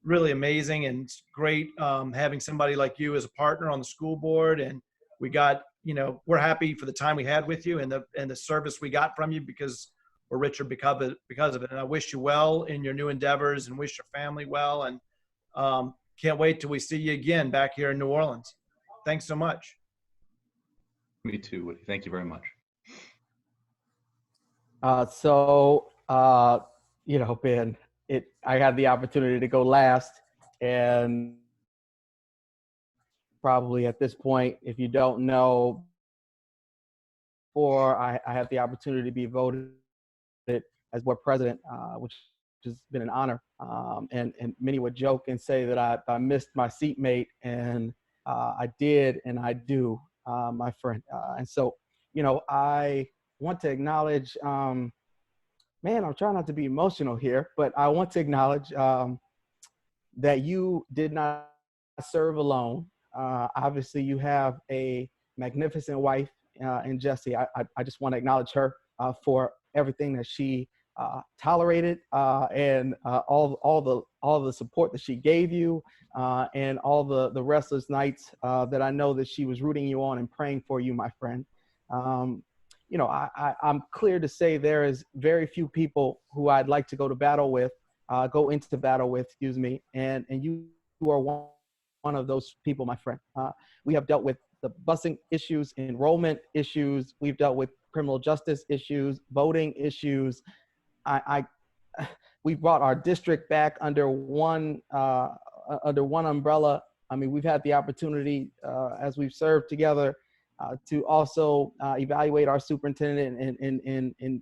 really amazing. And it's great having somebody like you as a partner on the school board. And we got, you know, we're happy for the time we had with you and the service we got from you, because we're richer because of it. And I wish you well in your new endeavors, and wish your family well. And can't wait till we see you again back here in New Orleans. Thanks so much. Me too, Woody. Thank you very much. You know, Ben, I had the opportunity to go last, and probably at this point, if you don't know, I had the opportunity to be voted as board president, which has been an honor. And many would joke and say that I missed my seatmate, and I did, and I do, my friend. And so, you know, I want to acknowledge, man, I'm trying not to be emotional here, but I want to acknowledge that you did not serve alone. Obviously, you have a magnificent wife in Jessie. I just want to acknowledge her for everything that she tolerated, and all the support that she gave you, and all the restless nights that I know that she was rooting you on and praying for you, my friend. You know, I'm clear to say there is very few people who I'd like to go into battle with, excuse me, and you are one of those people, my friend. We have dealt with the busing issues, enrollment issues. We've dealt with criminal justice issues, voting issues. We brought our district back under one umbrella. I mean, we've had the opportunity as we've served together to also evaluate our superintendent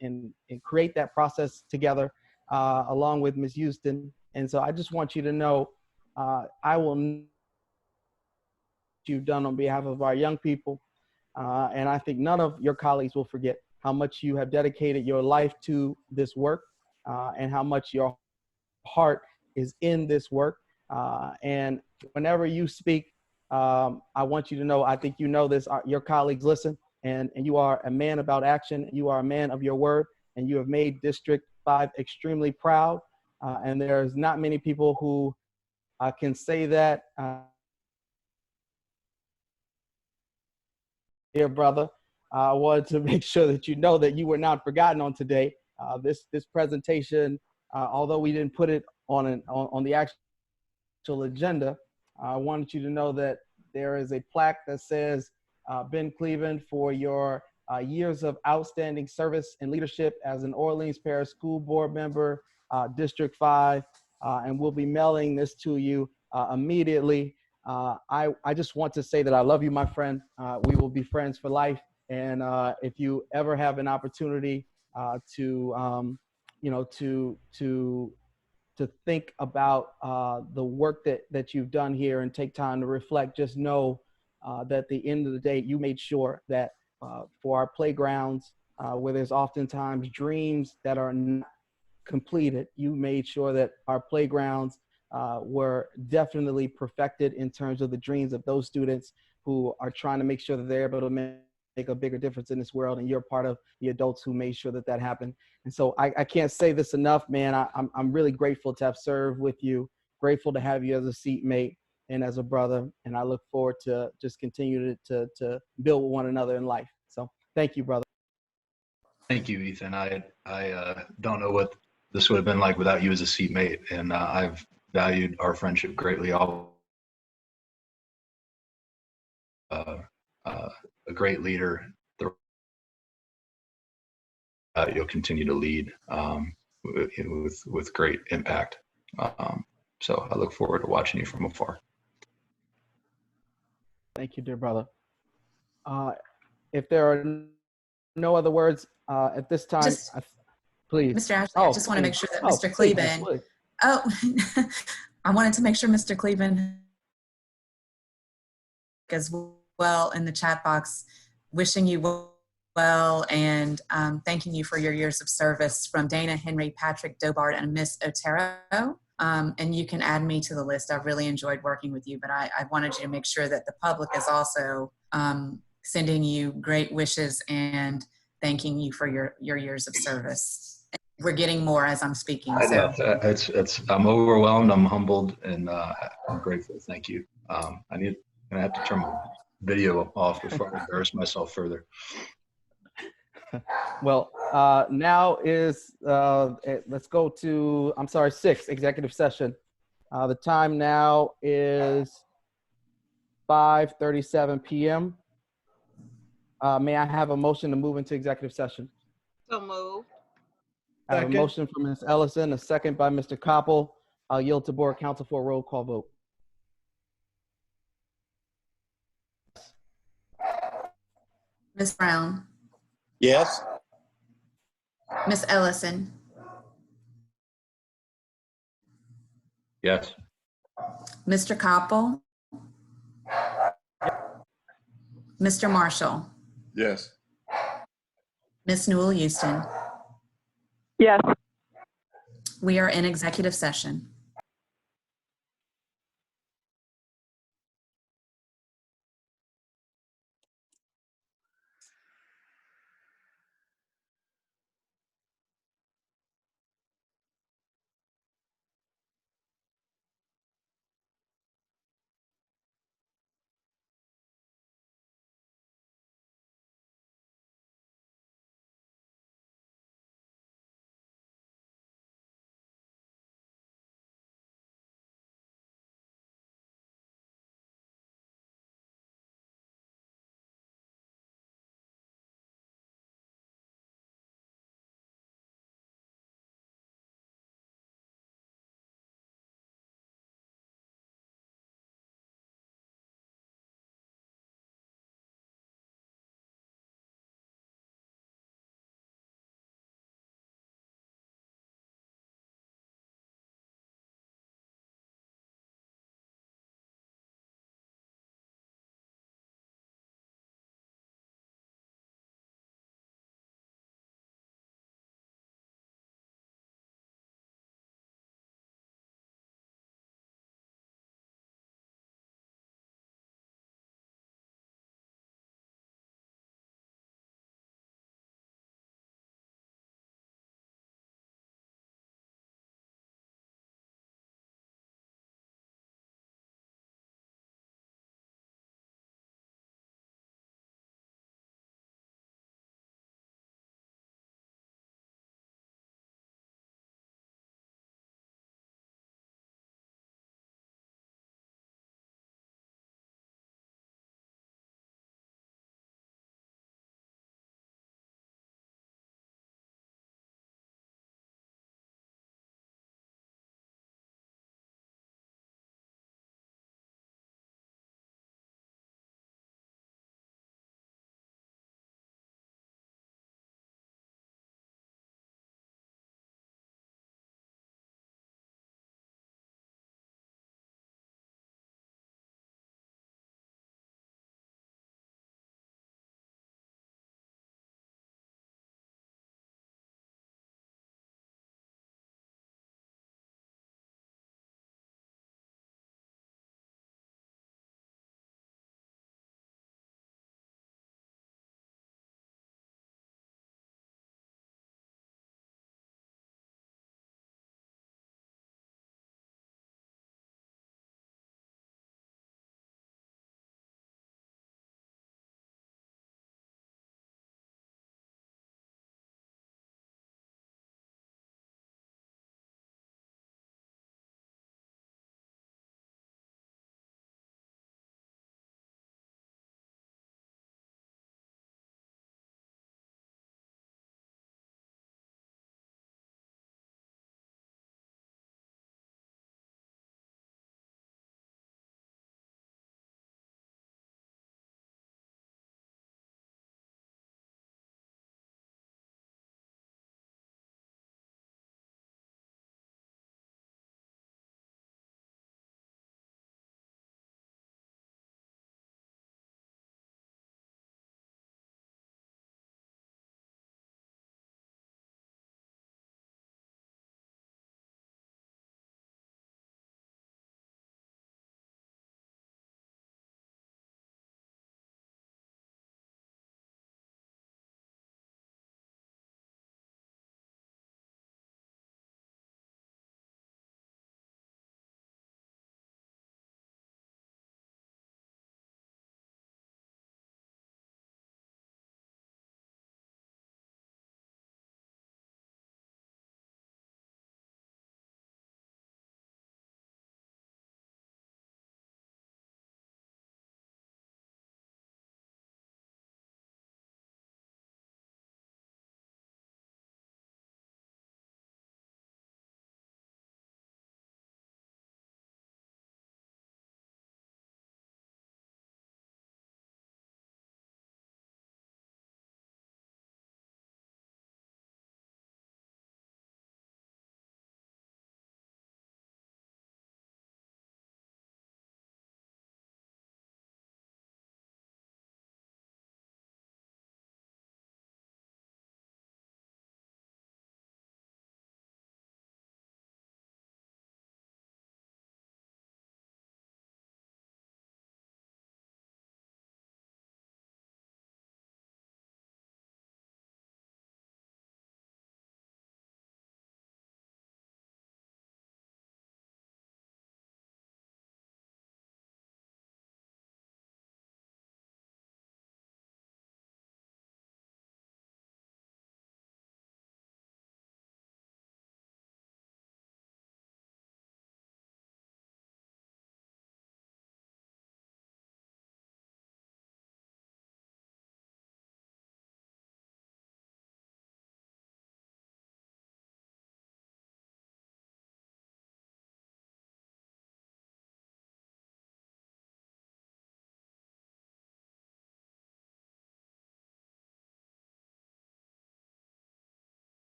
and create that process together along with Ms. Houston. And so I just want you to know, I will you've done on behalf of our young people. And I think none of your colleagues will forget how much you have dedicated your life to this work, and how much your heart is in this work. And whenever you speak, I want you to know, I think you know this, your colleagues listen, and you are a man about action. You are a man of your word, and you have made District 5 extremely proud. And there's not many people who can say that. Dear brother, I wanted to make sure that you know that you were not forgotten on today. This presentation, although we didn't put it on the actual agenda, I wanted you to know that there is a plaque that says, Ben Cleveland, for your years of outstanding service and leadership as an Orleans Parish School Board member, District 5, and we'll be mailing this to you immediately. I just want to say that I love you, my friend. We will be friends for life. And if you ever have an opportunity to think about the work that you've done here and take time to reflect, just know that at the end of the day, you made sure that for our playgrounds, where there's oftentimes dreams that are not completed, you made sure that our playgrounds were definitely perfected in terms of the dreams of those students who are trying to make sure that they're able to make a bigger difference in this world. And you're part of the adults who made sure that that happened. And so I can't say this enough, man. I'm really grateful to have served with you, grateful to have you as a seatmate and as a brother. And I look forward to just continue to build with one another in life. So thank you, brother. Thank you, Ethan. I don't know what this would have been like without you as a seatmate, and I've valued our friendship greatly. A great leader. You'll continue to lead with great impact. So I look forward to watching you from afar. Thank you, dear brother. If there are no other words at this time, please. Mr. Ashley, I just want to make sure that Mr. Cleveland. Oh, I wanted to make sure Mr. Cleveland as well in the chat box, wishing you well and thanking you for your years of service from Dana, Henry, Patrick, Dobart, and Miss Otero. And you can add me to the list. I've really enjoyed working with you, but I wanted you to make sure that the public is also sending you great wishes and thanking you for your years of service. We're getting more as I'm speaking. I know. I'm overwhelmed. I'm humbled, and I'm grateful. Thank you. I'm gonna have to turn my video off before I embarrass myself further. Well, now is, let's go to, 6, executive session. The time now is 5:37 p.m. May I have a motion to move into executive session? So moved. I have a motion from Ms. Ellison, a second by Mr. Koppel. I'll yield to board counsel for a roll call vote. Ms. Brown. Yes. Ms. Ellison. Yes. Mr. Koppel. Mr. Marshall. Yes. Ms. Newell Houston. Yes. We are in executive session.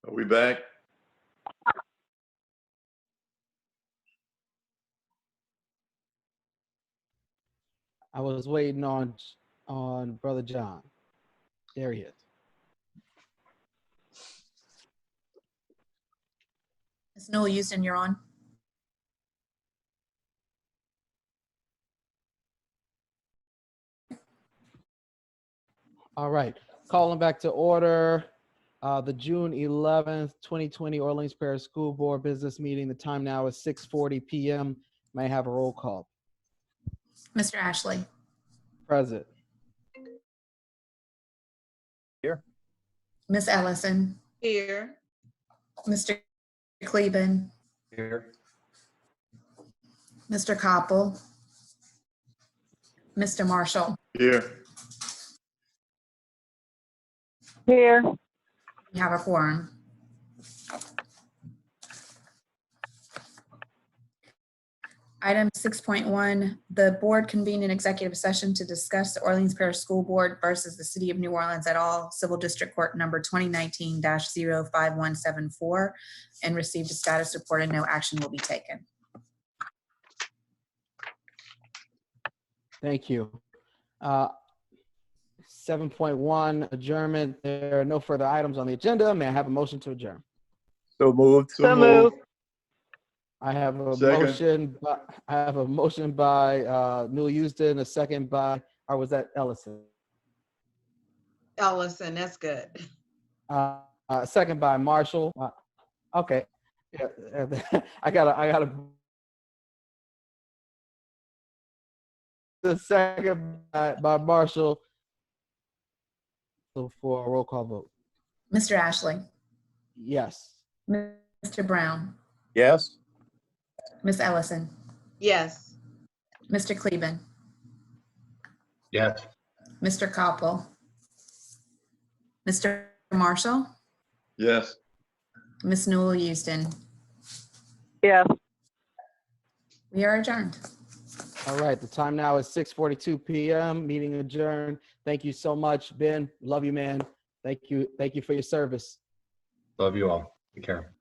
Are we back? I was waiting on Brother John. There he is. Ms. Newell Houston, you're on. All right, calling back to order the June 11th, 2020 Orleans Parish School Board Business Meeting. The time now is 6:40 p.m. May I have a roll call? Mr. Ashley. Present. Here. Ms. Ellison. Here. Mr. Cleben. Here. Mr. Koppel. Mr. Marshall. Here. Here. We have a quorum. Item 6.1, the board convened an executive session to discuss the Orleans Parish School Board versus the City of New Orleans et al. Civil District Court number 2019-05174 and received a status report and no action will be taken. Thank you. 7.1 adjournment. There are no further items on the agenda. May I have a motion to adjourn? So moved. So moved. I have a Second. motion. I have a motion by Newell Houston, a second by, or was that Ellison? Ellison, that's good. Second by Marshall. Okay. Yeah, I gotta. The second by Marshall. So for a roll call vote. Mr. Ashley. Yes. Mr. Brown. Yes. Ms. Ellison. Yes. Mr. Cleben. Yes. Mr. Koppel. Mr. Marshall. Yes. Ms. Newell Houston. Yes. We are adjourned. All right. The time now is 6:42 p.m. Meeting adjourned. Thank you so much, Ben. Love you, man. Thank you. Thank you for your service. Love you all. Take care.